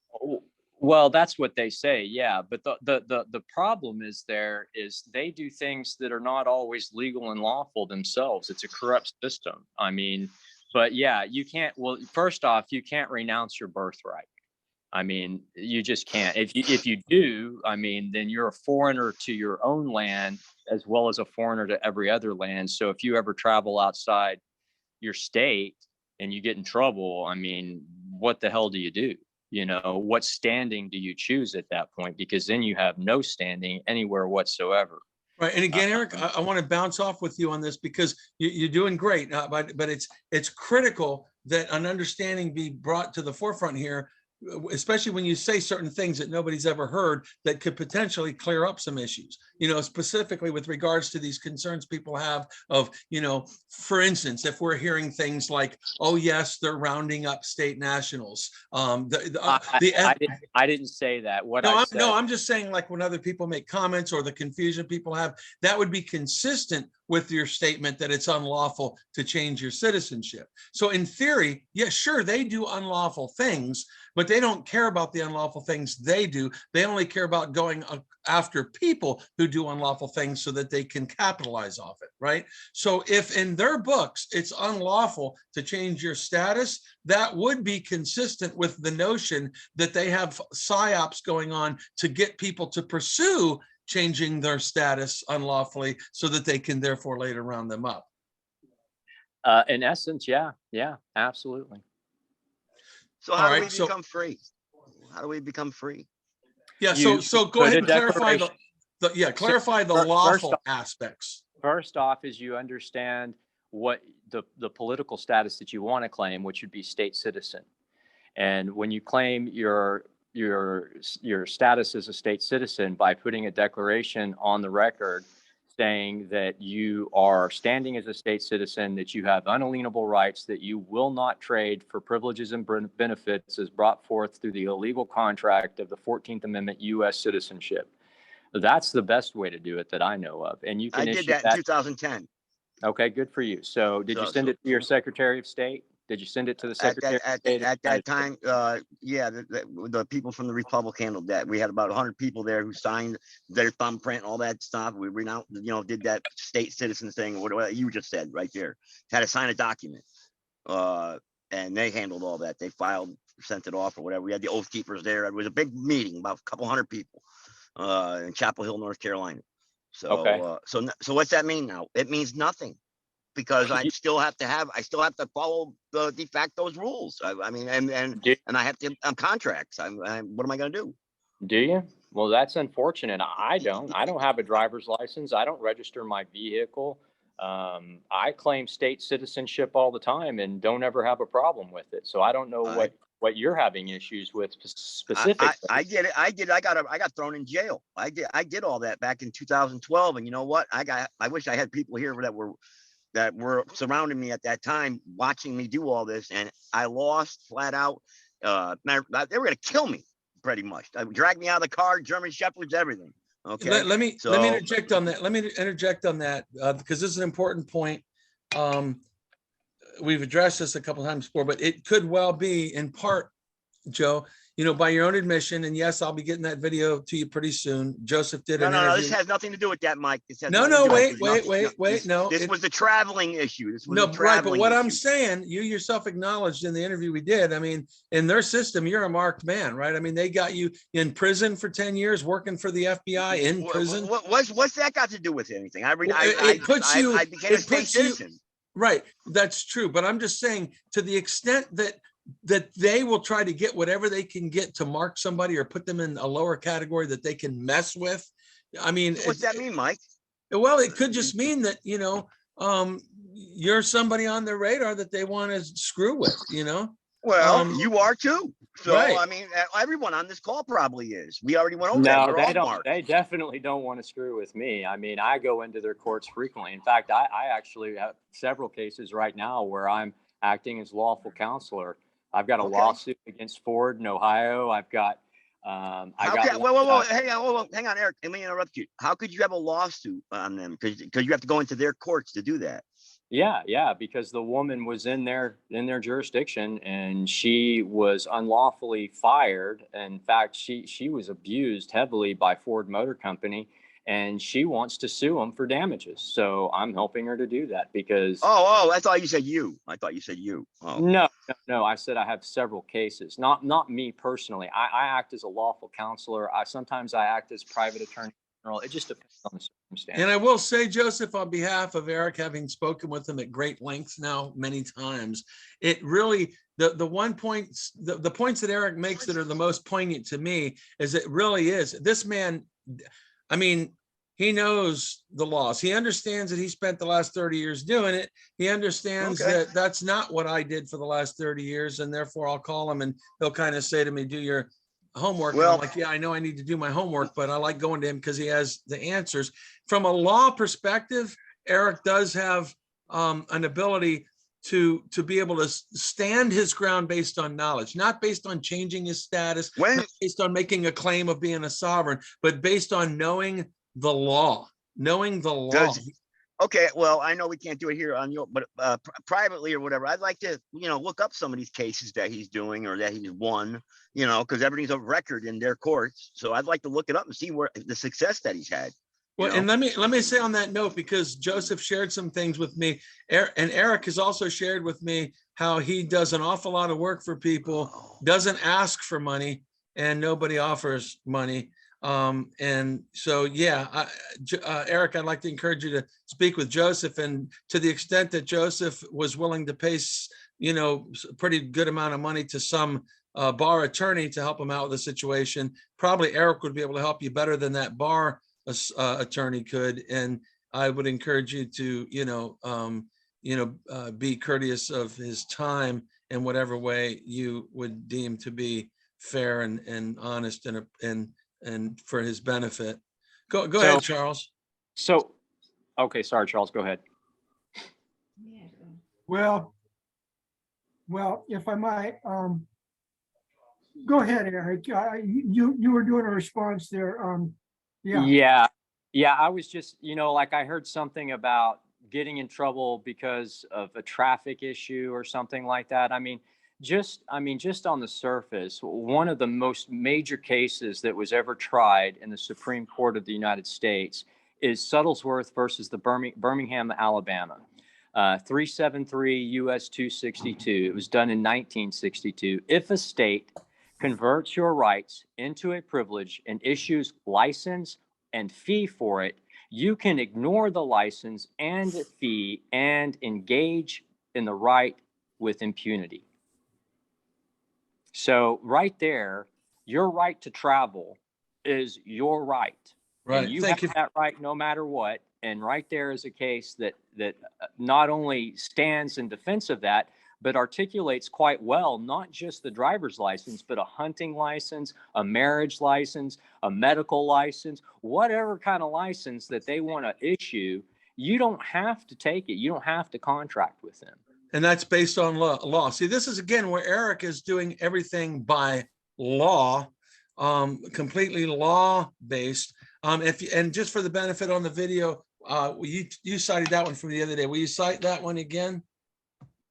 Well, that's what they say, yeah. But the problem is they do things that are not always legal and lawful themselves. It's a corrupt system. I mean, but yeah, you can't. Well, first off, you can't renounce your birthright. I mean, you just can't. If you do, I mean, then you're a foreigner to your own land as well as a foreigner to every other land. So if you ever travel outside your state and you get in trouble, I mean, what the hell do you do? You know, what standing do you choose at that point? Because then you have no standing anywhere whatsoever. Right. And again, Eric, I want to bounce off with you on this because you're doing great, but it's critical that an understanding be brought to the forefront here, especially when you say certain things that nobody's ever heard that could potentially clear up some issues, you know, specifically with regards to these concerns people have of, you know, for instance, if we're hearing things like, oh, yes, they're rounding up state nationals. I didn't say that. I'm just saying, like, when other people make comments or the confusion people have, that would be consistent with your statement that it's unlawful to change your citizenship. So in theory, yeah, sure, they do unlawful things, but they don't care about the unlawful things they do. They only care about going after people who do unlawful things so that they can capitalize off it, right? So if in their books it's unlawful to change your status, that would be consistent with the notion that they have psyops going on to get people to pursue changing their status unlawfully so that they can therefore later round them up. In essence, yeah, absolutely. So how do we become free? How do we become free? Yeah, so go ahead and clarify clarify the lawful aspects. First off is you understand what the political status that you want to claim, which would be state citizen. And when you claim your status as a state citizen by putting a declaration on the record saying that you are standing as a state citizen, that you have unalienable rights, that you will not trade for privileges and benefits as brought forth through the illegal contract of the 14th Amendment U.S. citizenship. That's the best way to do it that I know of. And you can I did that in 2010. Okay, good for you. So did you send it to your Secretary of State? Did you send it to the Secretary of State? At that time, yeah, the people from the Republic handled that. We had about 100 people there who signed their thumbprint, all that stuff. We renounced, did that state citizen thing, whatever you just said right there. Had to sign a document, and they handled all that. They filed, sent it off or whatever. We had the oath keepers there. It was a big meeting, about a couple hundred people, in Chapel Hill, North Carolina. So, okay. So what's that mean now? It means nothing. Because I still have to follow the de facto's rules. I mean, and I have to, contracts. What am I going to do? Do you? Well, that's unfortunate. I don't have a driver's license. I don't register my vehicle. I claim state citizenship all the time and don't ever have a problem with it. So I don't know what you're having issues with specifically. I get it. I got thrown in jail. I did all that back in 2012. And you know what? I wish I had people here that were surrounding me at that time, watching me do all this. And I lost flat out. They were going to kill me pretty much. Drag me out of the car, German Shepherds, everything. Okay. Let me interject on that. Let me interject on that because this is an important point. We've addressed this a couple times before, but it could well be in part, Joe, by your own admission. And yes, I'll be getting that video to you pretty soon. Joseph did an interview. This has nothing to do with that, Mike. Wait. This was the traveling issue. Right. But what I'm saying, you yourself acknowledged in the interview we did. I mean, in their system, you're a marked man, right? I mean, they got you in prison for 10 years, working for the FBI in prison. What's that got to do with anything? I became a state citizen. Right. That's true. But I'm just saying, to the extent that they will try to get whatever they can get to mark somebody or put them in a lower category that they can mess with. I mean, what's that mean, Mike? Well, it could just mean that, you're somebody on their radar that they want to screw with, Well, you are too. So, right. I mean, everyone on this call probably is. We already went over that. No, they don't. They definitely don't want to screw with me. I mean, I go into their courts frequently. In fact, I actually have several cases right now where I'm acting as lawful counselor. I've got a lawsuit against Ford in Ohio. I've got. Hang on, Eric. Let me interrupt you. How could you have a lawsuit on them? Because you have to go into their courts to do that. Yeah, because the woman was in their jurisdiction and she was unlawfully fired. In fact, she was abused heavily by Ford Motor Company, and she wants to sue them for damages. So I'm helping her to do that because. Oh, I thought you said you. Oh. No. I said I have several cases. Not me personally. I act as a lawful counselor. Sometimes I act as private attorney general. It just depends on the circumstance. And I will say, Joseph, on behalf of Eric, having spoken with him at great length now many times, it really the points that Eric makes that are the most poignant to me is it really is this man. I mean, he knows the laws. He understands that he spent the last 30 years doing it. He understands that that's not what I did for the last 30 years. And therefore I'll call him and he'll kind of say to me, do your homework. Well, I'm like, yeah, I know I need to do my homework, but I like going to him because he has the answers. From a law perspective, Eric does have an ability to be able to stand his ground based on knowledge, not based on changing his status, not based on making a claim of being a sovereign, but based on knowing the law. Okay, well, I know we can't do it here on your, but privately or whatever, I'd like to, look up some of these cases that he's doing or that he's won, because everything's a record in their courts. So I'd like to look it up and see where the success that he's had. Well, and let me say on that note, because Joseph shared some things with me, and Eric has also shared with me how he does an awful lot of work for people, doesn't ask for money, and nobody offers money. And so, yeah, Eric, I'd like to encourage you to speak with Joseph, and to the extent that Joseph was willing to pay, a pretty good amount of money to some bar attorney to help him out with the situation, probably Eric would be able to help you better than that bar attorney could. And I would encourage you to, be courteous of his time in whatever way you would deem to be fair and honest and for his benefit. Go ahead, Charles. Okay, sorry, Charles, go ahead. Well, if I might, go ahead, Eric. You were doing a response there. Yeah. I was just, I heard something about getting in trouble because of a traffic issue or something like that. Just on the surface, one of the most major cases that was ever tried in the Supreme Court of the United States is Shuttlesworth versus the Birmingham, Alabama, 373 U.S. 262. It was done in 1962. If a state converts your rights into a privilege and issues license and fee for it, you can ignore the license and fee and engage in the right with impunity. So right there, your right to travel is your right. Right. And you Thank have you. that right no matter what. And right there is a case that not only stands in defense of that, but articulates quite well, not just the driver's license, but a hunting license, a marriage license, a medical license, whatever kind of license that they want to issue. You don't have to take it. You don't have to contract with them. And that's based on law. See, this is again where Eric is doing everything by law, completely law-based. And just for the benefit on the video, you cited that one from the other day. Will you cite that one again?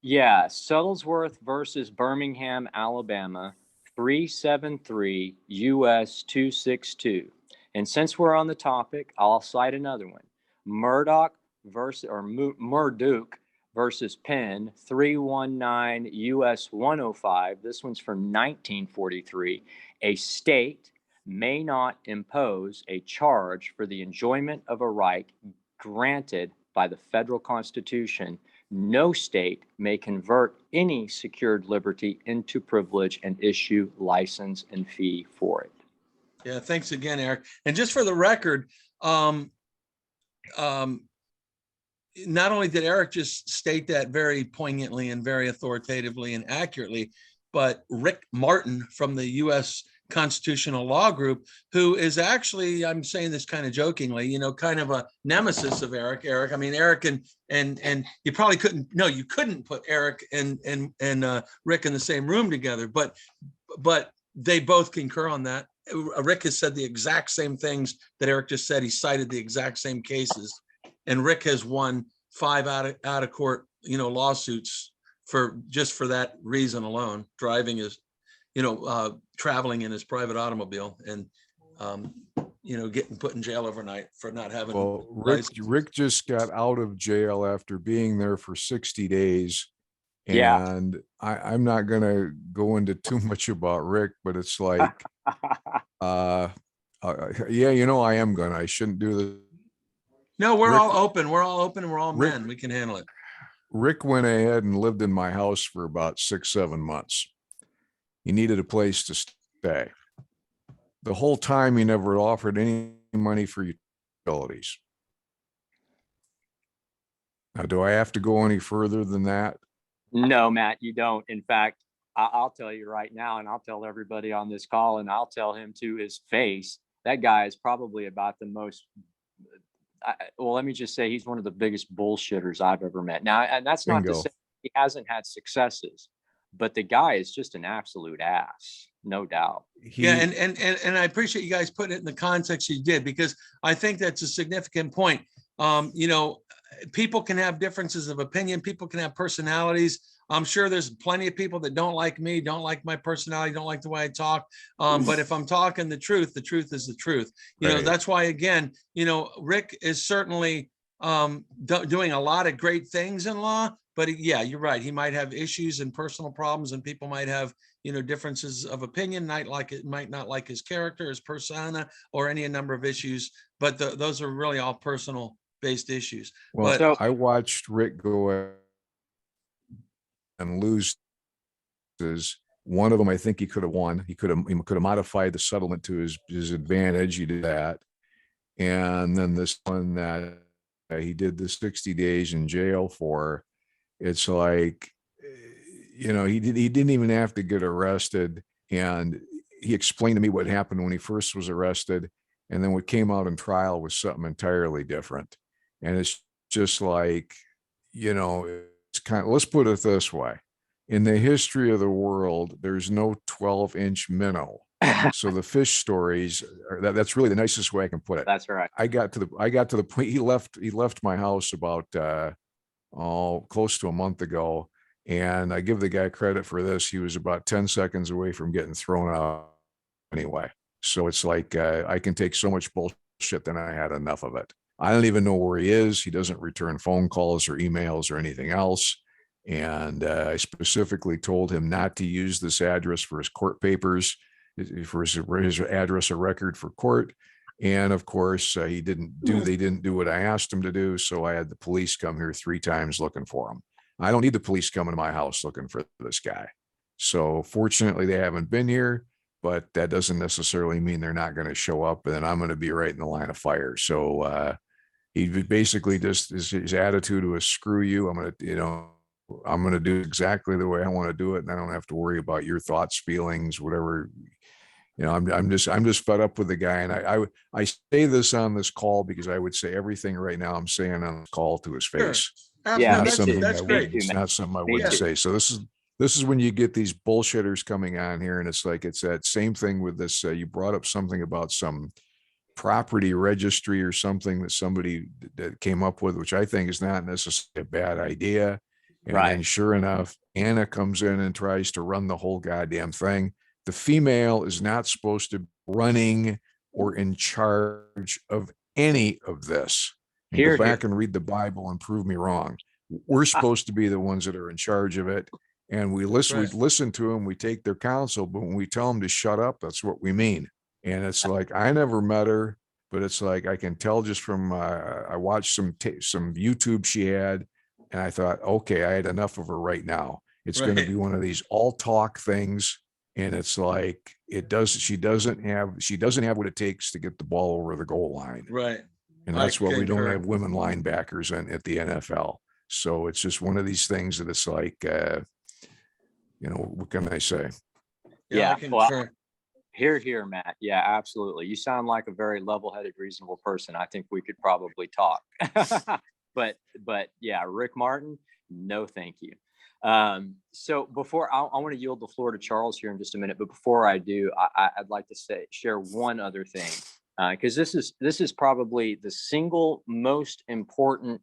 Yeah, Shuttlesworth versus Birmingham, Alabama, 373 US 262. And since we're on the topic, I'll cite another one. Murdoch Murdoch versus Penn, 319 US 105. This one's from 1943. A state may not impose a charge for the enjoyment of a right granted by the federal Constitution. No state may convert any secured liberty into privilege and issue license and fee for it. Yeah, thanks again, Eric. And just for the record, not only did Eric just state that very poignantly and very authoritatively and accurately, but Rick Martin from the U.S. Constitutional Law Group, who is actually, I'm saying this kind of jokingly, kind of a nemesis of Eric. I mean, Eric and you probably you couldn't put Eric and Rick in the same room together, but they both concur on that. Rick has said the exact same things that Eric just said. He cited the exact same cases, and Rick has won 5 out of court, lawsuits for that reason alone, driving his, traveling in his private automobile and, getting put in jail overnight for not having. Well, Rick just got out of jail after being there for 60 days. Yeah. And I'm not going to go into too much about Rick, but it's like, yeah, I am going to, I shouldn't do this. No, we're Rick- all open. We're all open and we're all Rick- men. We can handle it. Rick went ahead and lived in my house for about 6-7 months. He needed a place to stay. The whole time he never offered any money for utilities. Now, do I have to go any further than that? No, Matt, you don't. In fact, I'll tell you right now, and I'll tell everybody on this call, and I'll tell him to his face, that guy is probably about the most, well, let me just say he's one of the biggest bullshitters I've ever met. Now, and that's not to Bingo. say he hasn't had successes, but the guy is just an absolute ass, no doubt. Yeah, and I appreciate you guys putting it in the context you did, because I think that's a significant point. People can have differences of opinion. People can have personalities. I'm sure there's plenty of people that don't like me, don't like my personality, don't like the way I talk. But if I'm talking the truth is the truth. Right. That's why, again, Rick is certainly doing a lot of great things in law. But yeah, you're right. He might have issues and personal problems, and people might have, differences of opinion, might not like his character, his persona, or any number of issues. But those are really all personal based issues. Well, But I watched Rick go and lose. One of them, I think he could have won. He could have modified the settlement to his advantage. He did that. And then this one that he did the 60 days in jail for, it's like, he didn't even have to get arrested. And he explained to me what happened when he first was arrested. And then what came out in trial was something entirely different. And it's just like, it's kind of, let's put it this way. In the history of the world, there's no 12-inch minnow. So the fish stories, that's really the nicest way I can put it. That's right. I got to the point, he left my house about, close to a month ago. And I give the guy credit for this. He was about 10 seconds away from getting thrown out anyway. So it's like, I can take so much bullshit, then I had enough of it. I don't even know where he is. He doesn't return phone calls or emails or anything else. And I specifically told him not to use this address for his court papers, for his address or record for court. And of course, they didn't do what I asked him to do. So I had the police come here 3 times looking for him. I don't need the police coming to my house looking for this guy. So fortunately, they haven't been here. but that doesn't necessarily mean they're not going to show up, and then I'm going to be right in the line of fire. So he basically just his attitude was screw you. I'm going to, I'm going to do exactly the way I want to do it, and I don't have to worry about your thoughts, feelings, whatever. I'm just fed up with the guy, and I say this on this call because I would say everything right now I'm saying on the call to his Sure. face. Absolutely. Not something That's I great. wouldn't, it's not something I Me wouldn't too. say. So this is when you get these bullshitters coming on here, and it's like, it's that same thing with this. You brought up something about some property registry or something that somebody that came up with, which I think is not necessarily a bad idea. And Right. then sure enough, Anna comes in and tries to run the whole goddamn thing. The female is not supposed to be running or in charge of any of this. And Here, go back and read the Bible and prove me wrong. We're supposed to be the ones that are in charge of it. And we Right. listen to them, we take their counsel, but when we tell them to shut up, that's what we mean. And it's like, I never met her, but it's like, I can tell just from, I watched some YouTube she had, and I thought, okay, I had enough of her right now. It's going to Right. be one of these all talk things. And it's like, she doesn't have what it takes to get the ball over the goal line. Right. And I that's why we don't concur. have women linebackers at the NFL. So it's just one of these things that it's like, what can I say? Yeah, I well, concur. here, Matt. Yeah, absolutely. You sound like a very level-headed, reasonable person. I think we could probably talk. but yeah, Rick Martin, no, thank you. So before I want to yield the floor to Charles here in just a minute, but before I do, I'd like to share one other thing, because this is probably the single most important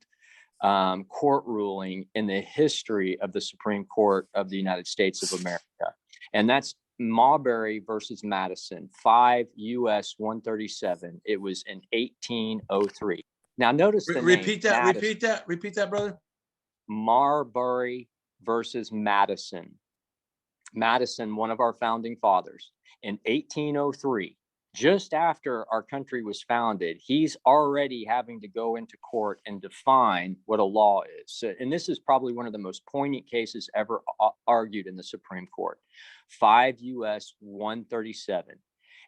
court ruling in the history of the Supreme Court of the United States of America, and that's Marbury versus Madison, 5 U.S. 137. It was in 1803. Now notice the Repeat name, that. Madison. Repeat that, brother. Marbury versus Madison. Madison, one of our founding fathers, in 1803, just after our country was founded, he's already having to go into court and define what a law is. So, and this is probably one of the most poignant cases ever argued in the Supreme Court. 5 U.S. 137,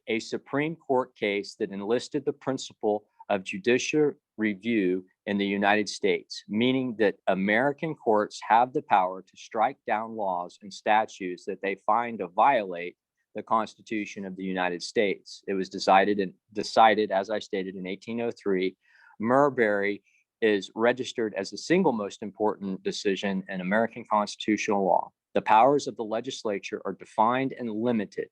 a Supreme Court case that enlisted the principle of judicial review in the United States, meaning that American courts have the power to strike down laws and statutes that they find to violate the Constitution of the United States. It was decided, as I stated, in 1803. Marbury is registered as the single most important decision in American constitutional law. The powers of the legislature are defined and limited,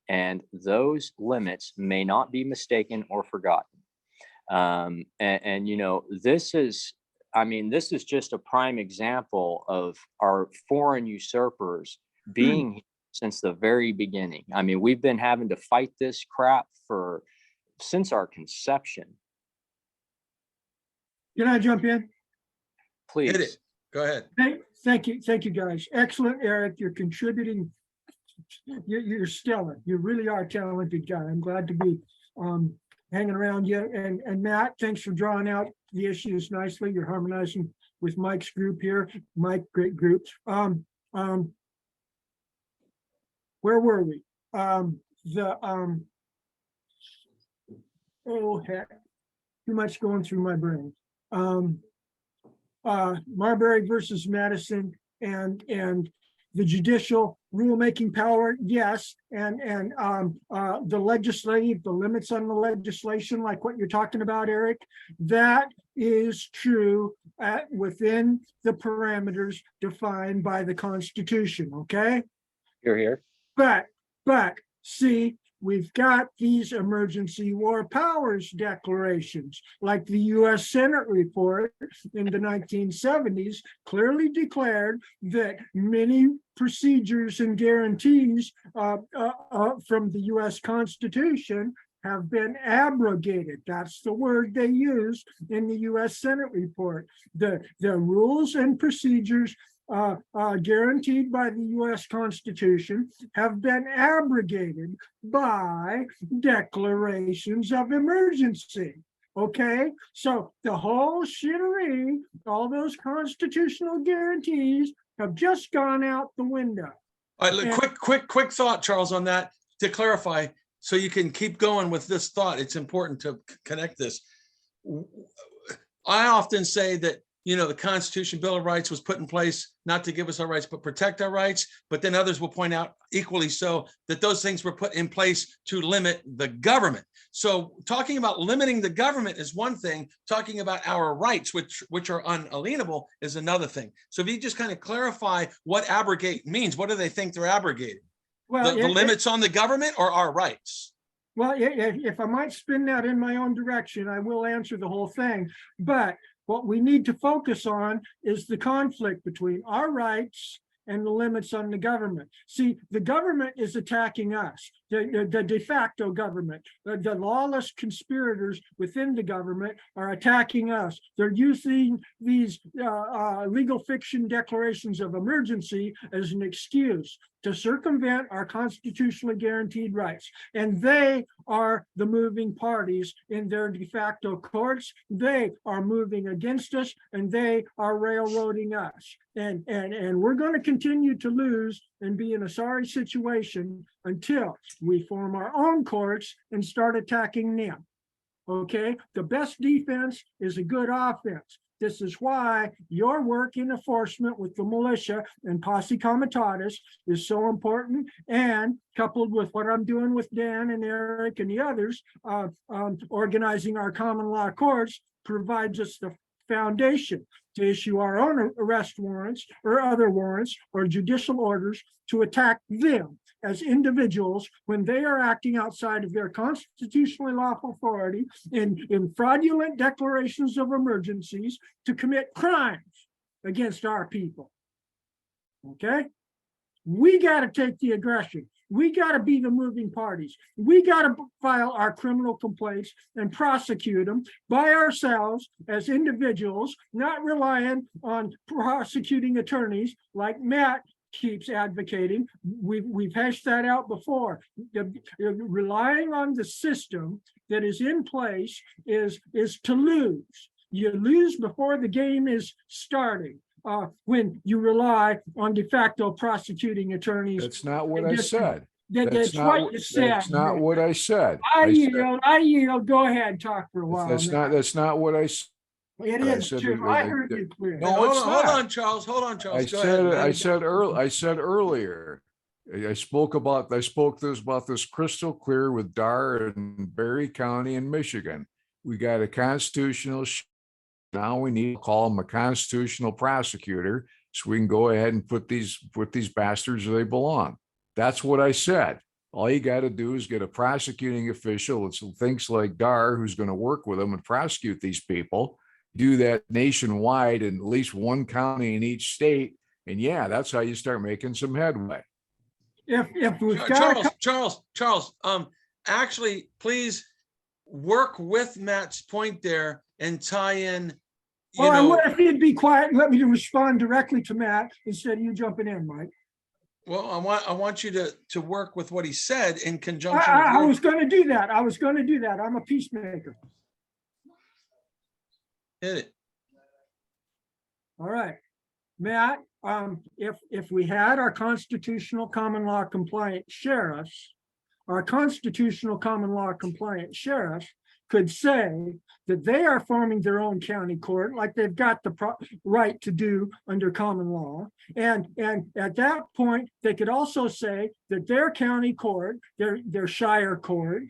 and those limits may not be mistaken or forgotten. This is just a prime example of our foreign usurpers being here since the very beginning. I mean, we've been having to fight this crap since our conception. Can I jump in? Please. Hit it. Go ahead. Thank you, guys. Excellent, Eric. You're contributing. You're stellar. You really are a talented guy. I'm glad to be hanging around you. And Matt, thanks for drawing out the issues nicely. You're harmonizing with Mike's group here. Mike, great group. Where were we? Oh heck, too much going through my brain. Marbury versus Madison and the judicial rulemaking power, yes, and the legislative, the limits on the legislation, like what you're talking about, Eric, that is true within the parameters defined by the Constitution. Okay. Here. But see, we've got these emergency war powers declarations, like the U.S. Senate report in the 1970s clearly declared that many procedures and guarantees from the U.S. Constitution have been abrogated. That's the word they used in the U.S. Senate report. The rules and procedures guaranteed by the U.S. Constitution have been abrogated by declarations of emergency. Okay, so the whole shittery, all those constitutional guarantees have just gone out the window. All right, quick thought, Charles, on that. to clarify, so you can keep going with this thought, it's important to connect this. I often say that, the Constitution, Bill of Rights was put in place not to give us our rights, but protect our rights. But then others will point out equally so that those things were put in place to limit the government. So talking about limiting the government is one thing. Talking about our rights, which are unalienable, is another thing. So if you just kind of clarify what abrogate means, what do they think they're abrogating? Well, The limits on the government or our rights? Well, if I might spin that in my own direction, I will answer the whole thing. But what we need to focus on is the conflict between our rights and the limits on the government. See, the government is attacking us, the de facto government. The lawless conspirators within the government are attacking us. They're using these legal fiction declarations of emergency as an excuse to circumvent our constitutionally guaranteed rights. And they are the moving parties in their de facto courts. They are moving against us, and they are railroading us. And we're going to continue to lose and be in a sorry situation until we form our own courts and start attacking them. Okay, the best defense is a good offense. This is why your work in enforcement with the militia and posse comitatus is so important, and coupled with what I'm doing with Dan and Eric and the others, organizing our common law courts provides us the foundation to issue our own arrest warrants or other warrants or judicial orders to attack them as individuals when they are acting outside of their constitutionally lawful authority in fraudulent declarations of emergencies to commit crimes against our people. Okay? We got to take the aggression. We got to be the moving parties. We got to file our criminal complaints and prosecute them by ourselves as individuals, not relying on prosecuting attorneys like Matt keeps advocating. We've hashed that out before. Relying on the system that is in place is to lose. You lose before the game is starting. When you rely on de facto prosecuting attorneys. That's not what I said. That's what you said. That's not what I said. I yield. Go ahead, talk for a while. That's not what I said. It is true. I heard you clear. No, it's not. Hold on, Charles. Hold on, Charles. I said earlier. I spoke about this crystal clear with Dar and Berry County in Michigan. We got a constitutional. Now we need to call him a constitutional prosecutor so we can go ahead and put these bastards where they belong. That's what I said. All you got to do is get a prosecuting official that thinks like Dar, who's going to work with them and prosecute these people. Do that nationwide in at least one county in each state, and yeah, that's how you start making some headway. If we've got Charles, actually, please work with Matt's point there and tie in. I would if you'd be quiet and let me respond directly to Matt instead of you jumping in, Mike. Well, I want you to work with what he said in conjunction. I was going to do that. I'm a peacemaker. Hit it. All right, Matt. If we had our constitutional common law compliant sheriffs, our constitutional common law compliant sheriffs could say that they are forming their own county court, like they've got the right to do under common law. And at that point, they could also say that their county court, their shire court,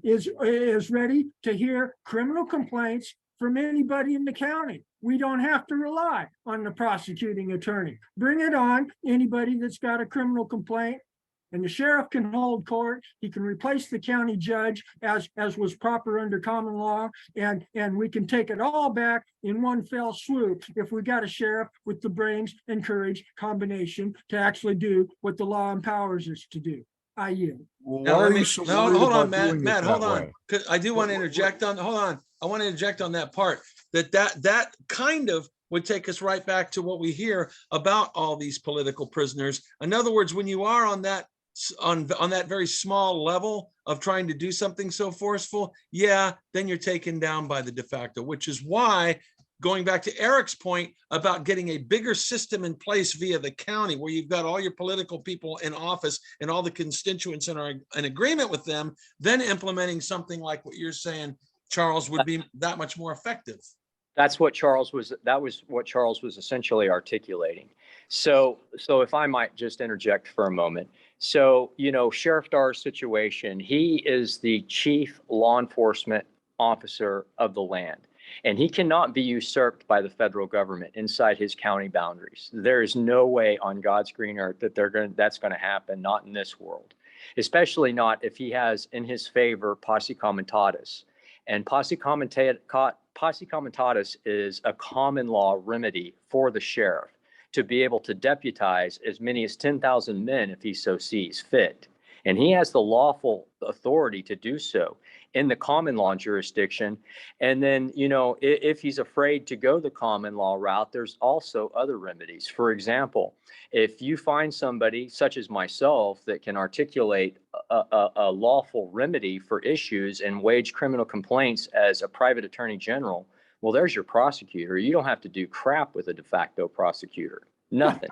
is ready to hear criminal complaints from anybody in the county. We don't have to rely on the prosecuting attorney. Bring it on, anybody that's got a criminal complaint. And the sheriff can hold court. He can replace the county judge as was proper under common law. And we can take it all back in one fell swoop if we got a sheriff with the brains and courage combination to actually do what the law empowers us to do. I yield. Hold on, Matt, hold on. Because I do want to interject on, hold on. I want to interject on that part that kind of would take us right back to what we hear about all these political prisoners. In other words, when you are on that very small level of trying to do something so forceful, yeah, then you're taken down by the de facto, which is why going back to Eric's point about getting a bigger system in place via the county, where you've got all your political people in office and all the constituents and are in agreement with them, then implementing something like what you're saying, Charles, would be that much more effective. That was what Charles was essentially articulating. So if I might just interject for a moment. So, Sheriff Darr's situation, he is the chief law enforcement officer of the land, and he cannot be usurped by the federal government inside his county boundaries. There is no way on God's green earth that that's going to happen, not in this world, especially not if he has in his favor posse comitatus. And posse comitatus is a common law remedy for the sheriff to be able to deputize as many as 10,000 men if he so sees fit. And he has the lawful authority to do so in the common law jurisdiction. And then, if he's afraid to go the common law route, there's also other remedies. For example, if you find somebody such as myself that can articulate a lawful remedy for issues and wage criminal complaints as a private attorney general, well, there's your prosecutor. You don't have to do crap with a de facto prosecutor. Nothing.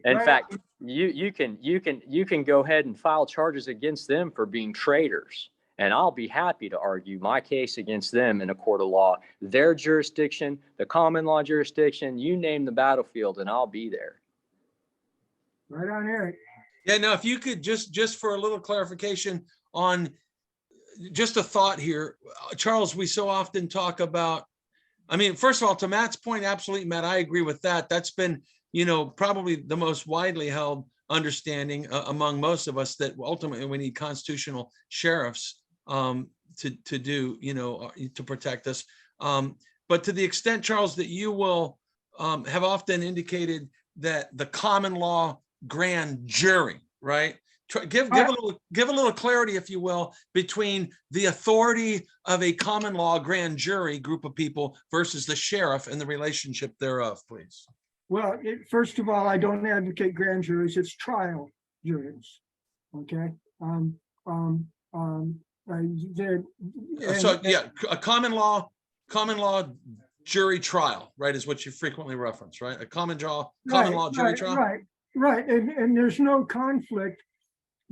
In fact, you can go ahead and file charges against them for being traitors. And I'll be happy to argue my case against them in a court of law. Their jurisdiction, the common law jurisdiction, you name the battlefield and I'll be there. Right on, Eric. Yeah, now if you could just for a little clarification on just a thought here, Charles, we so often talk about, first of all, to Matt's point, absolutely, Matt, I agree with that. That's been, probably the most widely held understanding among most of us, that ultimately we need constitutional sheriffs to do, to protect us. But to the extent, Charles, that you will have often indicated that the common law grand jury, right? Give a little clarity, if you will, between the authority of a common law grand jury group of people versus the sheriff and the relationship thereof, please. Well, first of all, I don't advocate grand juries, it's trial juries. Okay. A common law jury trial, right, is what you frequently reference, right? A common law jury trial. Right. And there's no conflict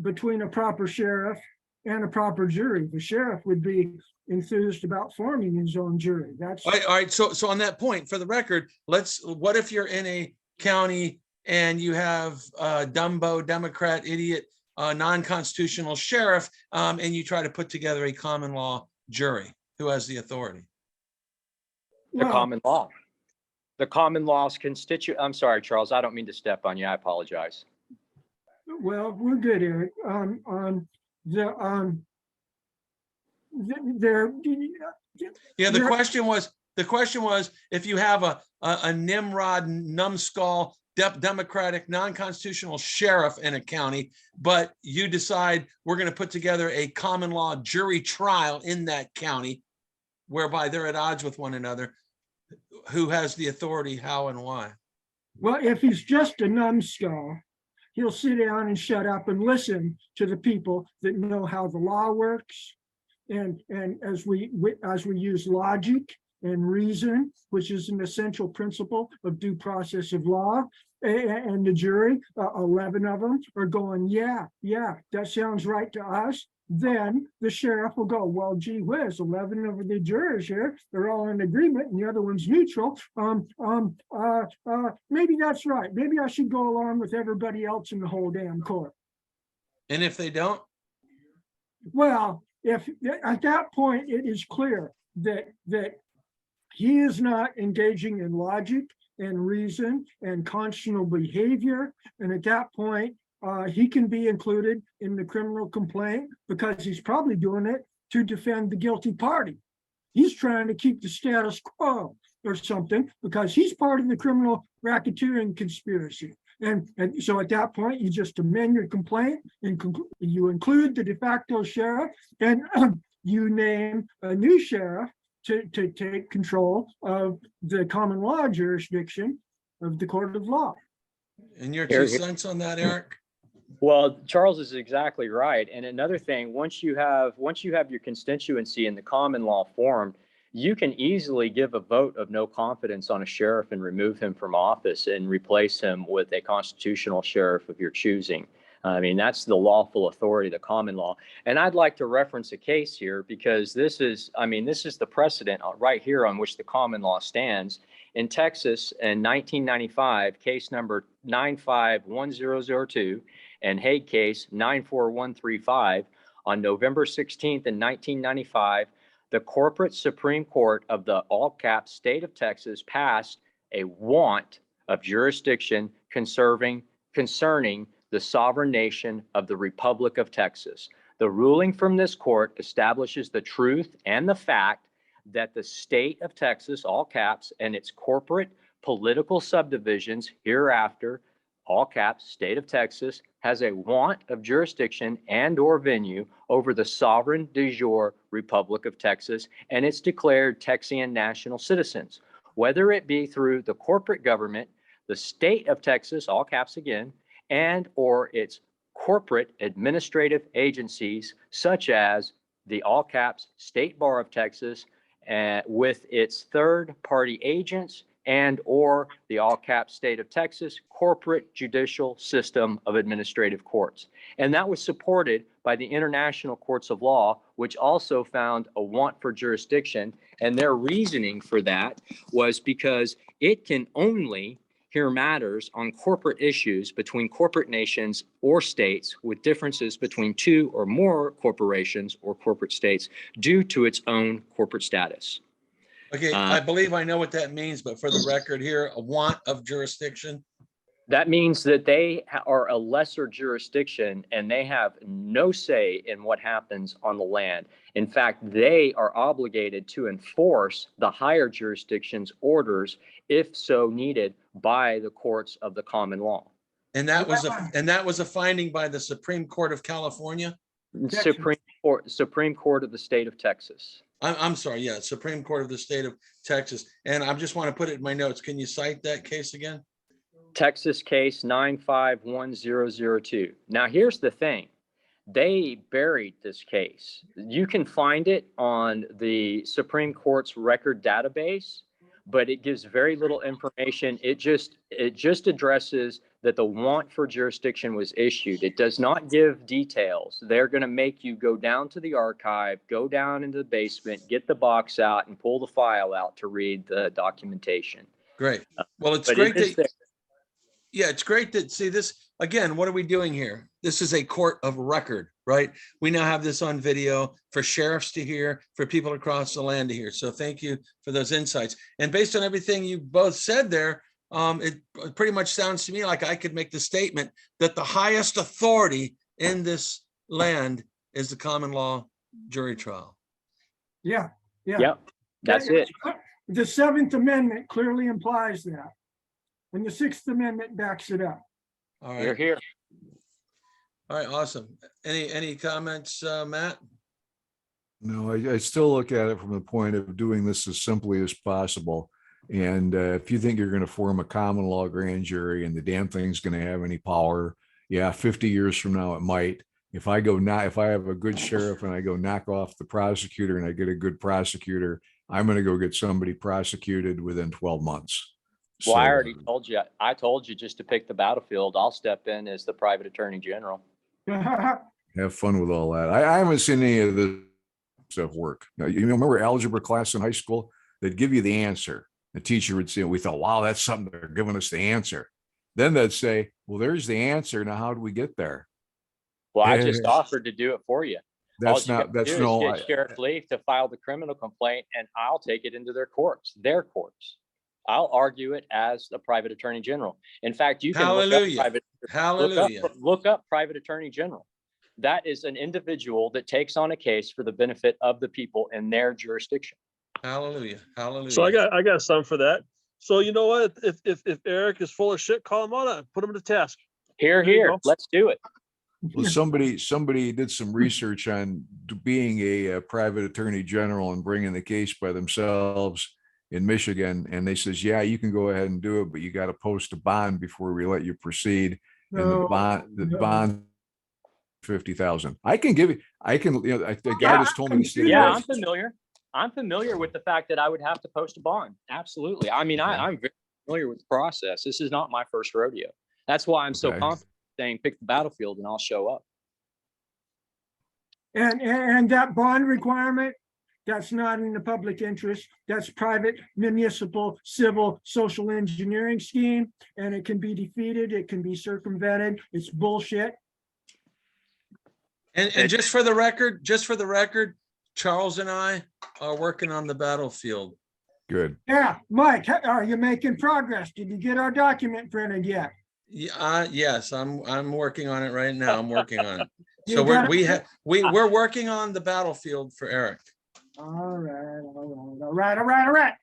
between a proper sheriff and a proper jury. The sheriff would be enthused about forming his own jury. That's all right. So on that point, for the record, what if you're in a county and you have a Dumbo, Democrat, idiot, non-constitutional sheriff, and you try to put together a common law jury? Who has the authority? Common law. The common law's constituent. I'm sorry, Charles, I don't mean to step on you. I apologize. Well, we're good, Eric. The question was if you have a Nimrod, numbskull, Democratic, non-constitutional sheriff in a county, but you decide we're going to put together a common law jury trial in that county, whereby they're at odds with one another, who has the authority, how and why? Well, if he's just a numbskull, he'll sit down and shut up and listen to the people that know how the law works. And as we use logic and reason, which is an essential principle of due process of law, and the jury, 11 of them are going, yeah, that sounds right to us. Then the sheriff will go, well, gee whiz, 11 of the jurors here, they're all in agreement and the other one's neutral. Maybe that's right. Maybe I should go along with everybody else in the whole damn court. And if they don't? Well, if at that point it is clear that he is not engaging in logic and reason and constitutional behavior, and at that point he can be included in the criminal complaint because he's probably doing it to defend the guilty party. He's trying to keep the status quo or something because he's part of the criminal racketeering conspiracy. And so at that point, you just amend your complaint and you include the de facto sheriff and you name a new sheriff to take control of the common law jurisdiction of the court of law. And your 2 cents on that, Eric? Well, Charles is exactly right. And another thing, once you have your constituency in the common law formed, you can easily give a vote of no confidence on a sheriff and remove him from office and replace him with a constitutional sheriff of your choosing. I mean, that's the lawful authority, the common law. And I'd like to reference a case here because this is the precedent right here on which the common law stands. In Texas in 1995, case number 951002 and Hague case 94135, on November 16th in 1995, the corporate Supreme Court of the all caps state of Texas passed a want of jurisdiction concerning the sovereign nation of the Republic of Texas. The ruling from this court establishes the truth and the fact that the state of Texas, all caps, and its corporate political subdivisions hereafter, all caps, state of Texas, has a want of jurisdiction and or venue over the sovereign de jure Republic of Texas and its declared Texian national citizens, whether it be through the corporate government, the state of Texas, all caps again, and or its corporate administrative agencies, such as the all caps State Bar of Texas, with its third party agents, and or the all caps state of Texas corporate judicial system of administrative courts. And that was supported by the international courts of law, which also found a want for jurisdiction. And their reasoning for that was because it can only hear matters on corporate issues between corporate nations or states with differences between two or more corporations or corporate states due to its own corporate status. Okay, I believe I know what that means, but for the record here, a want of jurisdiction. That means that they are a lesser jurisdiction and they have no say in what happens on the land. In fact, they are obligated to enforce the higher jurisdiction's orders if so needed by the courts of the common law. And that was a finding by the Supreme Court of California. Supreme Court of the state of Texas. I'm sorry, yeah, Supreme Court of the state of Texas. And I just want to put it in my notes. Can you cite that case again? Texas case 951002. Now, here's the thing. They buried this case. You can find it on the Supreme Court's record database, but it gives very little information. It just addresses that the want for jurisdiction was issued. It does not give details. They're going to make you go down to the archive, go down into the basement, get the box out and pull the file out to read the documentation. Great. Well, it's great it's great that, see this, again, what are we doing here? This is a court of record, right? We now have this on video for sheriffs to hear, for people across the land to hear. So thank you for those insights. And based on everything you both said there, it pretty much sounds to me like I could make the statement that the highest authority in this land is the common law jury trial. Yeah. Yep, that's it. The Seventh Amendment clearly implies that. And the Sixth Amendment backs it up. All right. You're here. All right, awesome. Any comments, Matt? No, I still look at it from the point of doing this as simply as possible. And if you think you're going to form a common law grand jury and the damn thing's going to have any power, yeah, 50 years from now it might. If I have a good sheriff and I go knock off the prosecutor and I get a good prosecutor, I'm going to go get somebody prosecuted within 12 months. Well, I already told you. I told you just to pick the battlefield. I'll step in as the private attorney general. Have fun with all that. I haven't seen any of this stuff work. Now, you remember algebra class in high school? They'd give you the answer. The teacher would say, we thought, wow, that's something, they're giving us the answer. Then they'd say, well, there's the answer. Now, how do we get there? Well, I just offered to do it for you. That's not, that's no. Get Sheriff Leaf to file the criminal complaint and I'll take it into their courts. I'll argue it as the private attorney general. In fact, you can look up private attorney general. That is an individual that takes on a case for the benefit of the people in their jurisdiction. Hallelujah. Hallelujah. So I got some for that. So you know what? If Eric is full of shit, call him on it. Put him to task. Here. Let's do it. Well, somebody did some research on being a private attorney general and bringing the case by themselves in Michigan. And they says, yeah, you can go ahead and do it, but you got to post a bond before we let you proceed. And the bond, 50,000. The guy just told me. Yeah, I'm familiar. I'm familiar with the fact that I would have to post a bond. Absolutely. I mean, Okay. I'm very familiar with the process. This is not my first rodeo. That's why I'm so Okay. confident saying pick the battlefield and I'll show up. And that bond requirement, that's not in the public interest. That's private, municipal, civil, social engineering scheme, and it can be defeated. It can be circumvented. It's bullshit. And just for the record, Charles and I are working on the battlefield. Good. Yeah, Mike, are you making progress? Did you get our document printed yet? Yeah, yes, I'm working on it right now. I'm working on it. You So got we're working on the battlefield for Eric. All right.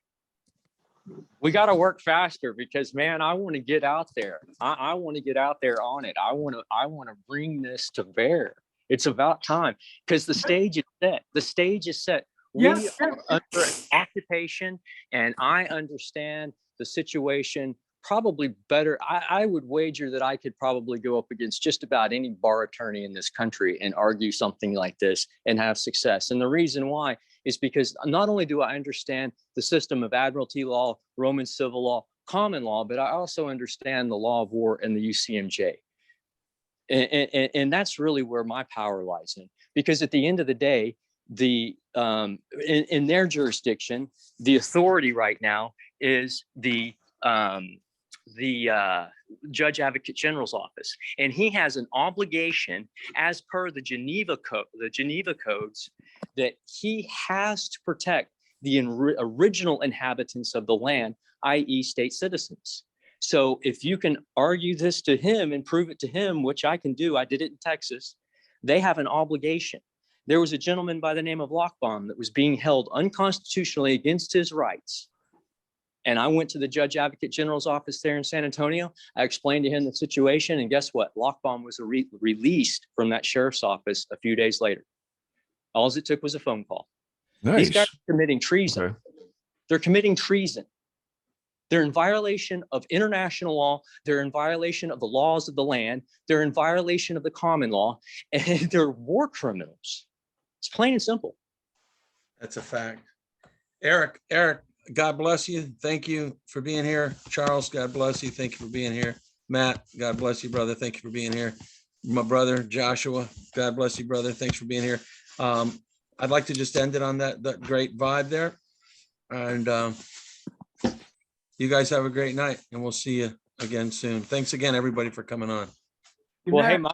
We got to work faster because, man, I want to get out there. I want to get out there on it. I want to bring this to bear. It's about time because the stage is set. The stage is set. We Yes. are under occupation, and I understand the situation probably better. I would wager that I could probably go up against just about any bar attorney in this country and argue something like this and have success. And the reason why is because not only do I understand the system of admiralty law, Roman civil law, common law, but I also understand the law of war and the UCMJ. And that's really where my power lies in, because at the end of the day, in their jurisdiction, the authority right now is the Judge Advocate General's office, and he has an obligation, as per the Geneva codes, that he has to protect the original inhabitants of the land, i.e., state citizens. So if you can argue this to him and prove it to him, which I can do, I did it in Texas, they have an obligation. There was a gentleman by the name of Lockbaum that was being held unconstitutionally against his rights. And I went to the Judge Advocate General's office there in San Antonio. I explained to him the situation, and guess what? Lockbaum was released from that sheriff's office a few days later. All it took was a phone call. These guys Nice. are committing treason. Okay. They're committing treason. They're in violation of international law. They're in violation of the laws of the land. They're in violation of the common law, and they're war criminals. It's plain and simple. That's a fact. Eric, God bless you. Thank you for being here. Charles, God bless you. Thank you for being here. Matt, God bless you, brother. Thank you for being here. My brother, Joshua, God bless you, brother. Thanks for being here. I'd like to just end it on that great vibe there. And you guys have a great night, and we'll see you again soon. Thanks again, everybody, for coming on. Well, hey, Mike,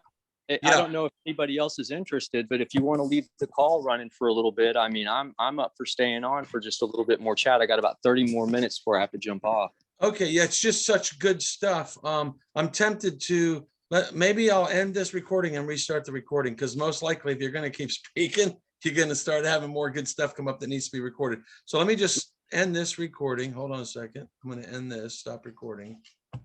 I Yeah. don't know if anybody else is interested, but if you want to leave the call running for a little bit, I mean, I'm up for staying on for just a little bit more chat. I got about 30 more minutes before I have to jump off. Okay, yeah, it's just such good stuff. I'm tempted to maybe I'll end this recording and restart the recording, because most likely if you're going to keep speaking, you're going to start having more good stuff come up that needs to be recorded. So let me just end this recording. Hold on a second. I'm going to end this, stop recording.